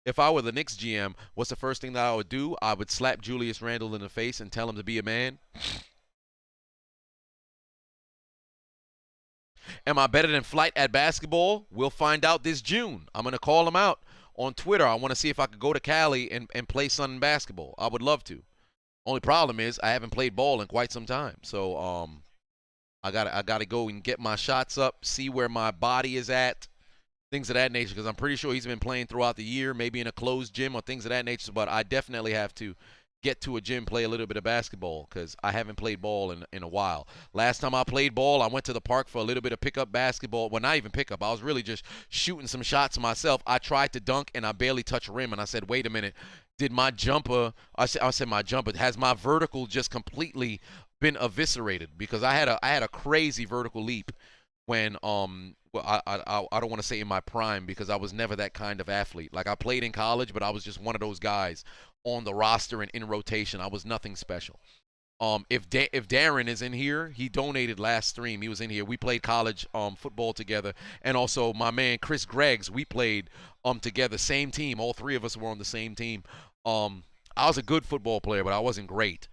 If I were the Knicks GM, what's the first thing that I would do? I would slap Julius Randle in the face and tell him to be a man. Am I better than Flight at basketball? We'll find out this June. I'm going to call him out on Twitter. I want to see if I could go to Cali and play Sun basketball. I would love to. Only problem is I haven't played ball in quite some time. So I gotta go and get my shots up, see where my body is at. Things of that nature, because I'm pretty sure he's been playing throughout the year, maybe in a closed gym or things of that nature. But I definitely have to get to a gym, play a little bit of basketball, because I haven't played ball in a while. Last time I played ball, I went to the park for a little bit of pickup basketball. Well, not even pickup. I was really just shooting some shots myself. I tried to dunk, and I barely touched rim. And I said, wait a minute. Did my jumper, I said my jumper, has my vertical just completely been eviscerated? Because I had a crazy vertical leap when well, I don't want to say in my prime, because I was never that kind of athlete. Like, I played in college, but I was just one of those guys on the roster and in rotation. I was nothing special. If Darren is in here, he donated last stream. He was in here. We played college football together, and also my man Chris Greggs. We played together, same team. All three of us were on the same team. I was a good football player, but I wasn't great.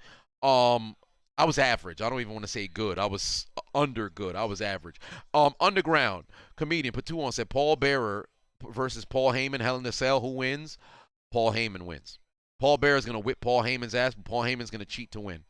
I was average. I don't even want to say good. I was under good. I was average. Underground comedian put 2 on, said Paul Bearer versus Paul Heyman, Hell in a Cell. Who wins? Paul Heyman wins. Paul Bearer is going to whip Paul Heyman's ass, but Paul Heyman's going to cheat to win.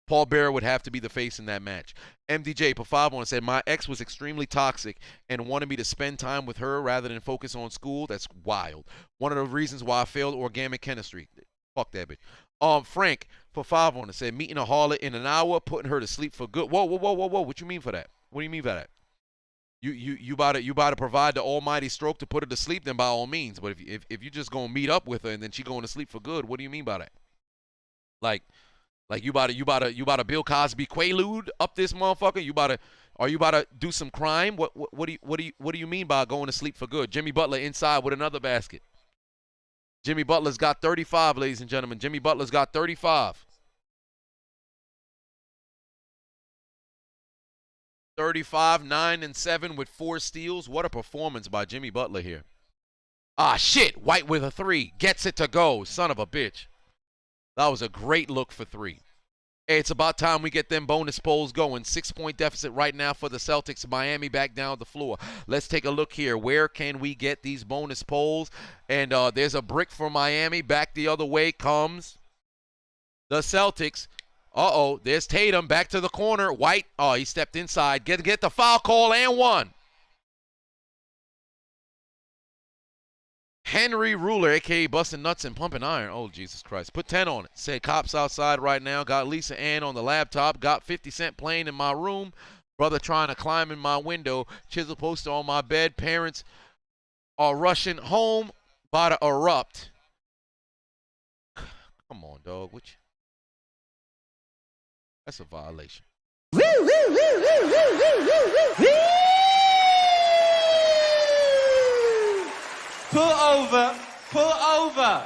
Paul Bearer would have to be the face in that match. MDJ put 5 on and said, my ex was extremely toxic and wanted me to spend time with her rather than focus on school. That's wild. One of the reasons why I failed organic chemistry. Fuck that bitch. Frank put 5 on and said, meeting a harlot in an hour, putting her to sleep for good. Whoa. What you mean for that? What do you mean by that? You about to provide the almighty stroke to put her to sleep, then by all means. But if you just gonna meet up with her and then she going to sleep for good, what do you mean by that? Like you about to Bill Cosby Quaalude up this motherfucker? Are you about to do some crime? What do you mean by going to sleep for good? Jimmy Butler inside with another basket. Jimmy Butler's got 35, ladies and gentlemen. Jimmy Butler's got 35. 35, 9, and 7 with 4 steals. What a performance by Jimmy Butler here. Ah, shit. White with a 3. Gets it to go. Son of a bitch. That was a great look for 3. Hey, it's about time we get them bonus polls going. 6-point deficit right now for the Celtics. Miami back down the floor. Let's take a look here. Where can we get these bonus polls? And there's a brick for Miami. Back the other way comes the Celtics. Uh-oh, there's Tatum back to the corner. White, oh, he stepped inside. Get the foul call and 1. Henry Ruler, a.k.a. busting nuts and pumping iron. Oh, Jesus Christ. Put 10 on it. Said cops outside right now. Got Lisa Ann on the laptop. Got 50 Cent playing in my room. Brother trying to climb in my window. Chisel poster on my bed. Parents are rushing home. About to erupt. Come on, dog. That's a violation. Pull over. Pull over.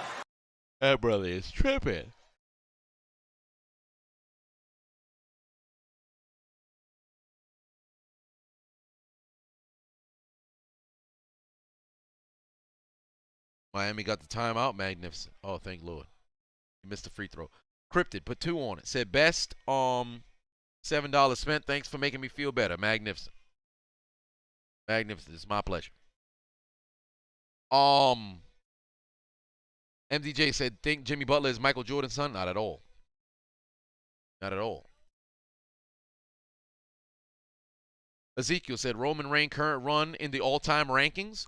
That brother is tripping. Miami got the timeout. Magnificent. Oh, thank Lord. You missed the free throw. Cryptid, put 2 on it. Said best $7 spent. Thanks for making me feel better. Magnificent. Magnificent. It's my pleasure. MDJ said, think Jimmy Butler is Michael Jordan's son? Not at all. Not at all. Ezekiel said, Roman Reigns current run in the all-time rankings.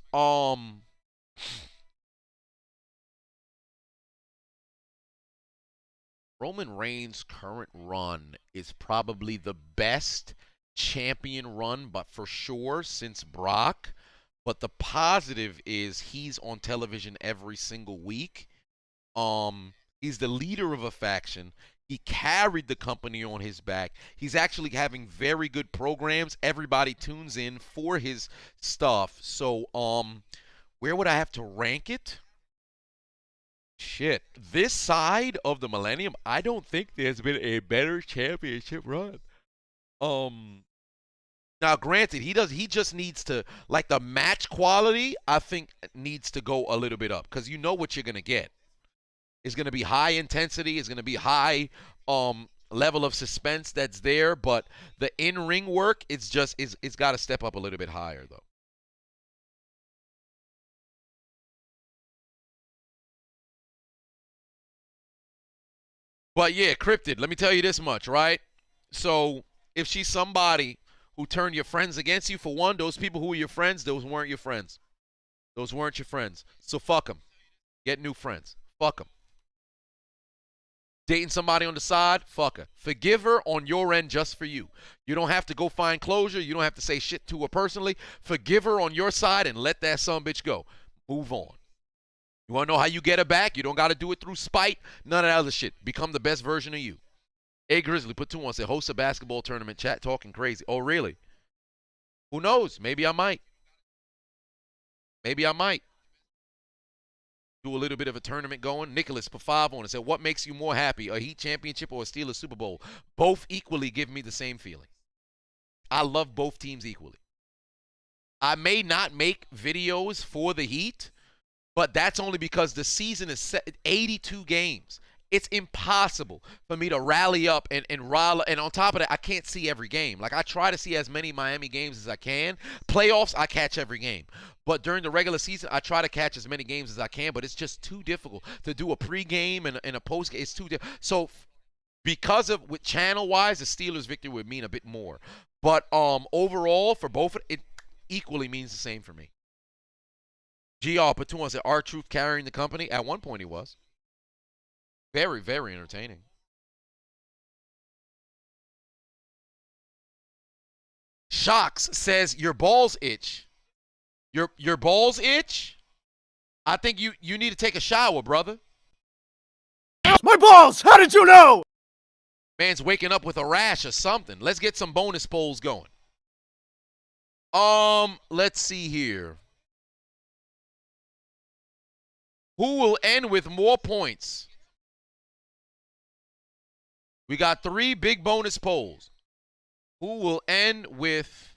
Roman Reigns' current run is probably the best champion run, but for sure since Brock. But the positive is he's on television every single week. He's the leader of a faction. He carried the company on his back. He's actually having very good programs. Everybody tunes in for his stuff. So, where would I have to rank it? Shit. This side of the millennium, I don't think there's been a better championship run. Now, granted, he just needs to, like, the match quality, I think, needs to go a little bit up. Because you know what you're going to get. It's going to be high intensity. It's going to be high level of suspense that's there. But the in-ring work, it's got to step up a little bit higher, though. But, yeah, Cryptid, let me tell you this much, right? So, if she's somebody who turned your friends against you, for one, those people who were your friends, those weren't your friends. Those weren't your friends. So, fuck them. Get new friends. Fuck them. Dating somebody on the side, fuck her. Forgive her on your end just for you. You don't have to go find closure. You don't have to say shit to her personally. Forgive her on your side and let that sumbitch go. Move on. You want to know how you get her back? You don't got to do it through spite. None of that other shit. Become the best version of you. A Grizzly put 2 on, said host a basketball tournament, chat talking crazy. Oh, really? Who knows? Maybe I might. Maybe I might. Do a little bit of a tournament going. Nicholas put 5 on and said, what makes you more happy, a Heat championship or a Steelers Super Bowl? Both equally give me the same feeling. I love both teams equally. I may not make videos for the Heat, but that's only because the season is set 82 games. It's impossible for me to rally up and rally. And on top of that, I can't see every game. Like, I try to see as many Miami games as I can. Playoffs, I catch every game. But during the regular season, I try to catch as many games as I can. But it's just too difficult to do a pregame and a postgame. It's too difficult. So, because of, with channel-wise, the Steelers' victory would mean a bit more. But overall, for both, it equally means the same for me. GR put 2 on, said R-Truth carrying the company. At one point, he was. Very, very entertaining. Shocks says your balls itch. Your balls itch? I think you need to take a shower, brother. My balls! How did you know? Man's waking up with a rash or something. Let's get some bonus polls going. Let's see here. Who will end with more points? We got 3 big bonus polls. Who will end with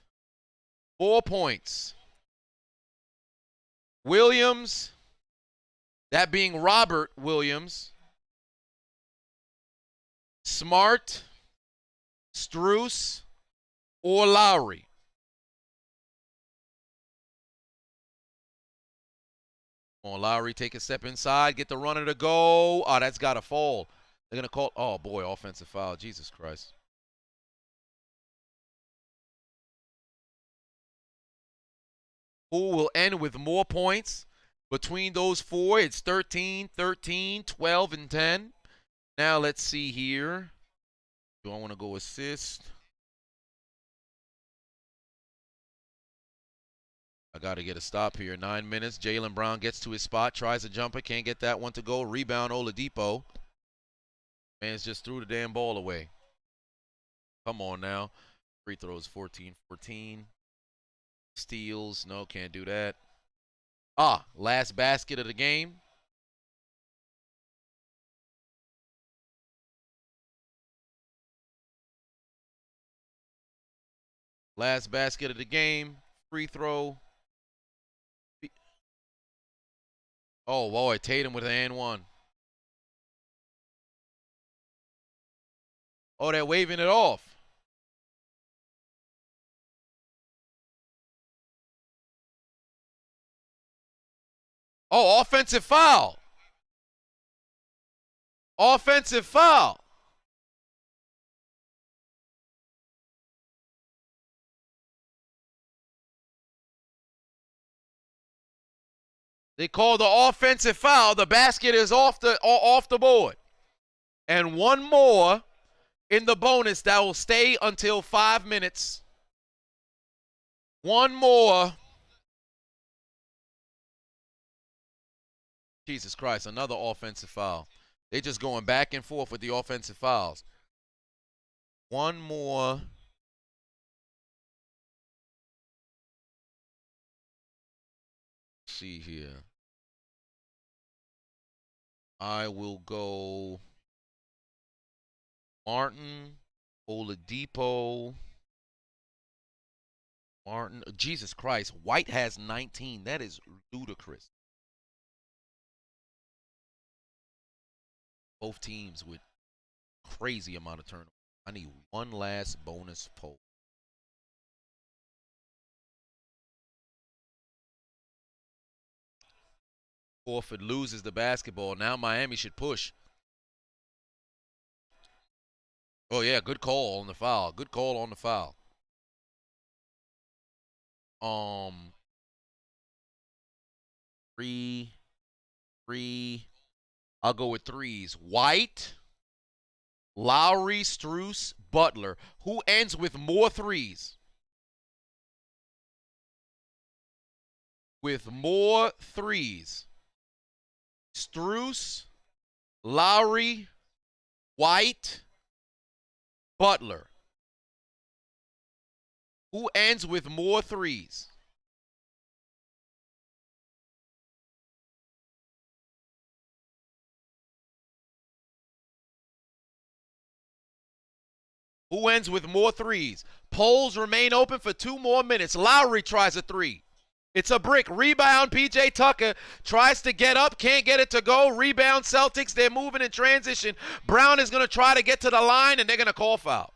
4 points? Williams, that being Robert Williams, Smart, Strus, or Lowry? Come on, Lowry, take a step inside, get the runner to go. Oh, that's got to fall. They're going to call, oh boy, offensive foul. Jesus Christ. Who will end with more points? Between those four, it's 13, 13, 12, and 10. Now let's see here. Do I want to go assist? I got to get a stop here. 9 minutes. Jaylen Brown gets to his spot, tries a jumper, can't get that one to go. Rebound, Oladipo. Man's just threw the damn ball away. Come on now. Free throws, 14-14. Steals, no, can't do that. Last basket of the game. Last basket of the game. Free throw. Oh, boy, Tatum with an and one. Oh, they're waving it off. Oh, offensive foul. Offensive foul. They call the offensive foul. The basket is off the board. And one more in the bonus that will stay until 5 minutes. One more. Jesus Christ, another offensive foul. They're just going back and forth with the offensive fouls. One more. Let's see here. I will go Martin, Oladipo. Martin. Jesus Christ, White has 19. That is ludicrous. Both teams with crazy amount of turnovers. I need one last bonus poll. Horford loses the basketball. Now Miami should push. Oh, yeah, good call on the foul. Good call on the foul. Three. I'll go with threes. White, Lowry, Strus, Butler. Who ends with more threes? With more threes. Strus, Lowry, White, Butler. Who ends with more threes? Who ends with more threes? Polls remain open for 2 more minutes. Lowry tries a three. It's a brick. Rebound, P.J. Tucker tries to get up, can't get it to go. Rebound, Celtics. They're moving in transition. Brown is going to try to get to the line, and they're going to call foul.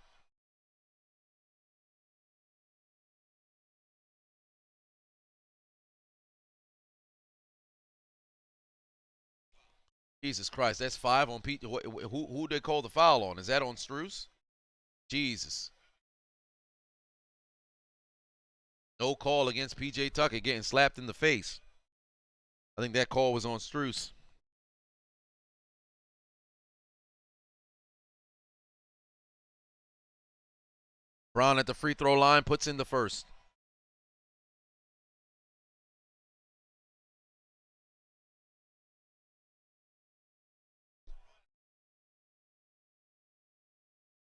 Jesus Christ, that's 5 on Pete. Who they call the foul on? Is that on Strus? Jesus. No call against P.J. Tucker getting slapped in the face. I think that call was on Strus. Brown at the free throw line puts in the first.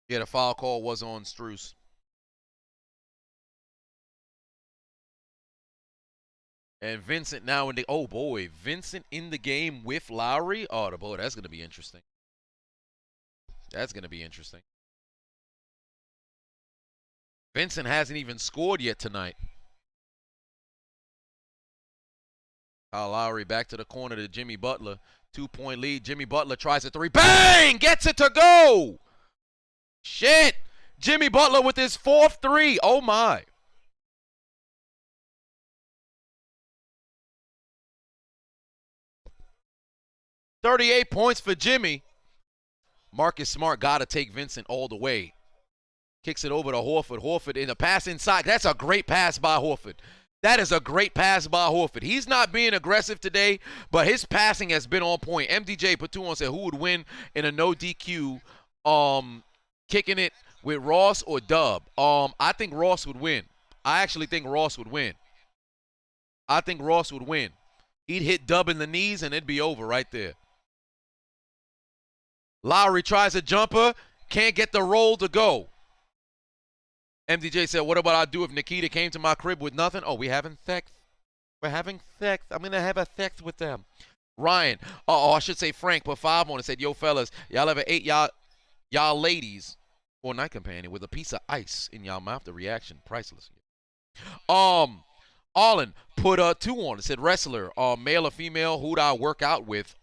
Yeah, the foul call was on Strus. And Vincent now in the, oh boy, Vincent in the game with Lowry. Oh, boy, that's going to be interesting. That's going to be interesting. Vincent hasn't even scored yet tonight. Kyle Lowry back to the corner to Jimmy Butler. 2-point lead. Jimmy Butler tries a three. Bang! Gets it to go! Shit! Jimmy Butler with his 4th three. Oh, my. $38 points for Jimmy. Marcus Smart got to take Vincent all the way. Kicks it over to Horford. Horford in the pass inside. That's a great pass by Horford. That is a great pass by Horford. He's not being aggressive today, but his passing has been on point. MDJ put 2 on, said who would win in a no DQ, kicking it with Ross or Dub? I think Ross would win. I actually think Ross would win. I think Ross would win. He'd hit Dub in the knees and it'd be over right there. Lowry tries a jumper, can't get the roll to go. MDJ said, what about I do if Nikita came to my crib with nothing? Oh, we having sex. We're having sex. I'm going to have a sex with them. Ryan, I should say Frank put 5 on and said, yo, fellas, y'all ever ate y'all ladies or night companion with a piece of ice in y'all mouth? The reaction, priceless. Arlen put 2 on and said, wrestler, male or female, who'd I work out with?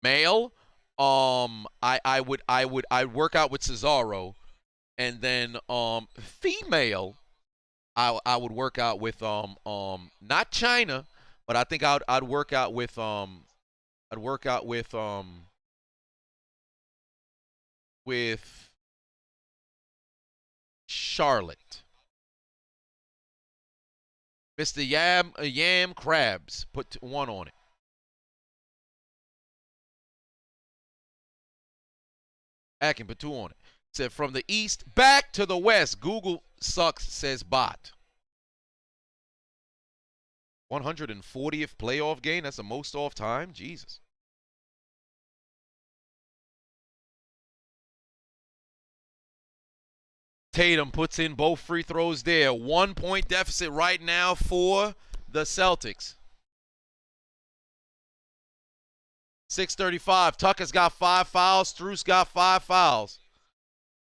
Male, I'd work out with Cesaro. And then female, I would work out with not China, but I think I'd work out with with Charlotte. Mr. Yam Krabs put 1 on it. Akin put 2 on it. Said from the east back to the west. Google sucks, says bot. 140th playoff game. That's the most off time. Jesus. Tatum puts in both free throws there. 1 point deficit right now for the Celtics. 6:35. Tucker's got 5 fouls. Strus got 5 fouls.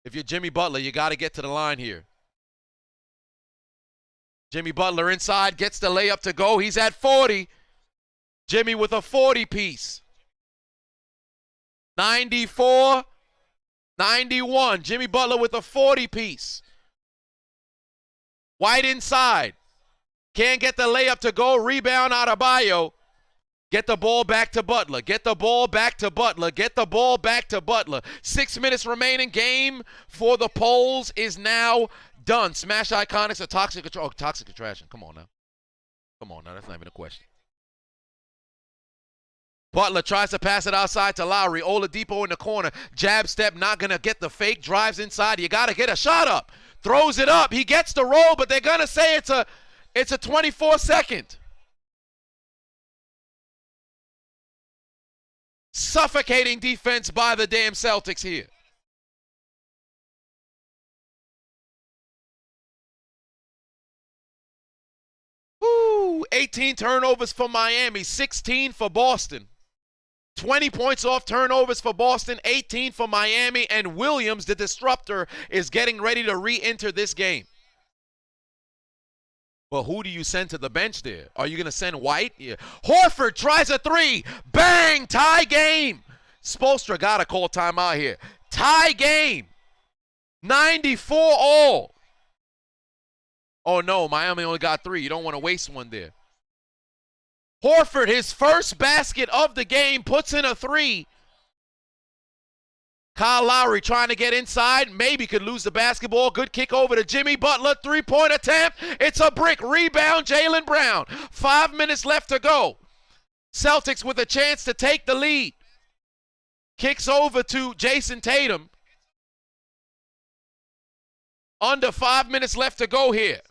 If you're Jimmy Butler, you got to get to the line here. Jimmy Butler inside, gets the layup to go. He's at 40. Jimmy with a 40 piece. 94, 91. Jimmy Butler with a 40 piece. White inside. Can't get the layup to go. Rebound Adebayo. Get the ball back to Butler. Get the ball back to Butler. Get the ball back to Butler. 6 minutes remaining. Game for the polls is now done. Smash Iconics or Toxic Attraction? Oh, Toxic Attraction. Come on now. Come on now. That's not even a question. Butler tries to pass it outside to Lowry. Oladipo in the corner. Jab step. Not going to get the fake. Drives inside. You got to get a shot up. Throws it up. He gets the roll, but they're going to say it's a 24-second. Suffocating defense by the damn Celtics here. Woo! 18 turnovers for Miami, 16 for Boston. 20 points off turnovers for Boston, 18 for Miami, and Williams, the disruptor, is getting ready to re-enter this game. Well, who do you send to the bench there? Are you going to send White? Yeah. Horford tries a 3. Bang! Tie game. Spoelstra got to call timeout here. Tie game. 94 all. Oh, no. Miami only got 3. You don't want to waste one there. Horford, his first basket of the game, puts in a 3. Kyle Lowry trying to get inside. Maybe could lose the basketball. Good kick over to Jimmy Butler. 3-point attempt. It's a brick. Rebound, Jaylen Brown. 5 minutes left to go. Celtics with a chance to take the lead. Kicks over to Jason Tatum. Under 5 minutes left to go here.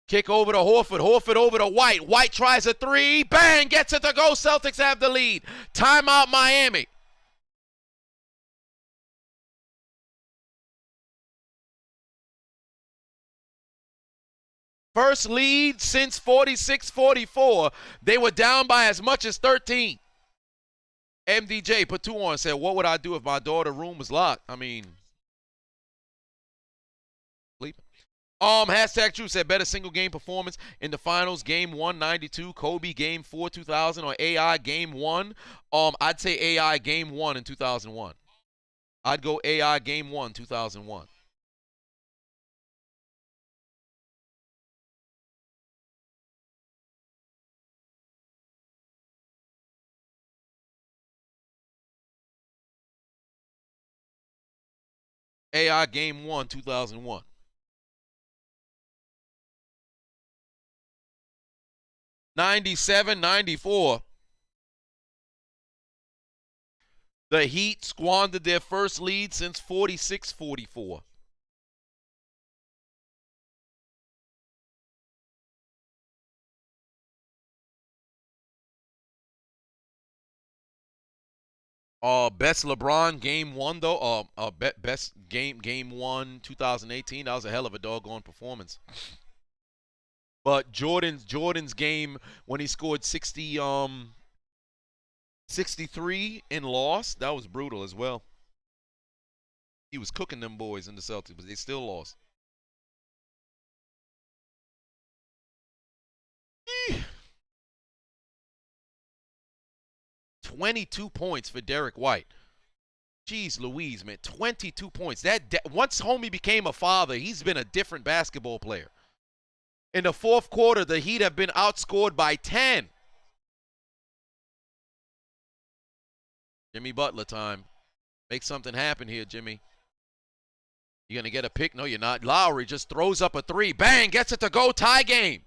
Kick over to Horford. Horford over to White. White tries a 3. Bang! Gets it to go. Celtics have the lead. Timeout Miami. First lead since 46-44. They were down by as much as 13. MDJ put 2 on and said, what would I do if my daughter's room was locked? I mean, sleeping. Hashtag True said better single game performance in the finals. Game 1, 92. Kobe game 4, 2000. Or AI game 1. I'd say AI game 1 in 2001. I'd go AI game 1, 2001. AI Game 1, 2001. '97, '94. The Heat squandered their first lead since 46-44. Best LeBron Game 1 though. Best game 1 2018. That was a hell of a doggone performance. But Jordan's game when he scored 63 and lost, that was brutal as well. He was cooking them boys in the Celtics, but they still lost. 22 points for Derek White. Jeez Louise, man. 22 points. Once homie became a father, he's been a different basketball player. In the fourth quarter, the Heat have been outscored by 10. Jimmy Butler time. Make something happen here, Jimmy. You going to get a pick? No, you're not. Lowry just throws up a three. Bang, gets it to go. Tie game.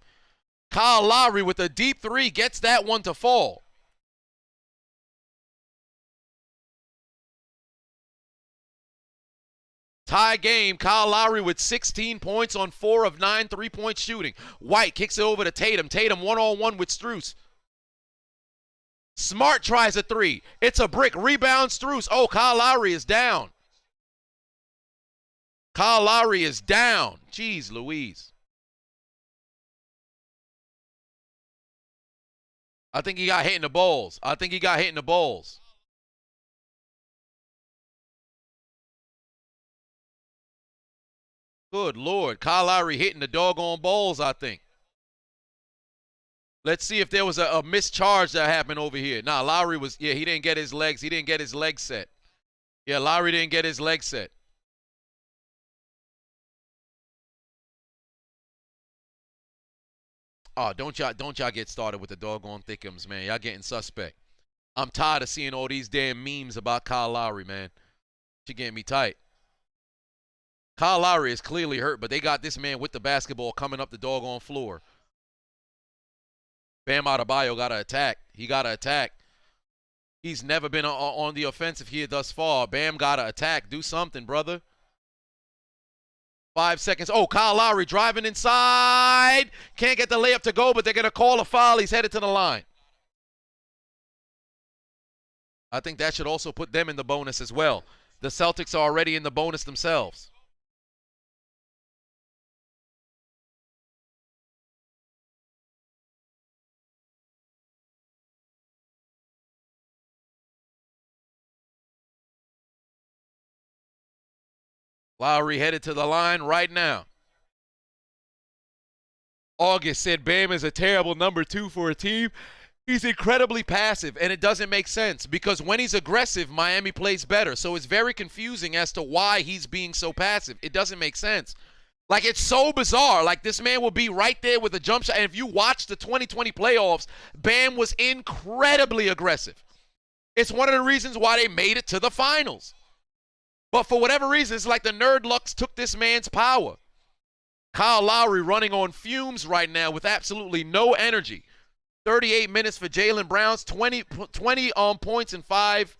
Kyle Lowry with a deep three gets that one to fall. Tie game. Kyle Lowry with 16 points on 4 of 9 3-point shooting. White kicks it over to Tatum. Tatum one-on-one with Strus. Smart tries a three. It's a brick. Rebound Strus. Oh, Kyle Lowry is down. Kyle Lowry is down. Jeez Louise. I think he got hit in the balls. Good Lord. Kyle Lowry hitting the doggone balls, I think. Let's see if there was a mischarge that happened over here. Nah, Lowry was, he didn't get his legs. He didn't get his legs set. Yeah, Lowry didn't get his legs set. Oh, don't y'all get started with the doggone thickums, man. Y'all getting suspect. I'm tired of seeing all these damn memes about Kyle Lowry, man. She getting me tight. Kyle Lowry is clearly hurt, but they got this man with the basketball coming up the doggone floor. Bam Adebayo got to attack. He got to attack. He's never been on the offensive here thus far. Bam got to attack. Do something, brother. 5 seconds. Oh, Kyle Lowry driving inside. Can't get the layup to go, but they're going to call a foul. He's headed to the line. I think that should also put them in the bonus as well. The Celtics are already in the bonus themselves. Lowry headed to the line right now. August said Bam is a terrible number 2 for a team. He's incredibly passive, and it doesn't make sense because when he's aggressive, Miami plays better. So it's very confusing as to why he's being so passive. It doesn't make sense. Like, it's so bizarre. Like, this man will be right there with a jump shot. And if you watch the 2020 playoffs, Bam was incredibly aggressive. It's one of the reasons why they made it to the finals. But for whatever reason, it's like the nerd Lux took this man's power. Kyle Lowry running on fumes right now with absolutely no energy. 38 minutes for Jaylen Brown's 20 points and five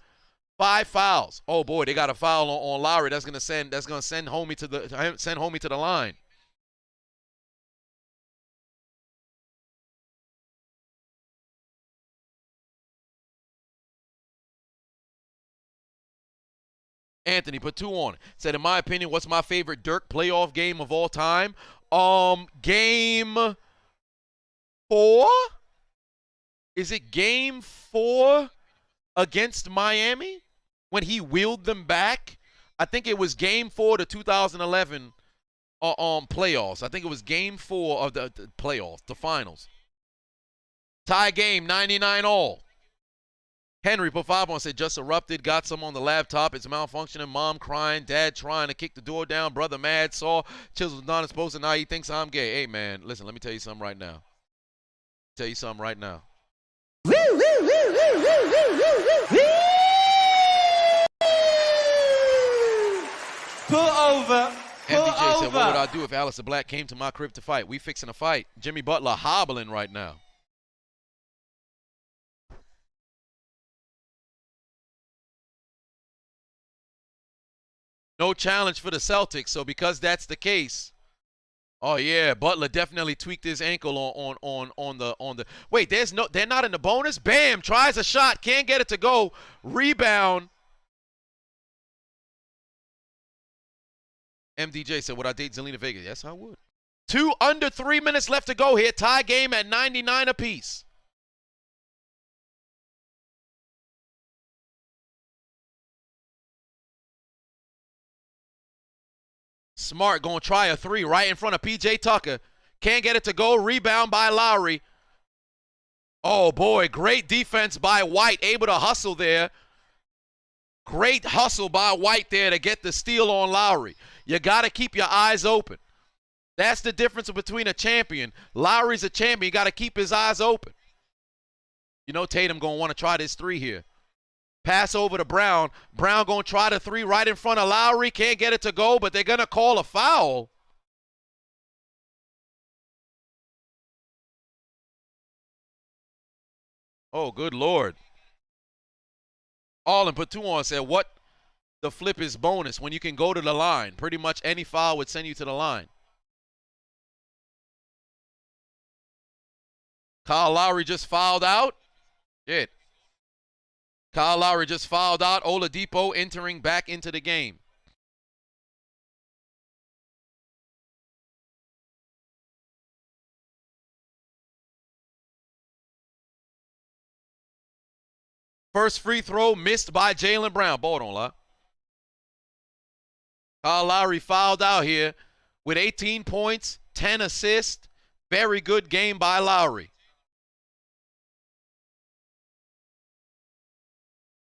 fouls. Oh boy, they got a foul on Lowry. That's gonna send homie to the line. Anthony put 2 on it. Said, in my opinion, what's my favorite Dirk playoff game of all time? Game 4? Is it game 4 against Miami when he wheeled them back? I think it was game 4 to 2011 playoffs. I think it was game 4 of the playoffs, the finals. Tie game, 99 all. Henry put 5 on, said, just erupted, got some on the laptop, it's malfunctioning, mom crying, dad trying to kick the door down, brother mad, saw, Chiseled Adonis posted, now he thinks I'm gay. Hey, man, listen, let me tell you something right now. Pull over. Pull MDJ said, over. what would I do if Aleister Black came to my crib to fight? We fixing a fight. Jimmy Butler hobbling right now. No challenge for the Celtics, so because that's the case, oh yeah, Butler definitely tweaked his ankle on the. Wait, they're not in the bonus. Bam, tries a shot, can't get it to go. Rebound. MDJ said, would I date Zelina Vega? Yes, I would. Under 3 minutes left to go here. Tie game at 99 apiece. Smart going to try a three right in front of P.J. Tucker. Can't get it to go. Rebound by Lowry. Oh, boy. Great defense by White. Able to hustle there. Great hustle by White there to get the steal on Lowry. You got to keep your eyes open. That's the difference between a champion. Lowry's a champion. You got to keep his eyes open. You know Tatum going to want to try this three here. Pass over to Brown. Brown going to try the three right in front of Lowry. Can't get it to go, but they're going to call a foul. Oh, good Lord. All and put two on said, what the flip is bonus when you can go to the line. Pretty much any foul would send you to the line. Kyle Lowry just fouled out. Shit. Kyle Lowry just fouled out. Oladipo entering back into the game. First free throw missed by Jaylen Brown. Ball don't lie. Kyle Lowry fouled out here with 18 points, 10 assists. Very good game by Lowry.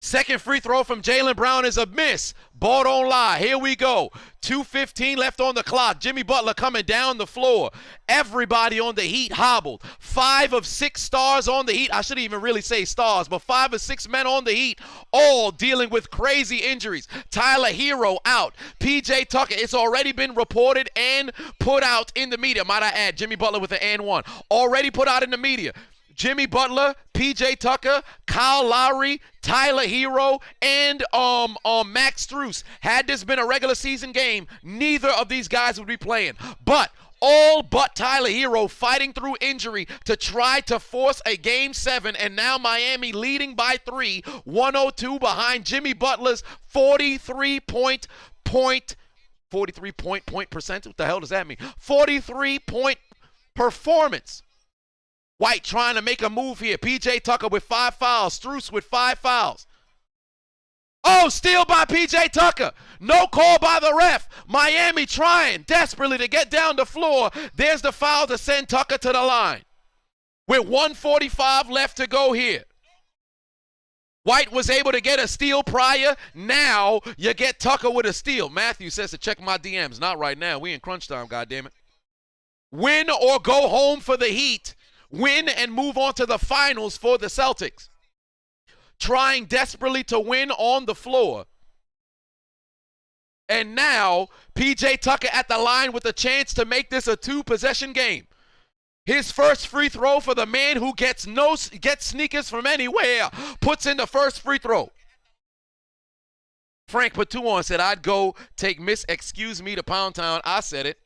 Second free throw from Jaylen Brown is a miss. Ball don't lie. Here we go. 2:15 left on the clock. Jimmy Butler coming down the floor. Everybody on the Heat hobbled. 5 of 6 stars on the Heat. I shouldn't even really say stars, but 5 of 6 men on the Heat, all dealing with crazy injuries. Tyler Hero out. P.J. Tucker, it's already been reported and put out in the media. Might I add, Jimmy Butler with an and one. Already put out in the media. Jimmy Butler, P.J. Tucker, Kyle Lowry, Tyler Hero, and Max Strus. Had this been a regular season game, neither of these guys would be playing. But all but Tyler Hero fighting through injury to try to force a Game 7, and now Miami leading by 3, 102 behind Jimmy Butler's 43-point percent. What the hell does that mean? 43-point performance. White trying to make a move here. P.J. Tucker with 5 fouls. Strus with 5 fouls. Oh, steal by P.J. Tucker. No call by the ref. Miami trying desperately to get down the floor. There's the foul to send Tucker to the line. With 1:45 left to go here. White was able to get a steal prior. Now you get Tucker with a steal. Matthew says to check my DMs. Not right now. We in crunch time, goddammit. Win or go home for the Heat. Win and move on to the finals for the Celtics. Trying desperately to win on the floor. And now, P.J. Tucker at the line with a chance to make this a 2-possession game. His first free throw for the man who gets sneakers from anywhere. Puts in the first free throw. Frank put 2 on, said, I'd go take Miss Excuse Me to Pound Town. I said it.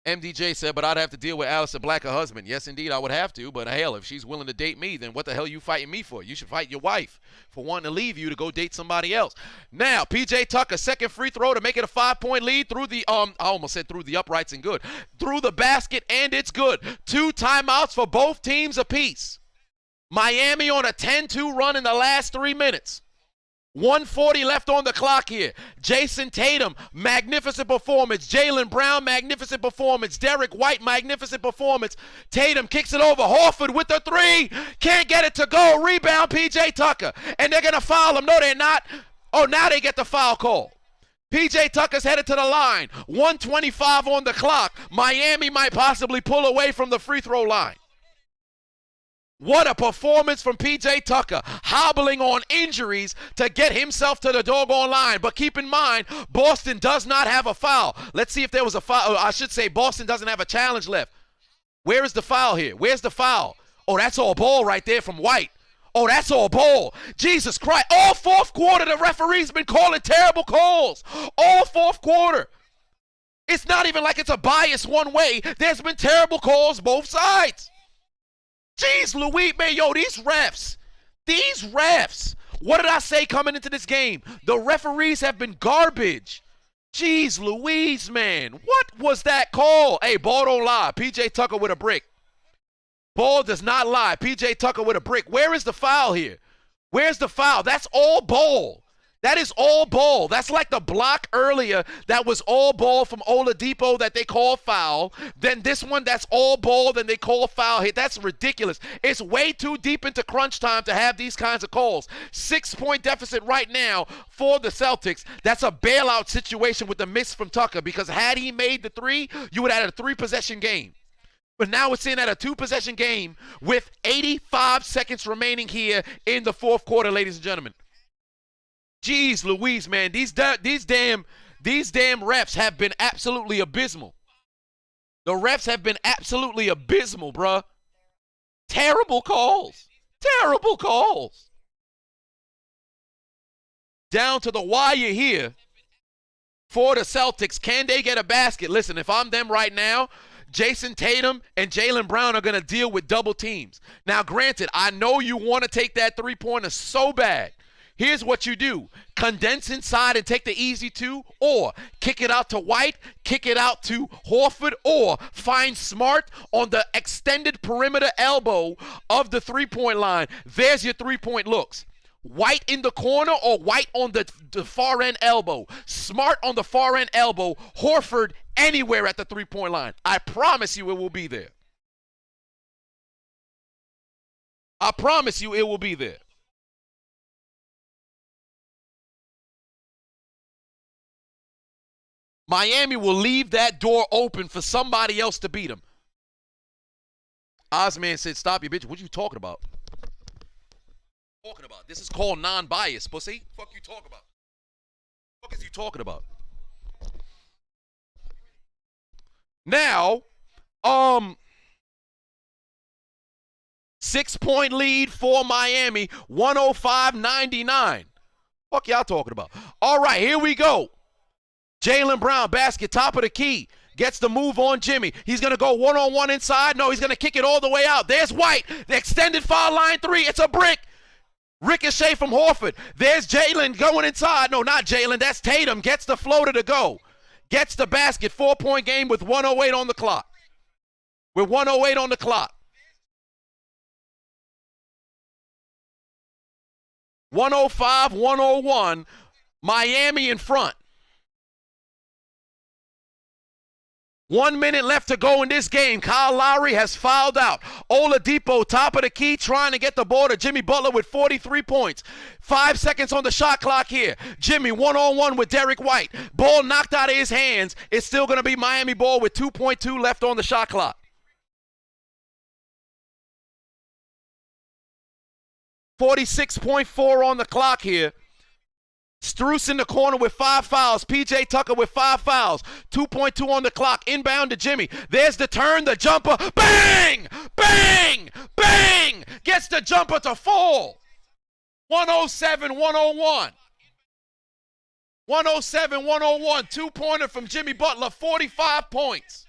MDJ said, but I'd have to deal with Aleister Black, her husband. Yes, indeed, I would have to. But hell, if she's willing to date me, then what the hell are you fighting me for? You should fight your wife for wanting to leave you to go date somebody else. Now, P.J. Tucker, second free throw to make it a 5-point lead through the, I almost said through the uprights and good. Through the basket, and it's good. 2 timeouts for both teams apiece. Miami on a 10-2 run in the last 3 minutes. 1:40 left on the clock here. Jason Tatum, magnificent performance. Jaylen Brown, magnificent performance. Derek White, magnificent performance. Tatum kicks it over. Horford with the 3. Can't get it to go. Rebound, P.J. Tucker. And they're going to foul him. No, they're not. Oh, now they get the foul call. P.J. Tucker's headed to the line. 1:25 on the clock. Miami might possibly pull away from the free throw line. What a performance from P.J. Tucker, hobbling on injuries to get himself to the doggone line. But keep in mind, Boston does not have a foul. Let's see if there was a foul. I should say Boston doesn't have a challenge left. Where is the foul here? Where's the foul? Oh, that's all ball right there from White. Oh, that's all ball. Jesus Christ. All fourth quarter, the referee's been calling terrible calls. All fourth quarter. It's not even like it's a bias one way. There's been terrible calls both sides. Jeez Louise, man, yo, these refs. What did I say coming into this game? The referees have been garbage. Jeez Louise, man. What was that call? Hey, ball don't lie. P.J. Tucker with a brick. Ball does not lie. P.J. Tucker with a brick. Where is the foul here? Where's the foul? That's all ball. That is all ball. That's like the block earlier that was all ball from Oladipo that they call foul. Then this one, that's all ball, then they call foul hit. That's ridiculous. It's way too deep into crunch time to have these kinds of calls. 6-point deficit right now for the Celtics. That's a bailout situation with the miss from Tucker, because had he made the three, you would have had a 3-possession game. But now it's in at a 2-possession game with 85 seconds remaining here in the fourth quarter, ladies and gentlemen. Jeez Louise, man, these damn refs have been absolutely abysmal. The refs have been absolutely abysmal, bruh. Terrible calls. Terrible calls. Down to the wire here for the Celtics. Can they get a basket? Listen, if I'm them right now, Jason Tatum and Jaylen Brown are going to deal with double teams. Now, granted, I know you want to take that three-pointer so bad. Here's what you do. Condense inside and take the easy two, or kick it out to White, kick it out to Horford, or find Smart on the extended perimeter elbow of the three-point line. There's your three-point looks. White in the corner or White on the far end elbow. Smart on the far end elbow. Horford anywhere at the three-point line. I promise you it will be there. I promise you it will be there. Miami will leave that door open for somebody else to beat them. Ozman said, stop you, bitch. What you talking about? This is called non-bias, pussy. Fuck you talking about? What is you talking about? Now, 6-point lead for Miami, 105-99. Fuck y'all talking about? All right, here we go. Jaylen Brown, basket, top of the key. Gets the move on Jimmy. He's going to go one-on-one inside. No, he's going to kick it all the way out. There's White. The extended foul line three. It's a brick. Ricochet from Horford. There's Jaylen going inside. No, not Jaylen. That's Tatum. Gets the floater to go. Gets the basket. 4-point game with 1:08 on the clock. With 1:08 on the clock. 105-101. Miami in front. 1 minute left to go in this game. Kyle Lowry has fouled out. Oladipo, top of the key, trying to get the ball to Jimmy Butler with 43 points. 5 seconds on the shot clock here. Jimmy one-on-one with Derek White. Ball knocked out of his hands. It's still going to be Miami ball with 2.2 left on the shot clock. 46.4 on the clock here. Strus in the corner with 5 fouls. P.J. Tucker with 5 fouls. 2.2 on the clock. Inbound to Jimmy. There's the turn, the jumper. Bang! Bang! Bang! Gets the jumper to fall. 107-101. 107-101. 2-pointer from Jimmy Butler. 45 points.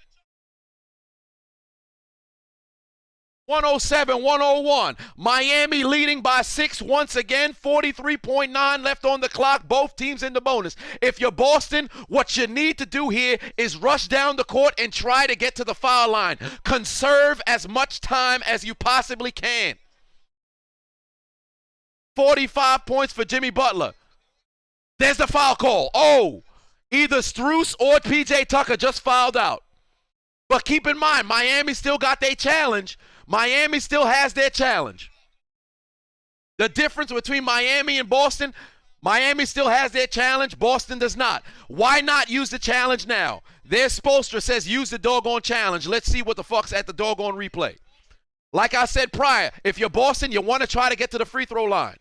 107-101. Miami leading by 6 once again. 43.9 left on the clock. Both teams in the bonus. If you're Boston, what you need to do here is rush down the court and try to get to the foul line. Conserve as much time as you possibly can. 45 points for Jimmy Butler. There's the foul call. Oh, either Strus or P.J. Tucker just fouled out. But keep in mind, Miami still got their challenge. Miami still has their challenge. The difference between Miami and Boston, Miami still has their challenge. Boston does not. Why not use the challenge now? Their Spoelstra says use the doggone challenge. Let's see what the fuck's at the doggone replay. Like I said prior, if you're Boston, you want to try to get to the free throw line.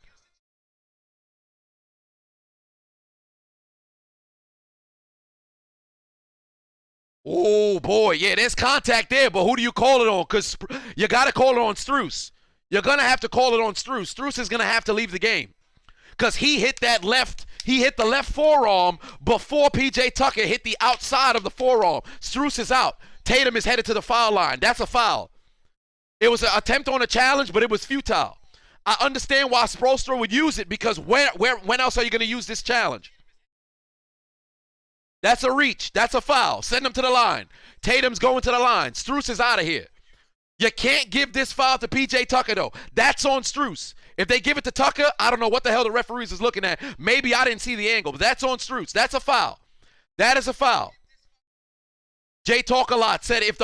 Oh, boy. Yeah, there's contact there, but who do you call it on? Because you got to call it on Strus. You're going to have to call it on Strus. Strus is going to have to leave the game because he hit the left forearm before P.J. Tucker hit the outside of the forearm. Strus is out. Tatum is headed to the foul line. That's a foul. It was an attempt on a challenge, but it was futile. I understand why Spoelstra would use it because when else are you going to use this challenge? That's a reach. That's a foul. Send him to the line. Tatum's going to the line. Strus is out of here. You can't give this foul to P.J. Tucker, though. That's on Strus. If they give it to Tucker, I don't know what the hell the referees is looking at. Maybe I didn't see the angle, but that's on Strus. That's a foul. That is a foul. Jay Talk a Lot said if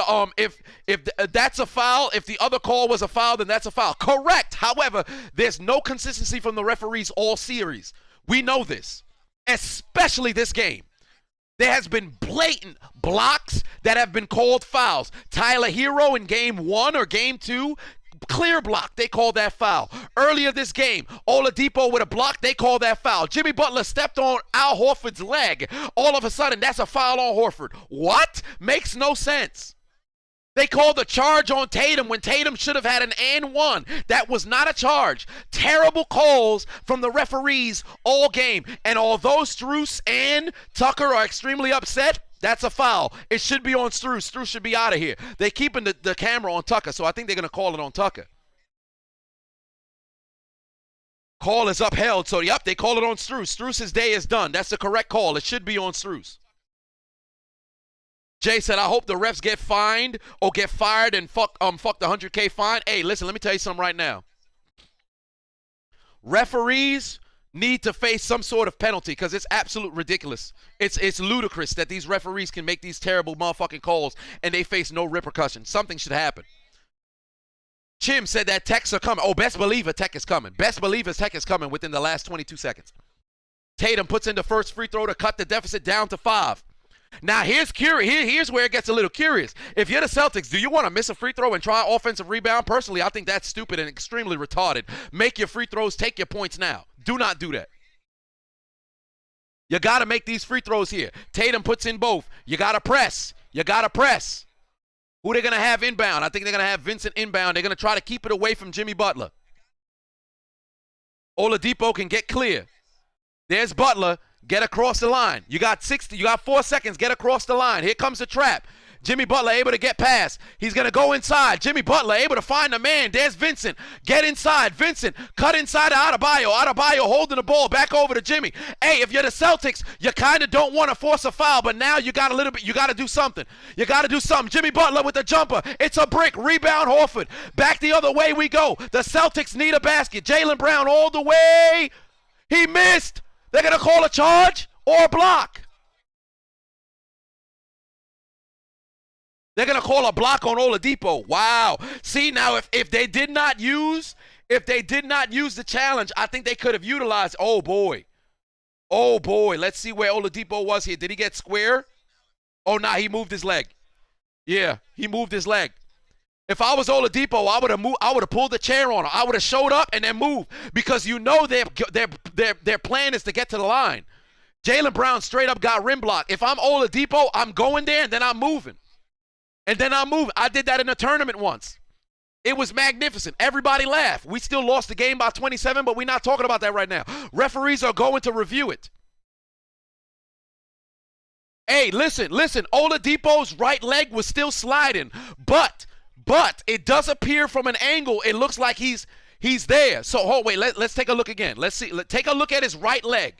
that's a foul, if the other call was a foul, then that's a foul. Correct. However, there's no consistency from the referees all series. We know this, especially this game. There has been blatant blocks that have been called fouls. Tyler Hero in game 1 or game 2, clear block, they called that foul. Earlier this game, Oladipo with a block, they called that foul. Jimmy Butler stepped on Al Horford's leg. All of a sudden, that's a foul on Horford. What? Makes no sense. They called a charge on Tatum when Tatum should have had an and one. That was not a charge. Terrible calls from the referees all game. And although Strus and Tucker are extremely upset, that's a foul. It should be on Strus. Strus should be out of here. They're keeping the camera on Tucker, so I think they're going to call it on Tucker. Call is upheld, so yep, they call it on Strus. Strus's day is done. That's the correct call. It should be on Strus. Jay said, I hope the refs get fined or get fired and fuck the 100K fine. Hey, listen, let me tell you something right now. Referees need to face some sort of penalty because it's absolute ridiculous. It's ludicrous that these referees can make these terrible motherfucking calls and they face no repercussions. Something should happen. Chim said that techs are coming. Oh, best believe a tech is coming. Best believe a tech is coming within the last 22 seconds. Tatum puts in the first free throw to cut the deficit down to 5. Now, here's where it gets a little curious. If you're the Celtics, do you want to miss a free throw and try offensive rebound? Personally, I think that's stupid and extremely retarded. Make your free throws, take your points now. Do not do that. You got to make these free throws here. Tatum puts in both. You got to press. You got to press. Who they going to have inbound? I think they're going to have Vincent inbound. They're going to try to keep it away from Jimmy Butler. Oladipo can get clear. There's Butler. Get across the line. You got 4 seconds. Get across the line. Here comes the trap. Jimmy Butler able to get past. He's going to go inside. Jimmy Butler able to find the man. There's Vincent. Get inside. Vincent cut inside to Adebayo. Adebayo holding the ball back over to Jimmy. Hey, if you're the Celtics, you kind of don't want to force a foul, but now you got to do something. You got to do something. Jimmy Butler with the jumper. It's a brick. Rebound Horford. Back the other way we go. The Celtics need a basket. Jaylen Brown all the way. He missed. They're going to call a charge or a block. They're going to call a block on Oladipo. Wow. See, now if they did not use the challenge, I think they could have utilized. Oh, boy. Oh, boy. Let's see where Oladipo was here. Did he get square? Oh, nah, he moved his leg. Yeah, he moved his leg. If I was Oladipo, I would have pulled the chair on him. I would have showed up and then moved because you know their plan is to get to the line. Jaylen Brown straight up got rim block. If I'm Oladipo, I'm going there and then I'm moving. I did that in a tournament once. It was magnificent. Everybody laughed. We still lost the game by 27, but we're not talking about that right now. Referees are going to review it. Hey, listen. Oladipo's right leg was still sliding, but it does appear from an angle, it looks like he's there. So, wait, let's take a look again. Let's see. Take a look at his right leg.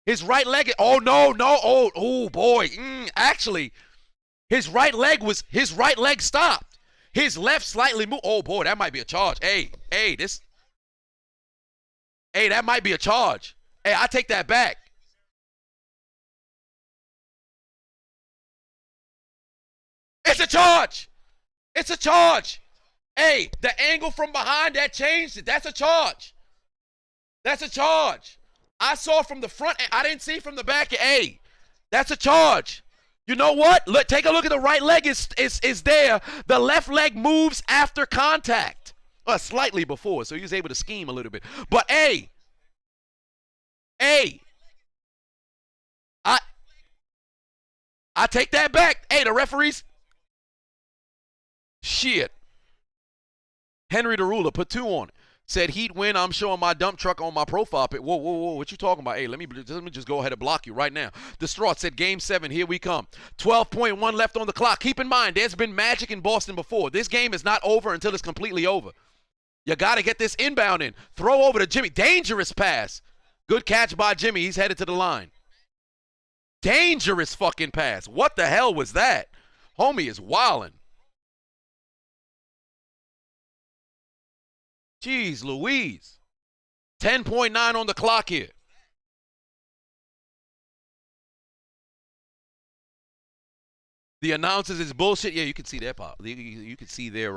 His right leg, oh, boy. Actually, his right leg stopped. His left slightly moved. Oh, boy, that might be a charge. Hey, that might be a charge. Hey, I take that back. It's a charge. It's a charge. Hey, the angle from behind that changed it. That's a charge. That's a charge. I saw from the front. I didn't see from the back. Hey, that's a charge. You know what? Look, take a look at the right leg is there. The left leg moves after contact. Slightly before, so he was able to scheme a little bit. But hey, I take that back. Hey, the referees. Shit. Henry the Ruler put 2 on it. Said Heat win. I'm showing my dump truck on my profile pic. Whoa, what you talking about? Hey, let me just go ahead and block you right now. Distraught said Game 7. Here we come. 12.1 left on the clock. Keep in mind, there's been magic in Boston before. This game is not over until it's completely over. You got to get this inbound in. Throw over to Jimmy. Dangerous pass. Good catch by Jimmy. He's headed to the line. Dangerous fucking pass. What the hell was that? Homie is wildin'. Jeez Louise. 10.9 on the clock here. The announcers is bullshit. Yeah, you can see their pop. You can see their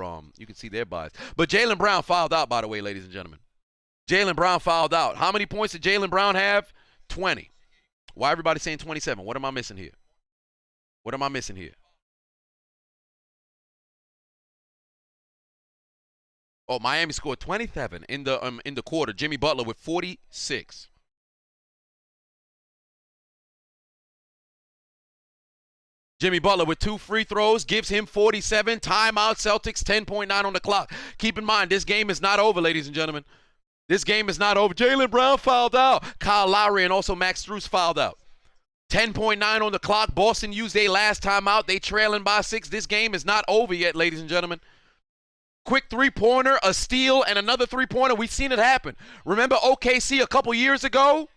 bias. But Jaylen Brown fouled out, by the way, ladies and gentlemen. Jaylen Brown fouled out. How many points did Jaylen Brown have? 20. Why everybody saying 27? What am I missing here? What am I missing here? Oh, Miami scored 27 in the quarter. Jimmy Butler with 46. Jimmy Butler with 2 free throws gives him 47. Timeout, Celtics, 10.9 on the clock. Keep in mind, this game is not over, ladies and gentlemen. This game is not over. Jaylen Brown fouled out. Kyle Lowry and also Max Strus fouled out. 10.9 on the clock. Boston used their last timeout. They trailing by 6. This game is not over yet, ladies and gentlemen. Quick three-pointer, a steal, and another three-pointer. We've seen it happen. Remember OKC a couple years ago?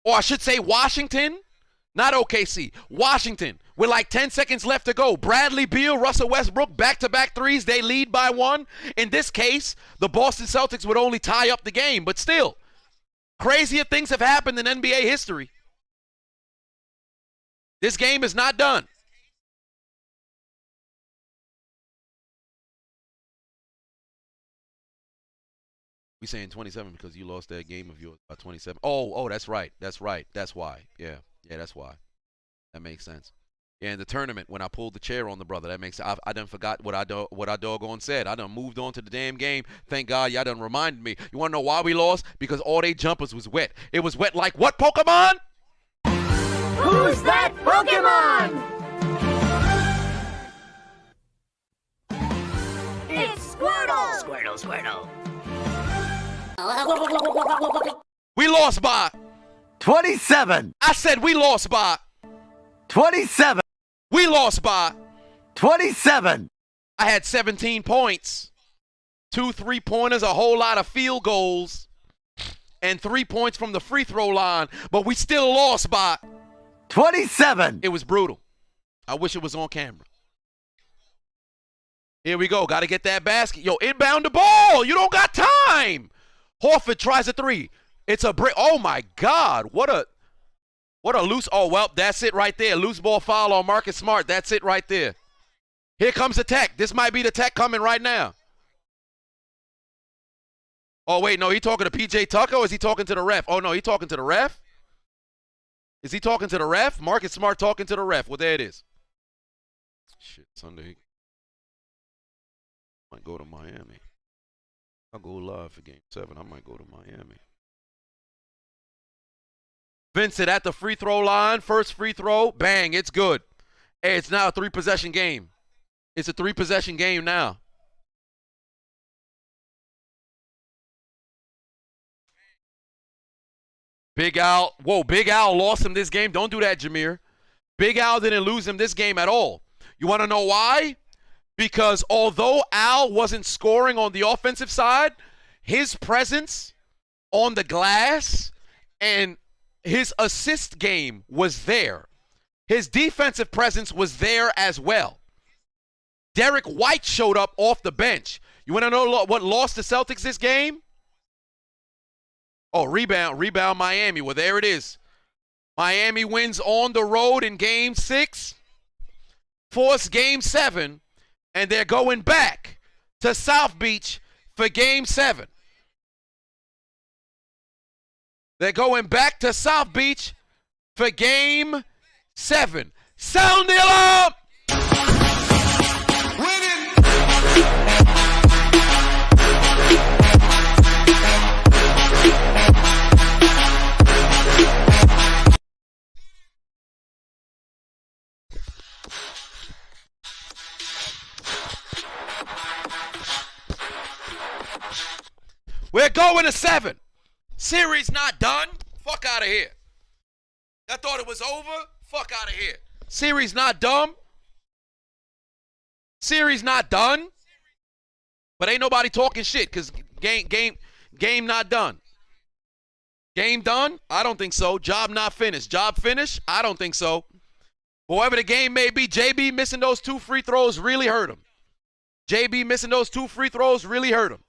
Or I should say Washington? Not OKC. Washington. With like 10 seconds left to go. Bradley Beal, Russell Westbrook, back-to-back threes. They lead by 1. In this case, the Boston Celtics would only tie up the game. But still, crazier things have happened in NBA history. This game is not done. We saying 27 because you lost that game of yours by 27. Oh, that's right. That's right. That's why. Yeah, that's why. That makes sense. Yeah, in the tournament when I pulled the chair on the brother, that makes sense. I done forgot what I doggone said. I done moved on to the damn game. Thank God y'all done reminded me. You want to know why we lost? Because all they jumpers was wet. It was wet like what Pokemon? Who's that Pokemon? It's Squirtle! Squirtle. We lost by 27. I said we lost by 27. We lost by 27. I had 17 points, 2 3-pointers, a whole lot of field goals, and 3 points from the free throw line, but we still lost by 27. It was brutal. I wish it was on camera. Here we go. Got to get that basket. Yo, inbound the ball. You don't got time. Horford tries a 3. It's a break. Oh, my God. What a loose. Oh, well, that's it right there. Loose ball foul on Marcus Smart. That's it right there. Here comes the tech. This might be the tech coming right now. Oh, wait, no, he talking to P.J. Tucker or is he talking to the ref? Oh, no, he talking to the ref? Is he talking to the ref? Marcus Smart talking to the ref. Well, there it is. Shit, Sunday. Might go to Miami. I'll go live for Game 7. I might go to Miami. Vincent at the free throw line. First free throw. Bang. It's good. Hey, it's now a 3-possession game. It's a 3-possession game now. Big Al. Whoa, Big Al lost him this game. Don't do that, Jameer. Big Al didn't lose him this game at all. You want to know why? Because although Al wasn't scoring on the offensive side, his presence on the glass and his assist game was there. His defensive presence was there as well. Derek White showed up off the bench. You want to know what lost the Celtics this game? Oh, rebound Miami. Well, there it is. Miami wins on the road in Game 6, force Game 7, and they're going back to South Beach for Game 7. They're going back to South Beach for Game 7. Sound the alarm! We're going to 7. Series not done. Fuck out of here. I thought it was over. Fuck out of here. Series not dumb. Series not done. But ain't nobody talking shit because game not done. Game done? I don't think so. Job not finished. Job finished? I don't think so. Whoever the game may be, JB missing those 2 free throws really hurt him. JB missing those 2 free throws really hurt him.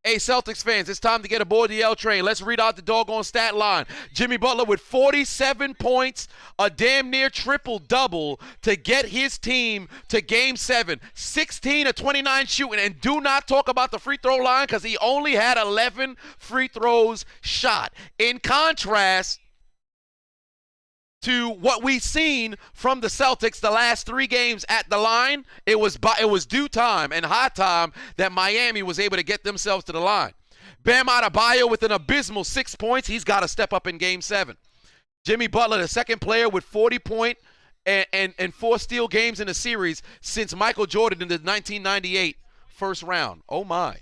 Hey, Celtics fans, it's time to get aboard the L train. Let's read out the doggone stat line. Jimmy Butler with 47 points, a damn near triple-double to get his team to Game 7. 16 of 29 shooting, and do not talk about the free throw line because he only had 11 free throws shot. In contrast to what we've seen from the Celtics the last 3 games at the line, it was due time and high time that Miami was able to get themselves to the line. Bam Adebayo with an abysmal 6 points. He's got to step up in Game 7. Jimmy Butler, the second player with 40-point and 4 steal games in a series since Michael Jordan in the 1998 first round. Oh, my.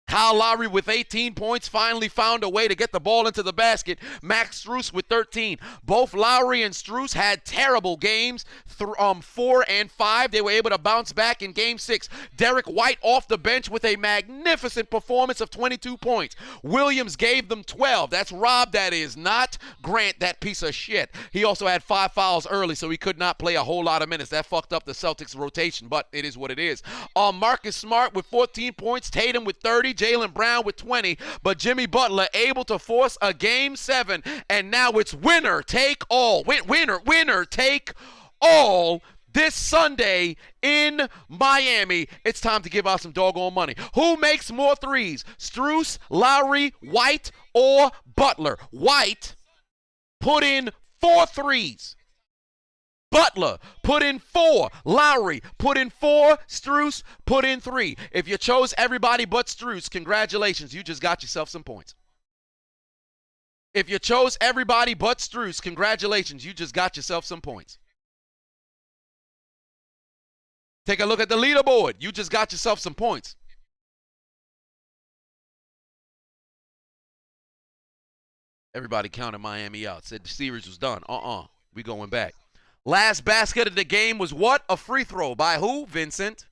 Kyle Lowry with 18 points finally found a way to get the ball into the basket. Max Strus with 13. Both Lowry and Strus had terrible games, 4 and 5. They were able to bounce back in Game 6. Derek White off the bench with a magnificent performance of 22 points. Williams gave them 12. That's Rob, that is, not Grant, that piece of shit. He also had 5 fouls early, so he could not play a whole lot of minutes. That fucked up the Celtics rotation, but it is what it is. Marcus Smart with 14 points. Tatum with 30. Jaylen Brown with 20, but Jimmy Butler able to force a Game 7, and now it's winner take all. Winner take all this Sunday in Miami. It's time to give out some doggone money. Who makes more threes? Strus, Lowry, White, or Butler? White put in 4 threes. Butler put in 4. Lowry put in 4. Strus put in 3. If you chose everybody but Strus, congratulations. You just got yourself some points. If you chose everybody but Strus, congratulations. You just got yourself some points. Take a look at the leaderboard. You just got yourself some points. Everybody counted Miami out. Said the series was done. We going back. Last basket of the game was what? A free throw. By who? Vincent.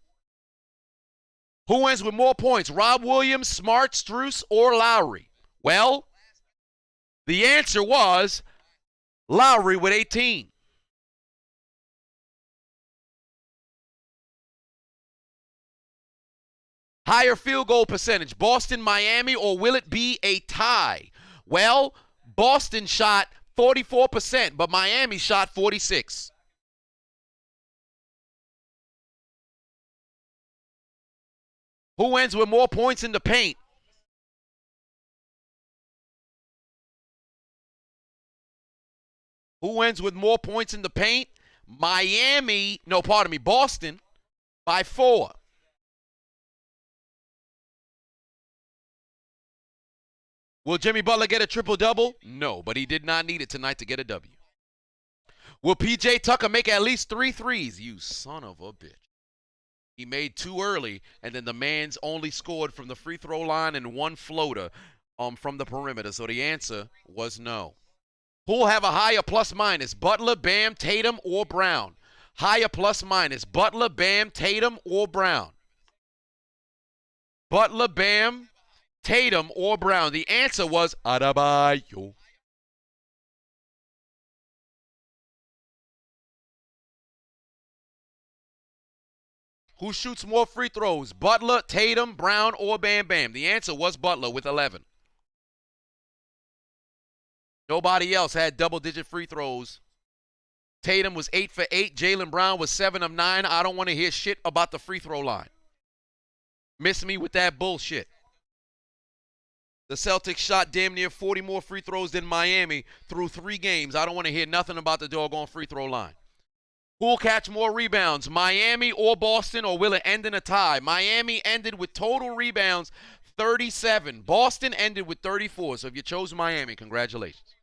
Who wins with more points? Rob Williams, Smart, Strus, or Lowry? Well, the answer was Lowry with 18. Higher field goal percentage, Boston, Miami, or will it be a tie? Well, Boston shot 44%, but Miami shot 46%. Who wins with more points in the paint? Who wins with more points in the paint? Boston by 4. Will Jimmy Butler get a triple-double? No, but he did not need it tonight to get a W. Will P.J. Tucker make at least 3 threes? You son of a bitch. He made 2 early, and then the man's only scored from the free throw line and 1 floater from the perimeter. So the answer was no. Who'll have a higher plus-minus? Butler, Bam, Tatum, or Brown? Higher plus-minus. Butler, Bam, Tatum, or Brown? Butler, Bam, Tatum, or Brown? The answer was Adebayo. Who shoots more free throws? Butler, Tatum, Brown, or Bam Bam? The answer was Butler with 11. Nobody else had double-digit free throws. Tatum was 8 for 8. Jaylen Brown was 7 of 9. I don't want to hear shit about the free throw line. Miss me with that bullshit. The Celtics shot damn near 40 more free throws than Miami through 3 games. I don't want to hear nothing about the doggone free throw line. Who'll catch more rebounds, Miami or Boston, or will it end in a tie? Miami ended with total rebounds 37. Boston ended with 34. So if you chose Miami, congratulations.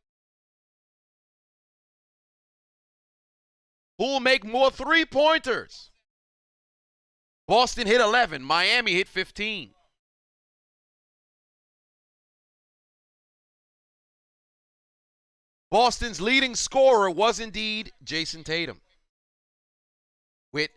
Who'll make more three-pointers? Boston hit 11. Miami hit 15. Boston's leading scorer was indeed Jason Tatum with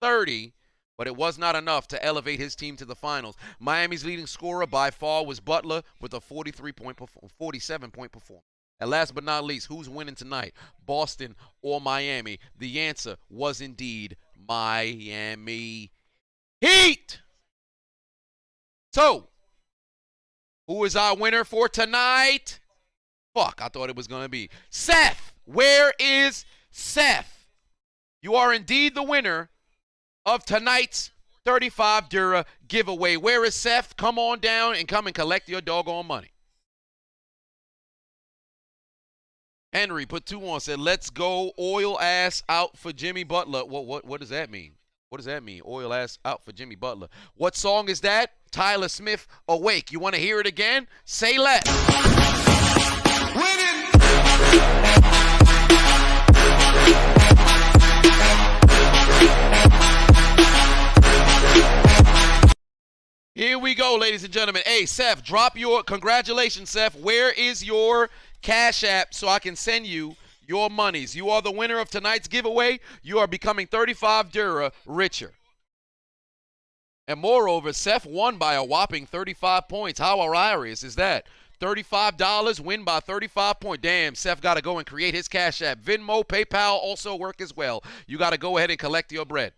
30, but it was not enough to elevate his team to the finals. Miami's leading scorer by far was Butler with a 47-point performance. And last but not least, who's winning tonight, Boston or Miami? The answer was indeed Miami Heat. So, who is our winner for tonight? Fuck, I thought it was going to be Seth. Where is Seth? You are indeed the winner of tonight's 35 Dura giveaway. Where is Seth? Come on down and come and collect your doggone money. Henry put 2 on, said, let's go oil ass out for Jimmy Butler. What does that mean? What does that mean? Oil ass out for Jimmy Butler. What song is that? Tyler Smith, Awake. You want to hear it again? Say less. Here we go, ladies and gentlemen. Hey, Seth, drop your, congratulations, Seth. Where is your Cash App so I can send you your monies? You are the winner of tonight's giveaway. You are becoming 35 Dura richer. And moreover, Seth won by a whopping 35 points. How hilarious is that? $35, win by 35 points. Damn, Seth got to go and create his Cash App. Venmo, PayPal also work as well. You got to go ahead and collect your bread.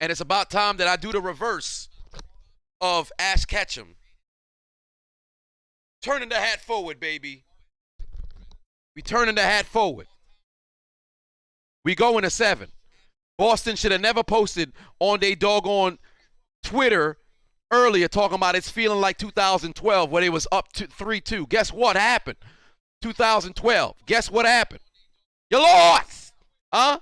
And it's about time that I do the reverse of Ash Ketchum. Turning the hat forward, baby. We turning the hat forward. We going to 7. Boston should have never posted on their doggone Twitter earlier talking about it's feeling like 2012 when it was up to 3-2. Guess what happened? 2012. Guess what happened? You lost. Huh?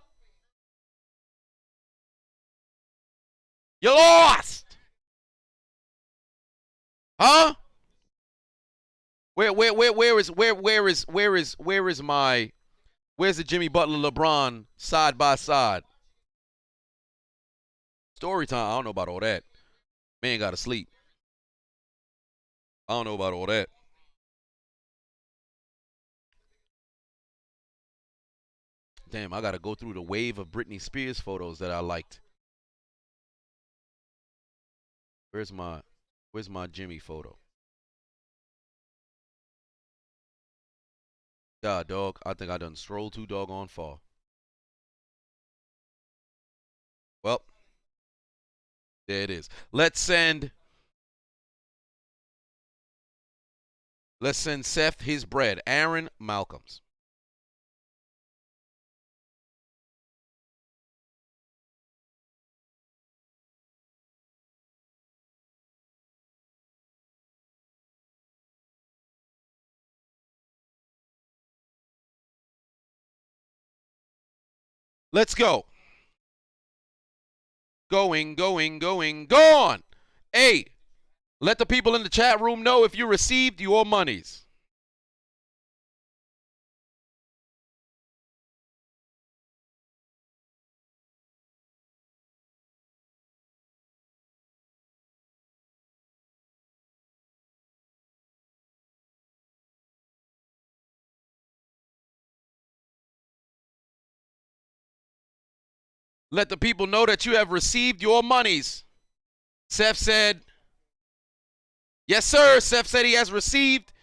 You lost. Huh? Where's the Jimmy Butler LeBron side by side? Story time. I don't know about all that. Man gotta sleep. I don't know about all that. Damn, I gotta go through the wave of Britney Spears photos that I liked. Where's my Jimmy photo? Nah, dog, I think I done strolled too doggone far. Well, there it is. Let's send Seth his bread. Aaron Malcolms. Let's go. Going, gone. Hey, let the people in the chat room know if you received your monies. Let the people know that you have received your monies. Seth said, yes, sir. Seth said he has received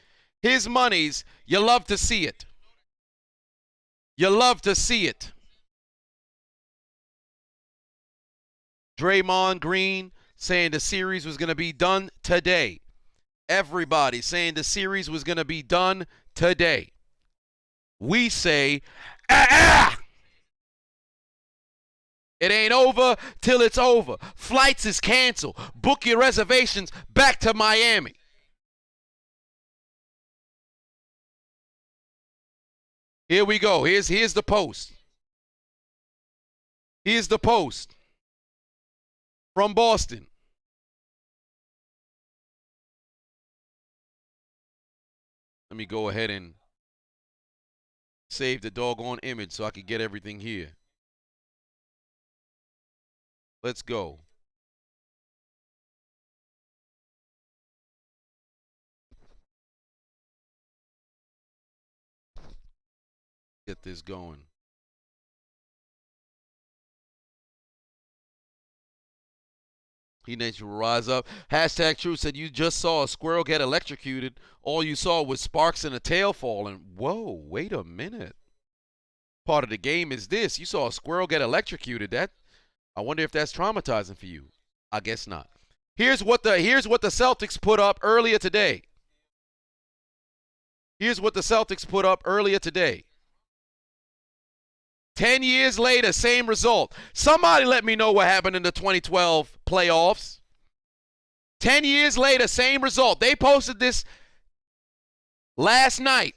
his monies. You love to see it. You love to see it. Draymond Green saying the series was going to be done today. Everybody saying the series was going to be done today. We say, It ain't over till it's over. Flights is canceled. Book your reservations back to Miami. Here we go. Here's the post. Here's the post from Boston. Let me go ahead and save the doggone image so I can get everything here. Let's go. Get this going. He needs to rise up. Hashtag True said you just saw a squirrel get electrocuted. All you saw was sparks and a tail falling. Whoa, wait a minute. Part of the game is this. You saw a squirrel get electrocuted. I wonder if that's traumatizing for you. I guess not. Here's what the Celtics put up earlier today. Here's what the Celtics put up earlier today. 10 years later, same result. Somebody let me know what happened in the 2012 playoffs. 10 years later, same result. They posted this last night.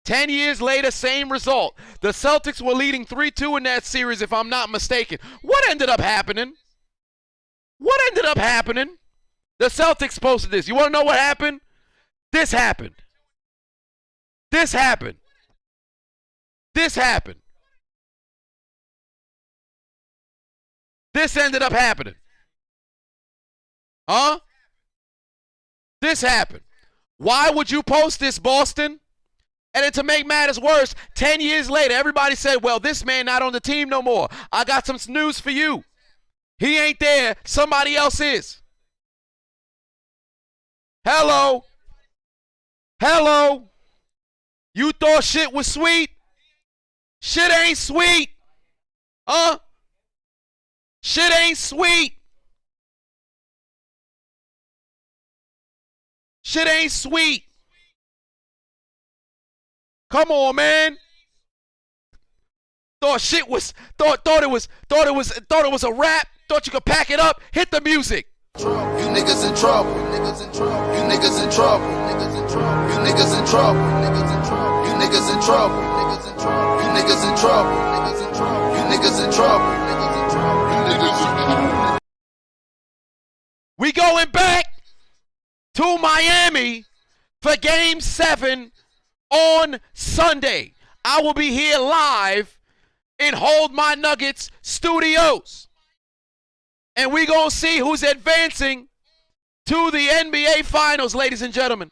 10 years later, same result. The Celtics were leading 3-2 in that series, if I'm not mistaken. What ended up happening? What ended up happening? The Celtics posted this. You want to know what happened? This happened. This happened. This happened. This ended up happening. Huh? This happened. Why would you post this, Boston? And then to make matters worse, 10 years later, everybody said, well, this man not on the team no more. I got some news for you. He ain't there. Somebody else is. Hello. Hello. You thought shit was sweet? Shit ain't sweet. Huh? Shit ain't sweet. Shit ain't sweet. Come on, man. Thought it was a rap. Thought you could pack it up. Hit the music. You niggas in trouble. You niggas in trouble. You niggas in trouble. You niggas in trouble. You niggas in trouble. You niggas in trouble. You niggas in trouble. You niggas in trouble. We going back to Miami for Game 7 on Sunday. I will be here live in Hold My Nuggets Studios. And we going to see who's advancing to the NBA Finals, ladies and gentlemen.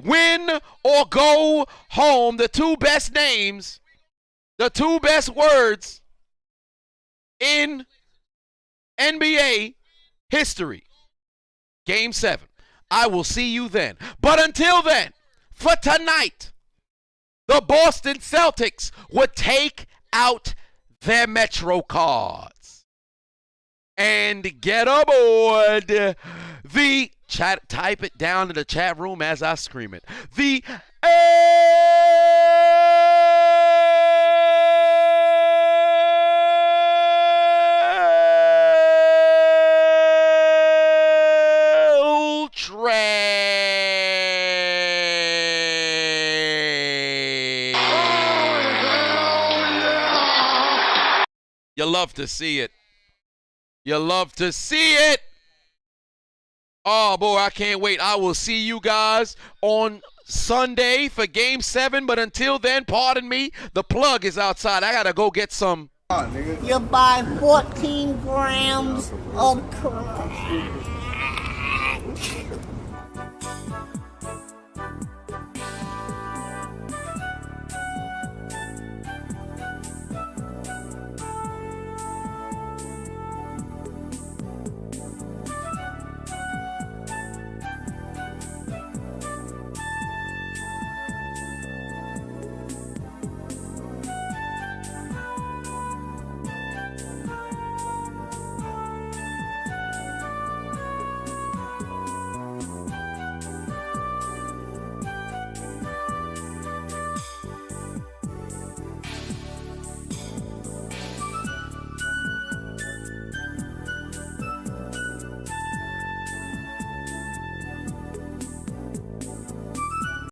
Win or go home, the two best names, the two best words in NBA history. Game 7. I will see you then. But until then, for tonight, the Boston Celtics would take out their Metro cards and get aboard the chat. Type it down in the chat room as I scream it. The You love to see it. You love to see it. Oh, boy, I can't wait. I will see you guys on Sunday for Game 7. But until then, pardon me, the plug is outside. I got to go get some. You buy 14 grams of crack.